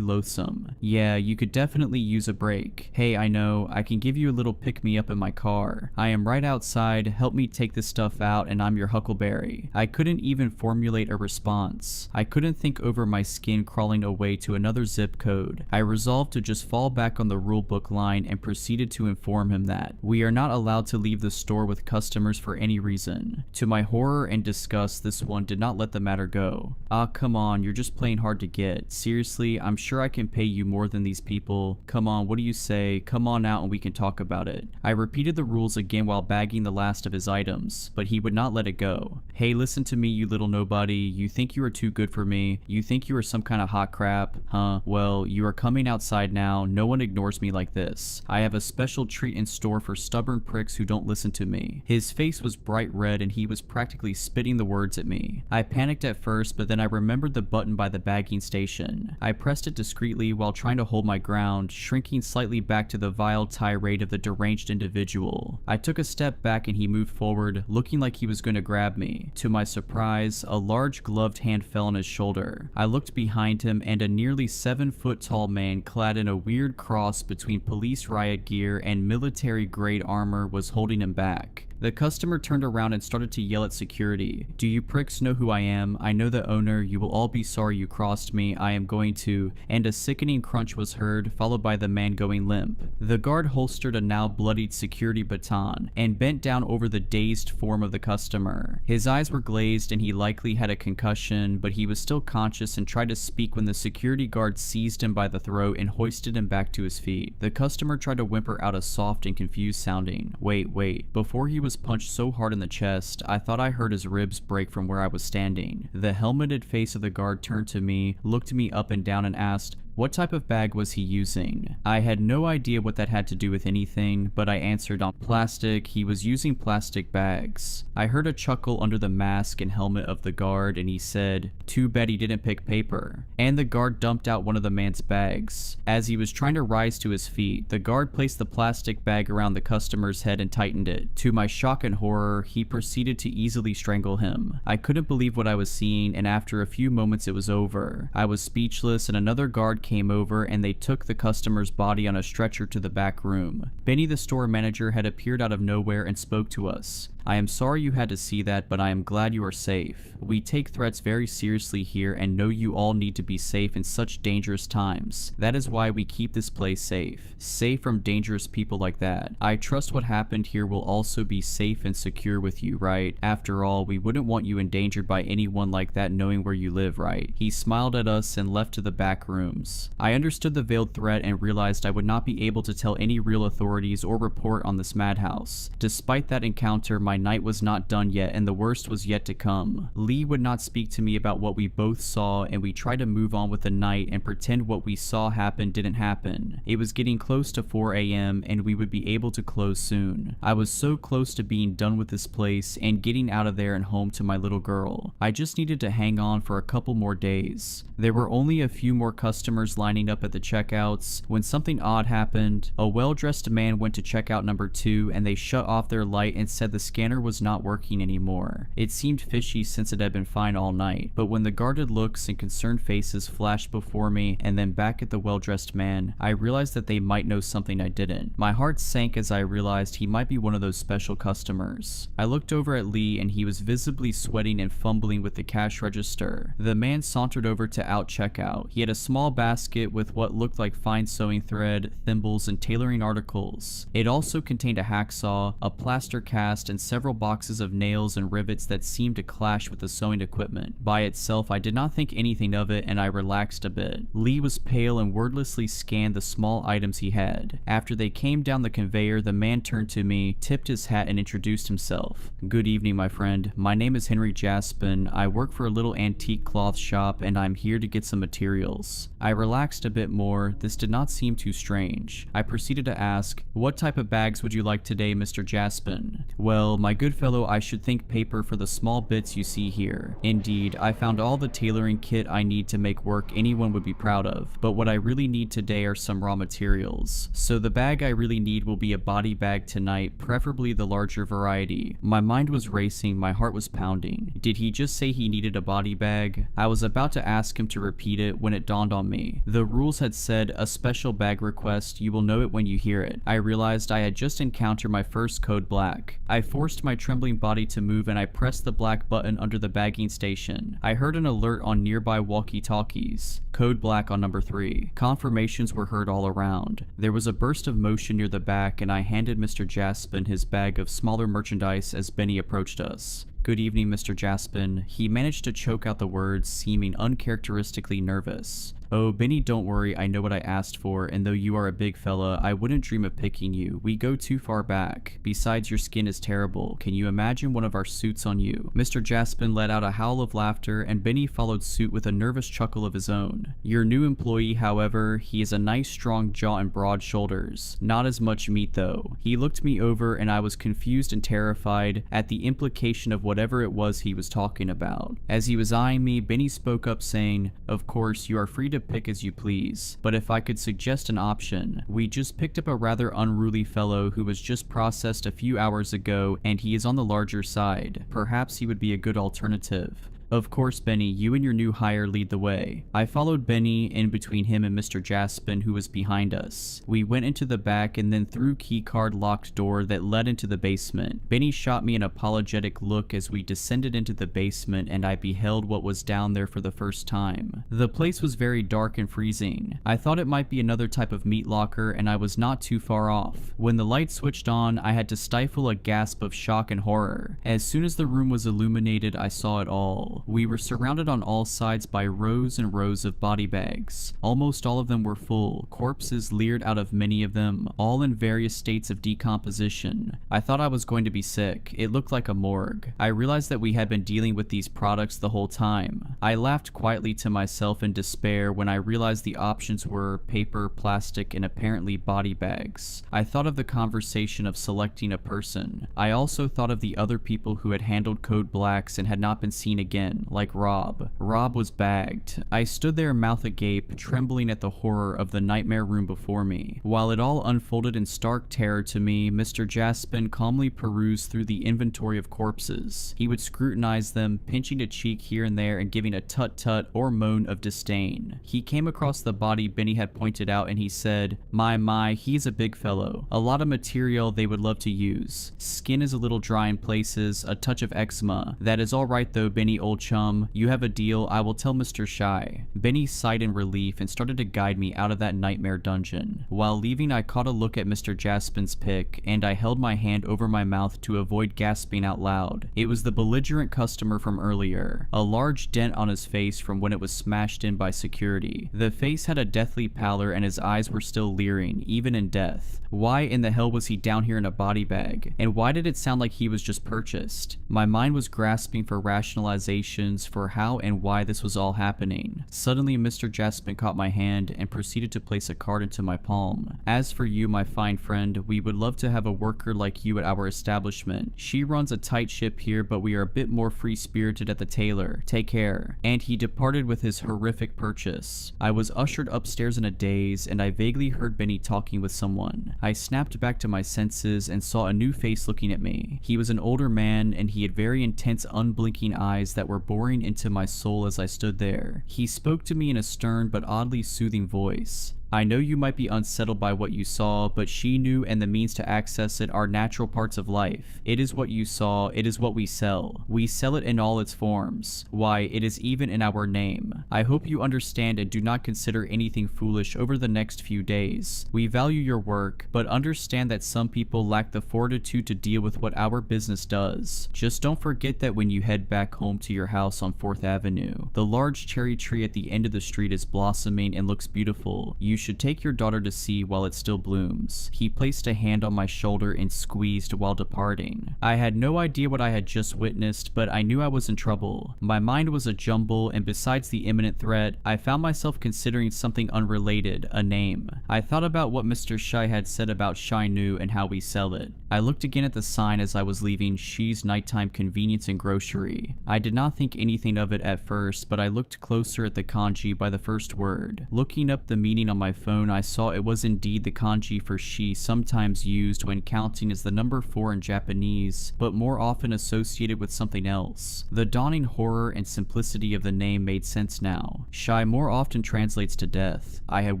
loathsome. "Yeah, you could definitely use a break. Hey, I know, I can give you a little pick-me-up in my car. I am right outside, help me take this stuff out and I'm your huckleberry." I couldn't even formulate a response. I couldn't think over my skin crawling away to another zip code. I resolved to just fall back on the rulebook line and proceeded to inform him that we are not allowed to leave the store with customers for any reason. To my horror and disgust, this one did not let the matter go. "Ah, come on, you're just playing hard to get. Seriously, I'm sure I can pay you more than these people. Come on, what do you say? Come on out and we can talk about it." I repeated the rules again while bagging the last of his items, but he would not let it go. "Hey, listen to me, you little nobody. You think you are too good for me? You think you are some kind of hot crap? Huh? Well, you are coming outside now. No one ignores me like this. I have a special treat in store for stubborn pricks who don't listen to me." His face was bright red and he was practically spitting the words at me. I panicked at first, but then I remembered the button by the bagging station. I pressed it discreetly while trying to hold my ground, shrinking slightly back to the vile tirade of the deranged individual. I took a step back and he moved forward, looking like he was going to grab me. To my surprise, a large gloved hand fell on his shoulder. I looked behind him and a nearly 7-foot tall man clad in a weird cross between police riot gear and military grade armor was holding him back. The customer turned around and started to yell at security. "Do you pricks know who I am? I know the owner. You will all be sorry you crossed me. I am going to..." And a sickening crunch was heard, followed by the man going limp. The guard holstered a now bloodied security baton and bent down over the dazed form of the customer. His eyes were glazed and he likely had a concussion, but he was still conscious and tried to speak when the security guard seized him by the throat and hoisted him back to his feet. The customer tried to whimper out a soft and confused sounding, wait, before he was punched so hard in the chest, I thought I heard his ribs break from where I was standing. The helmeted face of the guard turned to me, looked me up and down and asked, What type of bag was he using? I had no idea what that had to do with anything, but I answered on plastic. He was using plastic bags. I heard a chuckle under the mask and helmet of the guard, and he said, "Too bad he didn't pick paper." And the guard dumped out one of the man's bags. As he was trying to rise to his feet, the guard placed the plastic bag around the customer's head and tightened it. To my shock and horror, he proceeded to easily strangle him. I couldn't believe what I was seeing, and after a few moments it was over. I was speechless, and another guard came over and they took the customer's body on a stretcher to the back room. Benny, the store manager, had appeared out of nowhere and spoke to us. "I am sorry you had to see that, but I am glad you are safe. We take threats very seriously here and know you all need to be safe in such dangerous times. That is why we keep this place safe. Safe from dangerous people like that. I trust what happened here will also be safe and secure with you, right? After all, we wouldn't want you endangered by anyone like that knowing where you live, right?" He smiled at us and left to the back rooms. I understood the veiled threat and realized I would not be able to tell any real authorities or report on this madhouse. Despite that encounter, my night was not done yet and the worst was yet to come. Lee would not speak to me about what we both saw, and we tried to move on with the night and pretend what we saw happen didn't happen. It was getting close to 4 a.m. and we would be able to close soon. I was so close to being done with this place and getting out of there and home to my little girl. I just needed to hang on for a couple more days. There were only a few more customers lining up at the checkouts when something odd happened. A well-dressed man went to checkout number 2 and they shut off their light and said the scanner was not working anymore. It seemed fishy since it had been fine all night, but when the guarded looks and concerned faces flashed before me and then back at the well-dressed man, I realized that they might know something I didn't. My heart sank as I realized he might be one of those special customers. I looked over at Lee and he was visibly sweating and fumbling with the cash register. The man sauntered over to out checkout. He had a small basket with what looked like fine sewing thread, thimbles, and tailoring articles. It also contained a hacksaw, a plaster cast, and several boxes of nails and rivets that seemed to clash with the sewing equipment. By itself, I did not think anything of it and I relaxed a bit. Lee was pale and wordlessly scanned the small items he had. After they came down the conveyor, the man turned to me, tipped his hat, and introduced himself. "Good evening, my friend. My name is Henry Jaspin. I work for a little antique cloth shop and I'm here to get some materials." I relaxed a bit more. This did not seem too strange. I proceeded to ask, "What type of bags would you like today, Mr. Jaspin?" "Well, my good fellow, I should think paper for the small bits you see here. Indeed, I found all the tailoring kit I need to make work anyone would be proud of, but what I really need today are some raw materials. So the bag I really need will be a body bag tonight, preferably the larger variety." My mind was racing, my heart was pounding. Did he just say he needed a body bag? I was about to ask him to repeat it when it dawned on me. The rules had said, "A special bag request, you will know it when you hear it." I realized I had just encountered my first code black. I forced my trembling body to move and I pressed the black button under the bagging station. I heard an alert on nearby walkie-talkies. Code black on number 3. Confirmations were heard all around. There was a burst of motion near the back and I handed Mr. Jaspin his bag of smaller merchandise as Benny approached us. "Good evening, Mr. Jaspin." He managed to choke out the words, seeming uncharacteristically nervous. "Oh, Benny, don't worry, I know what I asked for, and though you are a big fella, I wouldn't dream of picking you. We go too far back. Besides, your skin is terrible. Can you imagine one of our suits on you?" Mr. Jaspin let out a howl of laughter, and Benny followed suit with a nervous chuckle of his own. "Your new employee, however, he has a nice strong jaw and broad shoulders. Not as much meat, though." He looked me over, and I was confused and terrified at the implication of whatever it was he was talking about. As he was eyeing me, Benny spoke up saying, "Of course, you are free to pick as you please, but if I could suggest an option, we just picked up a rather unruly fellow who was just processed a few hours ago and he is on the larger side. Perhaps he would be a good alternative." "Of course, Benny, you and your new hire lead the way." I followed Benny in between him and Mr. Jaspin, who was behind us. We went into the back and then through keycard locked door that led into the basement. Benny shot me an apologetic look as we descended into the basement and I beheld what was down there for the first time. The place was very dark and freezing. I thought it might be another type of meat locker and I was not too far off. When the light switched on, I had to stifle a gasp of shock and horror. As soon as the room was illuminated, I saw it all. well. We were surrounded on all sides by rows and rows of body bags. Almost all of them were full, corpses leered out of many of them, all in various states of decomposition. I thought I was going to be sick. It looked like a morgue. I realized that we had been dealing with these products the whole time. I laughed quietly to myself in despair when I realized the options were paper, plastic, and apparently body bags. I thought of the conversation of selecting a person. I also thought of the other people who had handled Code Blacks and had not been seen again, like Rob. Rob was bagged. I stood there mouth agape, trembling at the horror of the nightmare room before me. While it all unfolded in stark terror to me, Mr. Jaspin calmly perused through the inventory of corpses. He would scrutinize them, pinching a cheek here and there and giving a tut-tut or moan of disdain. He came across the body Benny had pointed out and he said, My, he's a big fellow. A lot of material they would love to use. Skin is a little dry in places, a touch of eczema. That is all right though, Benny, old chum. You have a deal. I will tell Mr. Shy. Benny sighed in relief and started to guide me out of that nightmare dungeon. While leaving, I caught a look at Mr. Jaspin's pick, and I held my hand over my mouth to avoid gasping out loud. It was the belligerent customer from earlier. A large dent on his face from when it was smashed in by security. The face had a deathly pallor and his eyes were still leering, even in death. Why in the hell was he down here in a body bag? And why did it sound like he was just purchased? My mind was grasping for rationalizations for how and why this was all happening. Suddenly, Mr. Jaspin caught my hand and proceeded to place a card into my palm. As for you, my fine friend, we would love to have a worker like you at our establishment. She runs a tight ship here, but we are a bit more free-spirited at the tailor. Take care. And he departed with his horrific purchase. I was ushered upstairs in a daze, and I vaguely heard Benny talking with someone. I snapped back to my senses and saw a new face looking at me. He was an older man, and he had very intense, unblinking eyes that were boring into my soul as I stood there. He spoke to me in a stern but oddly soothing voice. I know you might be unsettled by what you saw, but she knew and the means to access it are natural parts of life. It is what you saw, it is what we sell. We sell it in all its forms. Why, it is even in our name. I hope you understand and do not consider anything foolish over the next few days. We value your work, but understand that some people lack the fortitude to deal with what our business does. Just don't forget that when you head back home to your house on 4th Avenue. The large cherry tree at the end of the street is blossoming and looks beautiful. You should take your daughter to see while it still blooms. He placed a hand on my shoulder and squeezed while departing. I had no idea what I had just witnessed, but I knew I was in trouble. My mind was a jumble, and besides the imminent threat, I found myself considering something unrelated, a name. I thought about what Mr. Shy had said about Shy Nu and how we sell it. I looked again at the sign as I was leaving She's Nighttime Convenience and Grocery. I did not think anything of it at first, but I looked closer at the kanji by the first word. Looking up the meaning on my phone, I saw it was indeed the kanji for she sometimes used when counting as the number 4 in Japanese, but more often associated with something else. The dawning horror and simplicity of the name made sense now. Shy more often translates to death. I had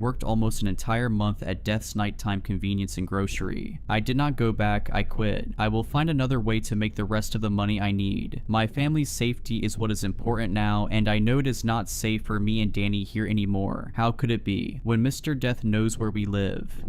worked almost an entire month at Death's Nighttime Convenience and Grocery. I did not go back, I quit. I will find another way to make the rest of the money I need. My family's safety is what is important now, and I know it is not safe for me and Danny here anymore. How could it be? When Mr. Death knows where we live.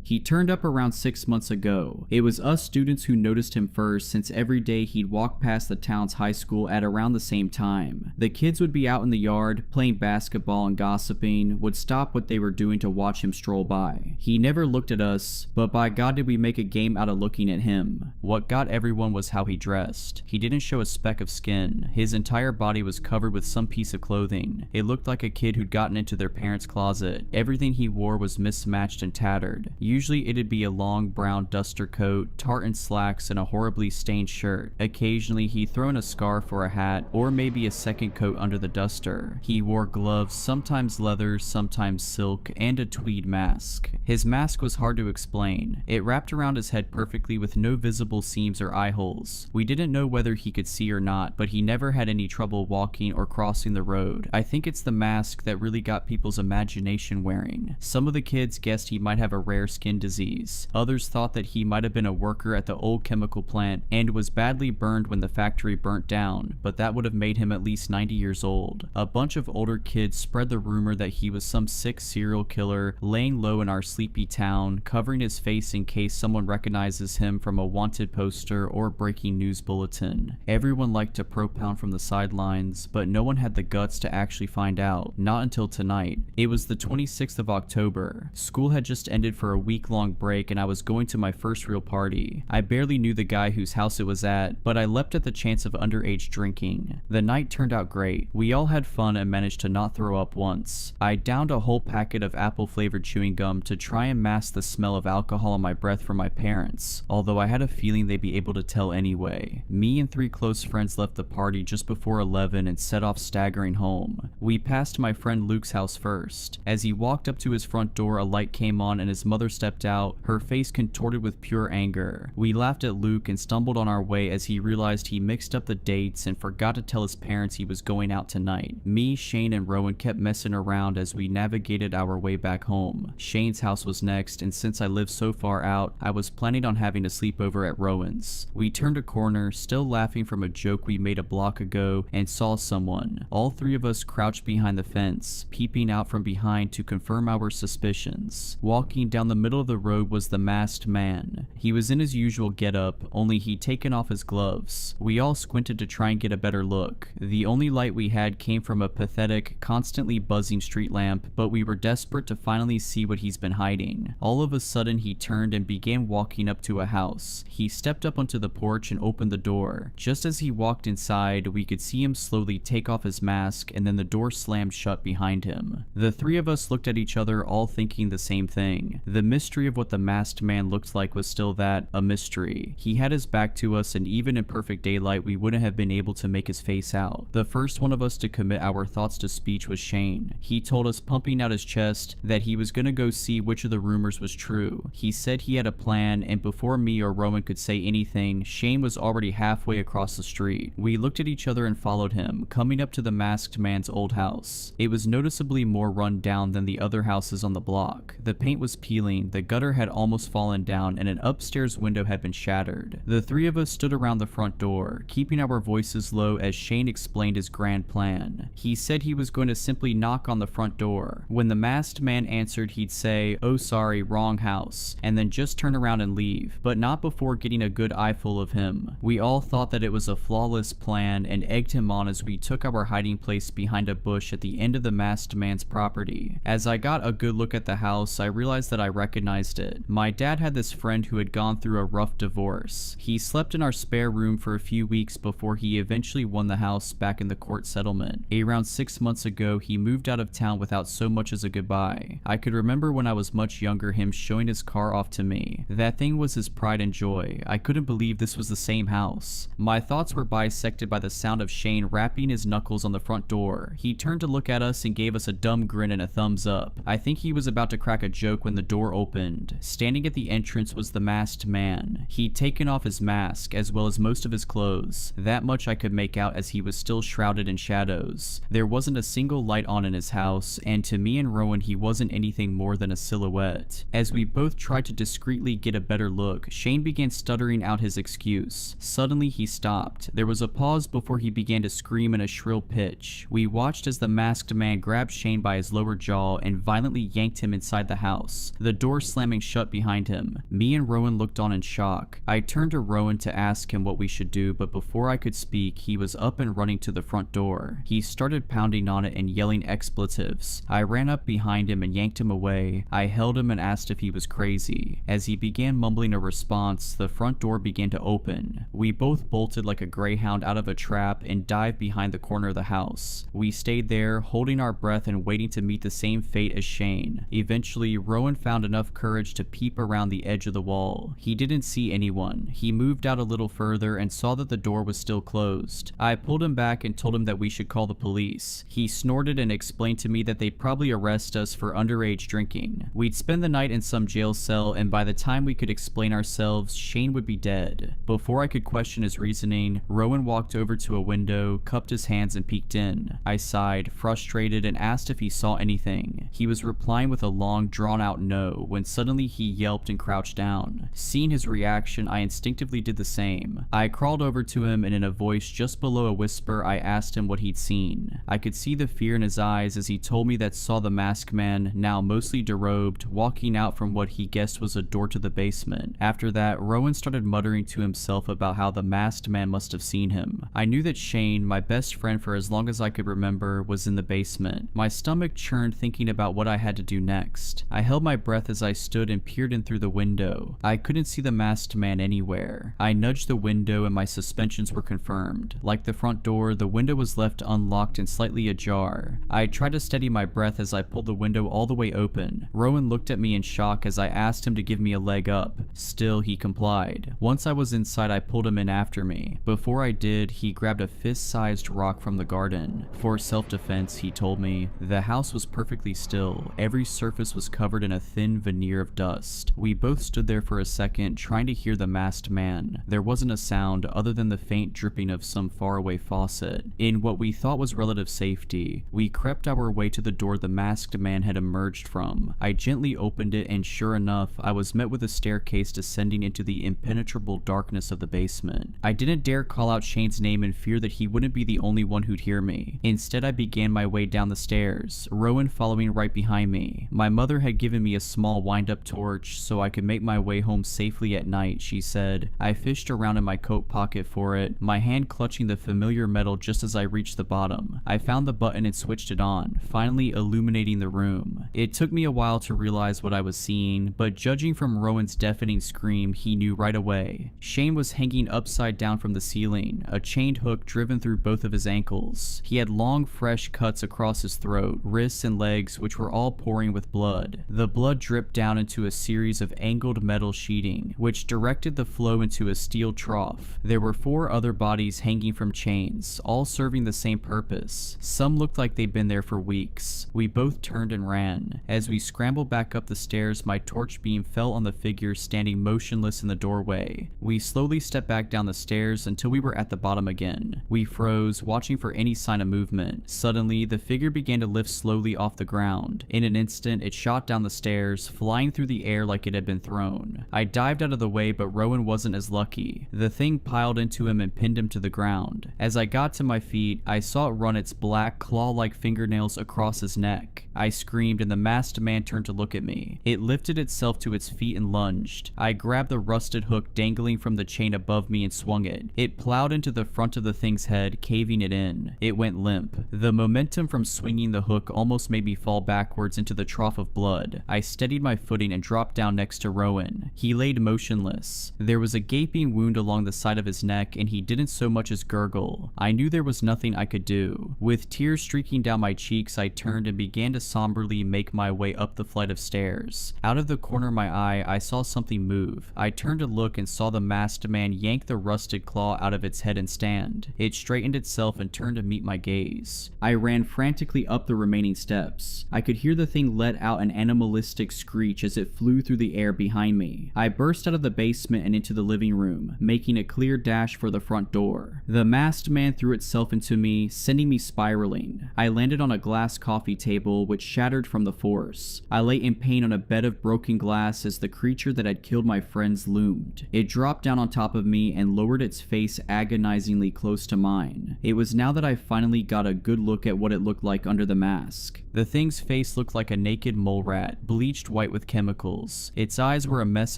He turned up around 6 months ago. It was us students who noticed him first, since every day he'd walk past the town's high school at around the same time. The kids would be out in the yard, playing basketball and gossiping, would stop what they were doing to watch him stroll by. He never looked at us, but by God did we make a game out of looking at him. What got everyone was how he dressed. He didn't show a speck of skin. His entire body was covered with some piece of clothing. It looked like a kid who'd gotten into their parents' closet. Everything he wore was mismatched and tattered. Usually it'd be a long brown duster coat, tartan slacks, and a horribly stained shirt. Occasionally he'd throw in a scarf or a hat, or maybe a second coat under the duster. He wore gloves, sometimes leather, sometimes silk, and a tweed mask. His mask was hard to explain. It wrapped around his head perfectly with no visible seams or eye holes. We didn't know whether he could see or not, but he never had any trouble walking or crossing the road. I think it's the mask that really got people's imagination wearing. Some of the kids guessed he might have a rare skin skin disease. Others thought that he might have been a worker at the old chemical plant and was badly burned when the factory burnt down, but that would have made him at least 90 years old. A bunch of older kids spread the rumor that he was some sick serial killer laying low in our sleepy town, covering his face in case someone recognizes him from a wanted poster or breaking news bulletin. Everyone liked to propound from the sidelines, but no one had the guts to actually find out, not until tonight. It was the 26th of October. School had just ended for a week-long break and I was going to my first real party. I barely knew the guy whose house it was at, but I leapt at the chance of underage drinking. The night turned out great. We all had fun and managed to not throw up once. I downed a whole packet of apple-flavored chewing gum to try and mask the smell of alcohol on my breath from my parents, although I had a feeling they'd be able to tell anyway. Me and 3 close friends left the party just before 11 and set off staggering home. We passed my friend Luke's house first. As he walked up to his front door, a light came on and his mother stepped out, her face contorted with pure anger. We laughed at Luke and stumbled on our way as he realized he mixed up the dates and forgot to tell his parents he was going out tonight. Me, Shane, and Rowan kept messing around as we navigated our way back home. Shane's house was next, and since I lived so far out, I was planning on having a sleepover at Rowan's. We turned a corner, still laughing from a joke we made a block ago, and saw someone. All 3 of us crouched behind the fence, peeping out from behind to confirm our suspicions. Walking down the middle of the road was the masked man. He was in his usual getup, only he'd taken off his gloves. We all squinted to try and get a better look. The only light we had came from a pathetic, constantly buzzing street lamp, but we were desperate to finally see what he's been hiding. All of a sudden he turned and began walking up to a house. He stepped up onto the porch and opened the door. Just as he walked inside, we could see him slowly take off his mask and then the door slammed shut behind him. The 3 of us looked at each other, all thinking the same thing. The mystery of what the masked man looked like was still that, a mystery. He had his back to us and even in perfect daylight we wouldn't have been able to make his face out. The first one of us to commit our thoughts to speech was Shane. He told us, pumping out his chest, that he was gonna go see which of the rumors was true. He said he had a plan, and before me or Rowan could say anything, Shane was already halfway across the street. We looked at each other and followed him, coming up to the masked man's old house. It was noticeably more run down than the other houses on the block. The paint was peeling, the gutter had almost fallen down, and an upstairs window had been shattered. The 3 of us stood around the front door, keeping our voices low as Shane explained his grand plan. He said he was going to simply knock on the front door. When the masked man answered, he'd say, "Oh sorry, wrong house," and then just turn around and leave, but not before getting a good eyeful of him. We all thought that it was a flawless plan and egged him on as we took our hiding place behind a bush at the end of the masked man's property. As I got a good look at the house, I realized that I recognized it. My dad had this friend who had gone through a rough divorce. He slept in our spare room for a few weeks before he eventually won the house back in the court settlement. Around 6 months ago, he moved out of town without so much as a goodbye. I could remember when I was much younger him showing his car off to me. That thing was his pride and joy. I couldn't believe this was the same house. My thoughts were bisected by the sound of Shane rapping his knuckles on the front door. He turned to look at us and gave us a dumb grin and a thumbs up. I think he was about to crack a joke when the door opened. Standing at the entrance was the masked man. He'd taken off his mask, as well as most of his clothes. That much I could make out as he was still shrouded in shadows. There wasn't a single light on in his house, and to me and Rowan he wasn't anything more than a silhouette. As we both tried to discreetly get a better look, Shane began stuttering out his excuse. Suddenly he stopped. There was a pause before he began to scream in a shrill pitch. We watched as the masked man grabbed Shane by his lower jaw and violently yanked him inside the house, the door slamming shut behind him. Me and Rowan looked on in shock. I turned to Rowan to ask him what we should do, but before I could speak, he was up and running to the front door. He started pounding on it and yelling expletives. I ran up behind him and yanked him away. I held him and asked if he was crazy. As he began mumbling a response, the front door began to open. We both bolted like a greyhound out of a trap and dived behind the corner of the house. We stayed there, holding our breath and waiting to meet the same fate as Shane. Eventually, Rowan found enough courage to peep around the edge of the wall. He didn't see anyone. He moved out a little further and saw that the door was still closed. I pulled him back and told him that we should call the police. He snorted and explained to me that they'd probably arrest us for underage drinking. We'd spend the night in some jail cell, and by the time we could explain ourselves, Shane would be dead. Before I could question his reasoning, Rowan walked over to a window, cupped his hands and peeked in. I sighed, frustrated, and asked if he saw anything. He was replying with a long, drawn-out no. when suddenly he yelped and crouched down. Seeing his reaction, I instinctively did the same. I crawled over to him and in a voice just below a whisper, I asked him what he'd seen. I could see the fear in his eyes as he told me that saw the masked man, now mostly derobed, walking out from what he guessed was a door to the basement. After that, Rowan started muttering to himself about how the masked man must have seen him. I knew that Shane, my best friend for as long as I could remember, was in the basement. My stomach churned thinking about what I had to do next. I held my breath as I stood and peered in through the window. I couldn't see the masked man anywhere. I nudged the window and my suspicions were confirmed. Like the front door, the window was left unlocked and slightly ajar. I tried to steady my breath as I pulled the window all the way open. Rowan looked at me in shock as I asked him to give me a leg up. Still, he complied. Once I was inside, I pulled him in after me. Before I did, he grabbed a fist-sized rock from the garden. For self-defense, he told me. The house was perfectly still. Every surface was covered in a thin veneer of dust. We both stood there for a second, trying to hear the masked man. There wasn't a sound other than the faint dripping of some faraway faucet. In what we thought was relative safety, we crept our way to the door the masked man had emerged from. I gently opened it and sure enough, I was met with a staircase descending into the impenetrable darkness of the basement. I didn't dare call out Shane's name in fear that he wouldn't be the only one who'd hear me. Instead, I began my way down the stairs, Rowan following right behind me. My mother had given me a small wind-up torch so I could make my way home safely at night, she said. I fished around in my coat pocket for it, my hand clutching the familiar metal just as I reached the bottom. I found the button and switched it on, finally illuminating the room. It took me a while to realize what I was seeing, but judging from Rowan's deafening scream, he knew right away. Shane was hanging upside down from the ceiling, a chained hook driven through both of his ankles. He had long, fresh cuts across his throat, wrists, and legs, which were all pouring with blood. The blood dripped down into a series of angled metal sheeting, which directed the flow into a steel trough. There were 4 other bodies hanging from chains, all serving the same purpose. Some looked like they'd been there for weeks. We both turned and ran. As we scrambled back up the stairs, my torch beam fell on the figure standing motionless in the doorway. We slowly stepped back down the stairs until we were at the bottom again. We froze, watching for any sign of movement. Suddenly, the figure began to lift slowly off the ground. In an instant, it shot down the stairs, flying through the air like it had been thrown. I dived out of the way, but Rowan wasn't as lucky. The thing piled into him and pinned him to the ground. As I got to my feet, I saw it run its black, claw-like fingernails across his neck. I screamed and the masked man turned to look at me. It lifted itself to its feet and lunged. I grabbed the rusted hook dangling from the chain above me and swung it. It plowed into the front of the thing's head, caving it in. It went limp. The momentum from swinging the hook almost made me fall backwards into the trough of blood. I steadied my footing and dropped down next to Rowan. He laid motionless. There was a gaping wound along the side of his neck and he didn't so much as gurgle. I knew there was nothing I could do. With tears streaking down my cheeks, I turned and began to somberly make my way up the flight of stairs. Out of the corner of my eye, I saw something move. I turned to look and saw the masked man yank the rusted claw out of its head and stand. It straightened itself and turned to meet my gaze. I ran frantically up the remaining steps. I could hear the thing let out an animalistic screech as it flew through the air behind me. I burst out of the basement and into the living room, making a clear dash for the front door. The masked man threw itself into me, sending me spiraling. I landed on a glass coffee table, which shattered from the force. I lay in pain on a bed of broken glass as the creature that had killed my friends loomed. It dropped down on top of me and lowered its face agonizingly close to mine. It was now that I finally got a good look at what it looked like under the mask. The thing's face looked like a naked mole rat, bleached white with chemicals. Its eyes were a mess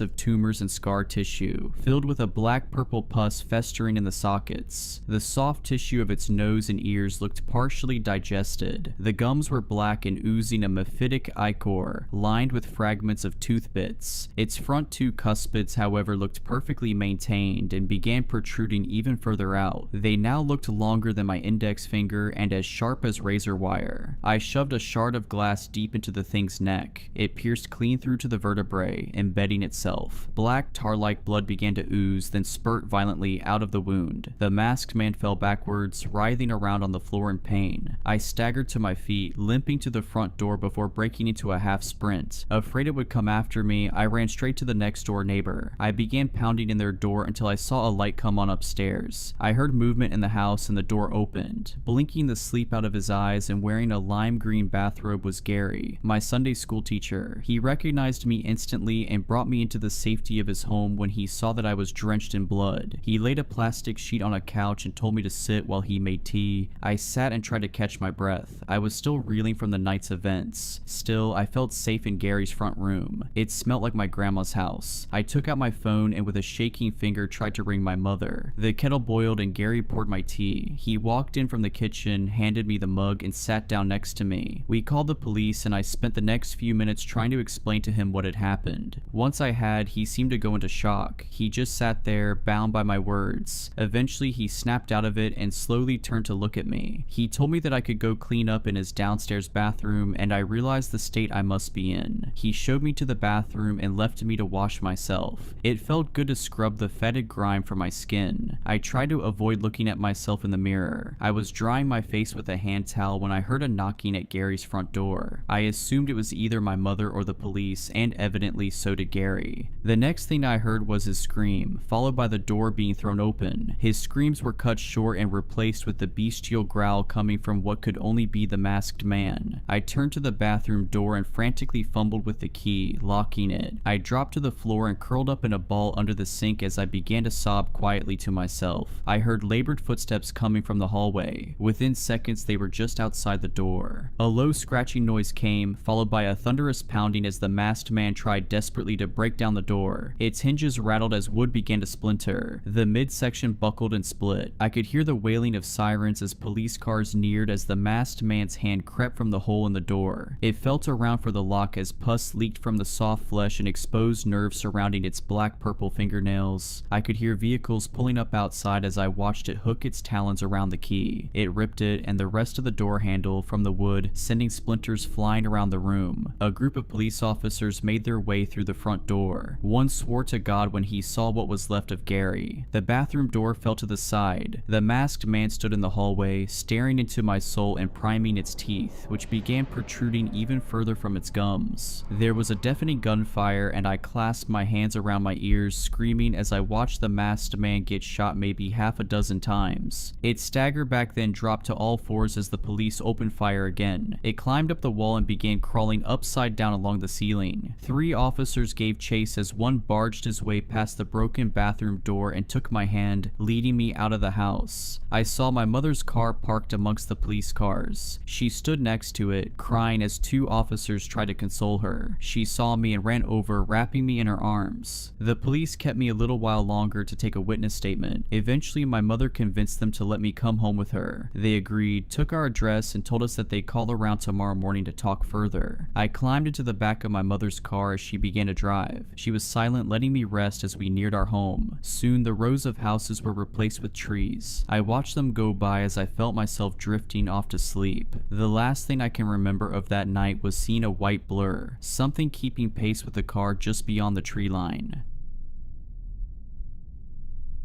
of tumors and scar tissue, filled with a black-purple pus festering in the sockets. The soft tissue of its nose and ears looked partially digested. The gums were black and oozing a mephitic ichor, lined with fragments of tooth bits. Its front 2 cuspids, however, looked perfectly maintained and began protruding even further out. They now looked longer than my index finger and as sharp as razor wire. I shoved a shard of glass deep into the thing's neck. It pierced clean through to the vertebrae, embedding itself. Black tar-like blood began to ooze, then spurt violently out of the wound. The masked man fell backwards, writhing around on the floor in pain. I staggered to my feet, limping to the front door before breaking into a half sprint. Afraid it would come after me, I ran straight to the next door neighbor. I began pounding in their door until I saw a light come on upstairs. I heard movement in the house and the door opened. Blinking the sleep out of his eyes and wearing a lime green bathrobe was Gary, my Sunday school teacher. He recognized me instantly and brought me into the safety of his home when he saw that I was drenched in blood. He laid a plastic sheet on a couch and told me to sit while he made tea. I sat and tried to catch my breath. I was still reeling from the night's events. Still, I felt safe in Gary's front room. It smelled like my grandma's house. I took out my phone and with a shaking finger tried to ring my mother. The kettle boiled and Gary poured my tea. He walked in from the kitchen, handed me the mug, and sat down next to me. We called the police and I spent the next few minutes trying to explain to him what had happened. Once I had, he seemed to go into shock. He just sat there, bound by my words. Eventually, he snapped out of it and slowly turned to look at me. He told me that I could go clean up in his downstairs bathroom, and I realized the state I must be in. He showed me to the bathroom and left me to wash myself. It felt good to scrub the fetid grime from my skin. I tried to avoid looking at myself in the mirror. I was drying my face with a hand towel when I heard a knocking at Gary's front door. I assumed it was either my mother or the police, and evidently so did Gary. The next thing I heard was his scream, followed by the door being thrown open. His screams were cut short and replaced with the bestial growl coming from what could only be the masked man. I turned to the bathroom door and frantically fumbled with the key, locking it. I dropped to the floor and curled up in a ball under the sink as I began to sob quietly to myself. I heard labored footsteps coming from the hallway. Within seconds, they were just outside the door. A low scratching noise came, followed by a thunderous pounding as the masked man tried desperately to break down the door. Its hinges rattled as wood began to splinter. The midsection buckled and split. I could hear the wailing of sirens as police cars neared as the masked man's hand crept from the hole in the door. It felt around for the lock as pus leaked from the soft flesh and exposed nerves surrounding its black-purple fingernails. I could hear vehicles pulling up outside as I watched it hook its talons around the key. It ripped it and the rest of the door handle from the wood, sending splinters flying around the room. A group of police officers made their way through the front door. One swore to God when he saw what was left of Gary. The bathroom door fell to the side. The masked man stood in the hallway, staring into my soul and priming its teeth, which began protruding even further from its gums. There was a deafening gunfire and I clasped my hands around my ears, screaming as I watched the masked man get shot maybe half a dozen times. It staggered back, then dropped to all fours as the police opened fire again. It climbed up the wall and began crawling upside down along the ceiling. 3 officers gave chase as one barged his way past the broken bathroom door and took my hand, leading me out of the house. I saw my mother's car parked amongst the police cars. She stood next to it, crying as 2 officers tried to console her. She saw me and ran over, wrapping me in her arms. The police kept me a little while longer to take a witness statement. Eventually, my mother convinced them to let me come home with her. They agreed, took our address, and told us that they'd call around tomorrow morning to talk further. I climbed into the back of my mother's car as she began to drive. She was silent, letting me rest as we neared our home. Soon, the rows of houses were replaced with trees. I watched them go by as I felt myself drifting off to sleep. The last thing I can remember of that night was seeing a white blur, something keeping pace with the car just beyond the tree line.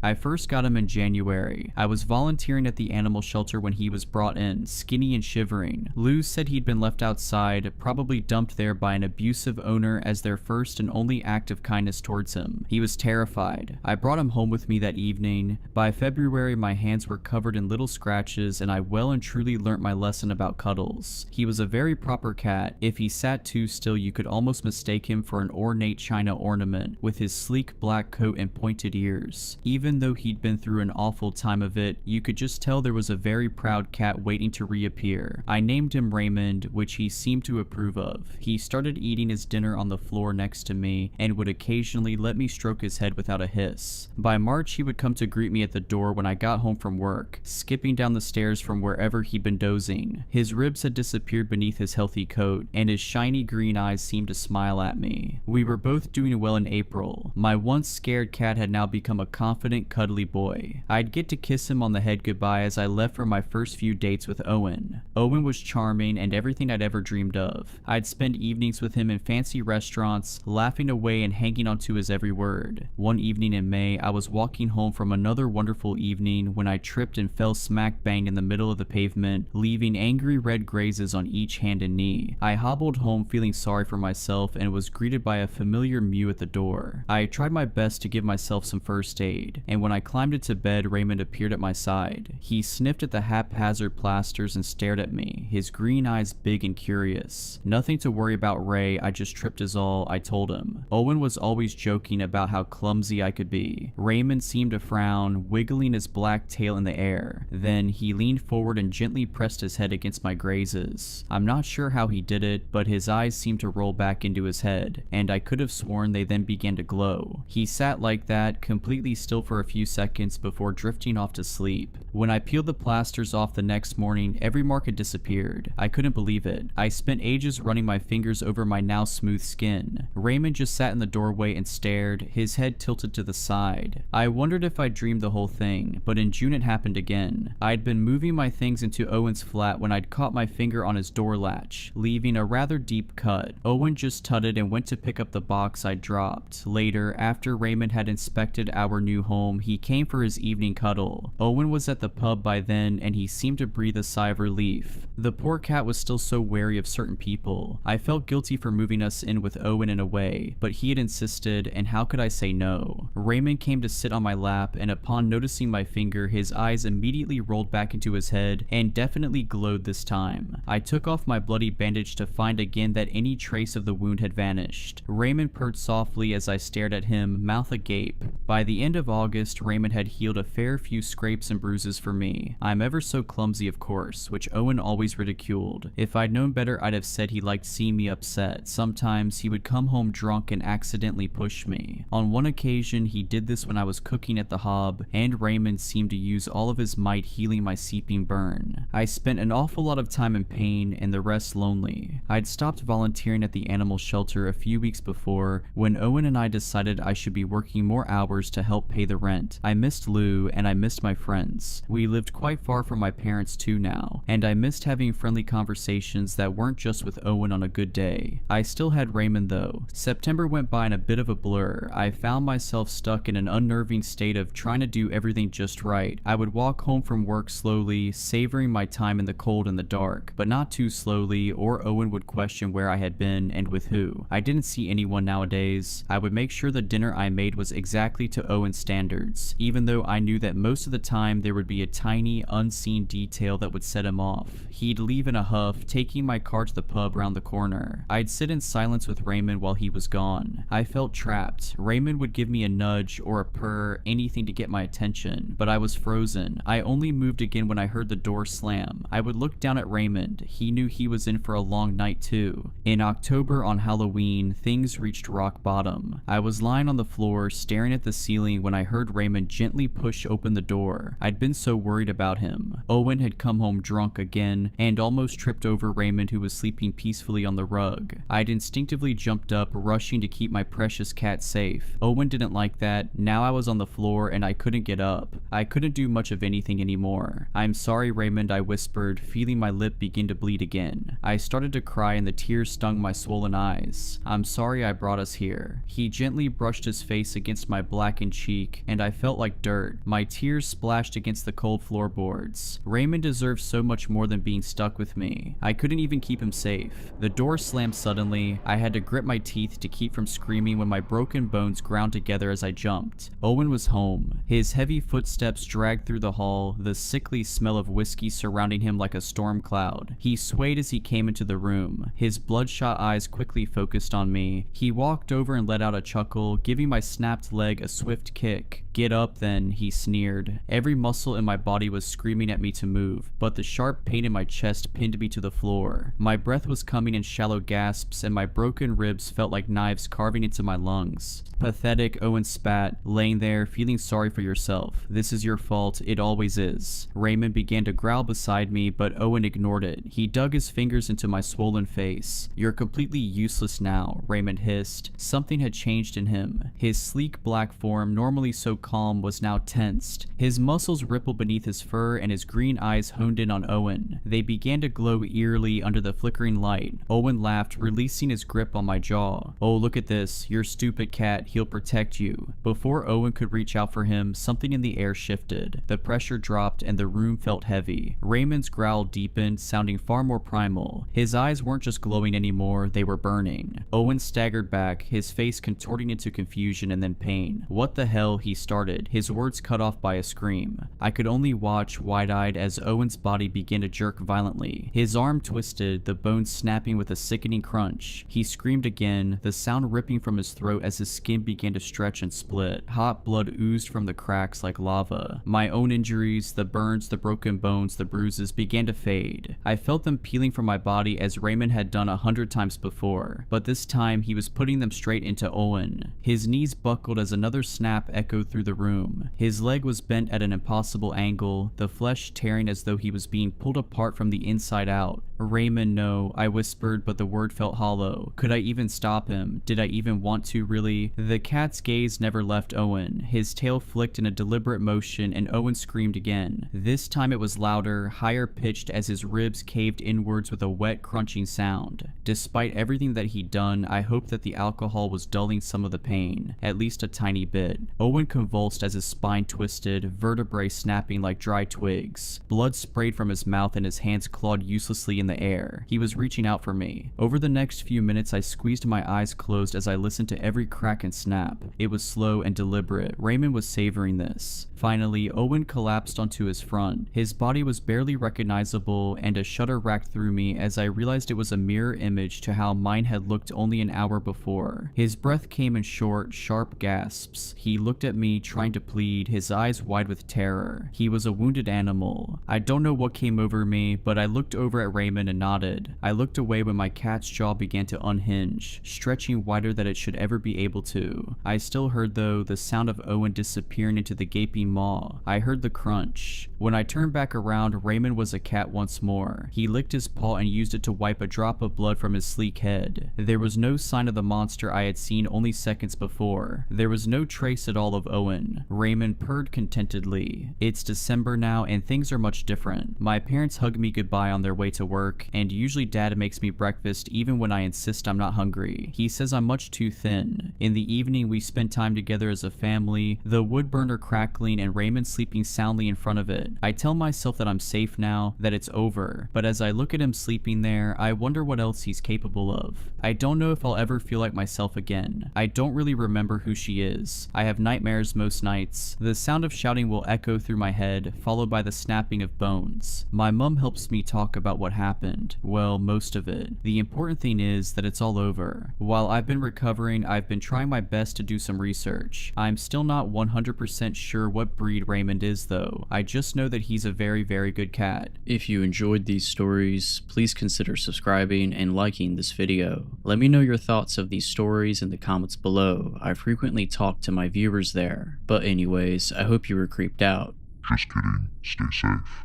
I first got him in January. I was volunteering at the animal shelter when he was brought in, skinny and shivering. Lou said he'd been left outside, probably dumped there by an abusive owner as their first and only act of kindness towards him. He was terrified. I brought him home with me that evening. By February, my hands were covered in little scratches and I well and truly learnt my lesson about cuddles. He was a very proper cat. If he sat too still, you could almost mistake him for an ornate china ornament with his sleek black coat and pointed ears. Even though he'd been through an awful time of it, you could just tell there was a very proud cat waiting to reappear. I named him Raymond, which he seemed to approve of. He started eating his dinner on the floor next to me and would occasionally let me stroke his head without a hiss. By March, he would come to greet me at the door when I got home from work, skipping down the stairs from wherever he'd been dozing. His ribs had disappeared beneath his healthy coat, and his shiny green eyes seemed to smile at me. We were both doing well in April. My once scared cat had now become a confident, cuddly boy. I'd get to kiss him on the head goodbye as I left for my first few dates with Owen. Owen was charming and everything I'd ever dreamed of. I'd spend evenings with him in fancy restaurants, laughing away and hanging onto his every word. One evening in May, I was walking home from another wonderful evening when I tripped and fell smack bang in the middle of the pavement, leaving angry red grazes on each hand and knee. I hobbled home feeling sorry for myself and was greeted by a familiar mew at the door. I tried my best to give myself some first aid. and when I climbed into bed, Raymond appeared at my side. He sniffed at the haphazard plasters and stared at me, his green eyes big and curious. Nothing to worry about, Ray, I just tripped is all, I told him. Owen was always joking about how clumsy I could be. Raymond seemed to frown, wiggling his black tail in the air. Then he leaned forward and gently pressed his head against my grazes. I'm not sure how he did it, but his eyes seemed to roll back into his head, and I could have sworn they then began to glow. He sat like that, completely still for a few seconds before drifting off to sleep. When I peeled the plasters off the next morning, every mark had disappeared. I couldn't believe it. I spent ages running my fingers over my now smooth skin. Raymond just sat in the doorway and stared, his head tilted to the side. I wondered if I dreamed the whole thing, but in June it happened again. I'd been moving my things into Owen's flat when I'd caught my finger on his door latch, leaving a rather deep cut. Owen just tutted and went to pick up the box I'd dropped. Later, after Raymond had inspected our new home, he came for his evening cuddle. Owen was at the pub by then, and he seemed to breathe a sigh of relief. The poor cat was still so wary of certain people. I felt guilty for moving us in with Owen in a way, but he had insisted, and how could I say no? Raymond came to sit on my lap, and upon noticing my finger, his eyes immediately rolled back into his head and definitely glowed this time. I took off my bloody bandage to find again that any trace of the wound had vanished. Raymond purred softly as I stared at him, mouth agape. By the end of August, Raymond had healed a fair few scrapes and bruises for me. I'm ever so clumsy, of course, which Owen always ridiculed. If I'd known better, I'd have said he liked seeing me upset. Sometimes he would come home drunk and accidentally push me. On one occasion, he did this when I was cooking at the hob, and Raymond seemed to use all of his might healing my seeping burn. I spent an awful lot of time in pain and the rest lonely. I'd stopped volunteering at the animal shelter a few weeks before when Owen and I decided I should be working more hours to help pay the rent. I missed Lou and I missed my friends. We lived quite far from my parents too now, and I missed having friendly conversations that weren't just with Owen on a good day. I still had Raymond though. September went by in a bit of a blur. I found myself stuck in an unnerving state of trying to do everything just right. I would walk home from work slowly, savoring my time in the cold and the dark, but not too slowly, or Owen would question where I had been and with who. I didn't see anyone nowadays. I would make sure the dinner I made was exactly to Owen's standards, even though I knew that most of the time there would be a tiny, unseen detail that would set him off. He'd leave in a huff, taking my car to the pub round the corner. I'd sit in silence with Raymond while he was gone. I felt trapped. Raymond would give me a nudge or a purr, anything to get my attention, but I was frozen. I only moved again when I heard the door slam. I would look down at Raymond. He knew he was in for a long night too. In October on Halloween, things reached rock bottom. I was lying on the floor, staring at the ceiling when I heard Raymond gently push open the door. I'd been so worried about him. Owen had come home drunk again and almost tripped over Raymond, who was sleeping peacefully on the rug. I'd instinctively jumped up, rushing to keep my precious cat safe. Owen didn't like that. Now I was on the floor and I couldn't get up. I couldn't do much of anything anymore. "I'm sorry, Raymond," I whispered, feeling my lip begin to bleed again. I started to cry and the tears stung my swollen eyes. "I'm sorry I brought us here." He gently brushed his face against my blackened cheek, and I felt like dirt. My tears splashed against the cold floorboards. Raymond deserved so much more than being stuck with me. I couldn't even keep him safe. The door slammed suddenly. I had to grip my teeth to keep from screaming when my broken bones ground together as I jumped. Owen was home. His heavy footsteps dragged through the hall, the sickly smell of whiskey surrounding him like a storm cloud. He swayed as he came into the room. His bloodshot eyes quickly focused on me. He walked over and let out a chuckle, giving my snapped leg a swift kick. "Get up then," he sneered. Every muscle in my body was screaming at me to move, but the sharp pain in my chest pinned me to the floor. My breath was coming in shallow gasps, and my broken ribs felt like knives carving into my lungs. "Pathetic," Owen spat, laying there, feeling sorry for yourself. "This is your fault. It always is." Raymond began to growl beside me, but Owen ignored it. He dug his fingers into my swollen face. "You're completely useless now," Raymond hissed. Something had changed in him. His sleek black form, normally so calm, was now tensed. His muscles rippled beneath his fur, and his green eyes honed in on Owen. They began to glow eerily under the flickering light. Owen laughed, releasing his grip on my jaw. "Oh, look at this. You're stupid, cat. He'll protect you." Before Owen could reach out for him, something in the air shifted. The pressure dropped, and the room felt heavy. Raymond's growl deepened, sounding far more primal. His eyes weren't just glowing anymore, they were burning. Owen staggered back, his face contorting into confusion and then pain. "What the hell?" he started started, his words cut off by a scream. I could only watch wide-eyed as Owen's body began to jerk violently. His arm twisted, the bones snapping with a sickening crunch. He screamed again, the sound ripping from his throat as his skin began to stretch and split. Hot blood oozed from the cracks like lava. My own injuries, the burns, the broken bones, the bruises began to fade. I felt them peeling from my body as Raymond had done 100 times before, but this time he was putting them straight into Owen. His knees buckled as another snap echoed through the room. His leg was bent at an impossible angle, the flesh tearing as though he was being pulled apart from the inside out. Raymond, no, I whispered, but the word felt hollow. Could I even stop him? Did I even want to, really? The cat's gaze never left Owen. His tail flicked in a deliberate motion and Owen screamed again. This time it was louder, higher pitched as his ribs caved inwards with a wet, crunching sound. Despite everything that he'd done, I hoped that the alcohol was dulling some of the pain, at least a tiny bit. Owen convulsed as his spine twisted, vertebrae snapping like dry twigs. Blood sprayed from his mouth and his hands clawed uselessly in the air. He was reaching out for me. Over the next few minutes, I squeezed my eyes closed as I listened to every crack and snap. It was slow and deliberate. Raymond was savoring this. Finally, Owen collapsed onto his front. His body was barely recognizable, and a shudder racked through me as I realized it was a mirror image to how mine had looked only an hour before. His breath came in short, sharp gasps. He looked at me, trying to plead, his eyes wide with terror. He was a wounded animal. I don't know what came over me, but I looked over at Raymond and nodded. I looked away when my cat's jaw began to unhinge, stretching wider than it should ever be able to. I still heard, though, the sound of Owen disappearing into the gaping maw. I heard the crunch. When I turned back around, Raymond was a cat once more. He licked his paw and used it to wipe a drop of blood from his sleek head. There was no sign of the monster I had seen only seconds before. There was no trace at all of Owen. Raymond purred contentedly. It's December now and things are much different. My parents hug me goodbye on their way to work, and usually Dad makes me breakfast even when I insist I'm not hungry. He says I'm much too thin. In the evening we spend time together as a family, the wood burner crackling and Raymond sleeping soundly in front of it. I tell myself that I'm safe now, that it's over, but as I look at him sleeping there, I wonder what else he's capable of. I don't know if I'll ever feel like myself again. I don't really remember who she is. I have nightmares most nights. The sound of shouting will echo through my head, followed by the snapping of bones. My mom helps me talk about what happened. Well, most of it. The important thing is that it's all over. While I've been recovering, I've been trying my best to do some research. I'm still not 100% sure what breed Raymond is though. I just know that he's a very, very good cat. If you enjoyed these stories, please consider subscribing and liking this video. Let me know your thoughts of these stories in the comments below. I frequently talk to my viewers there. But anyways, I hope you were creeped out. Just kidding. Stay safe.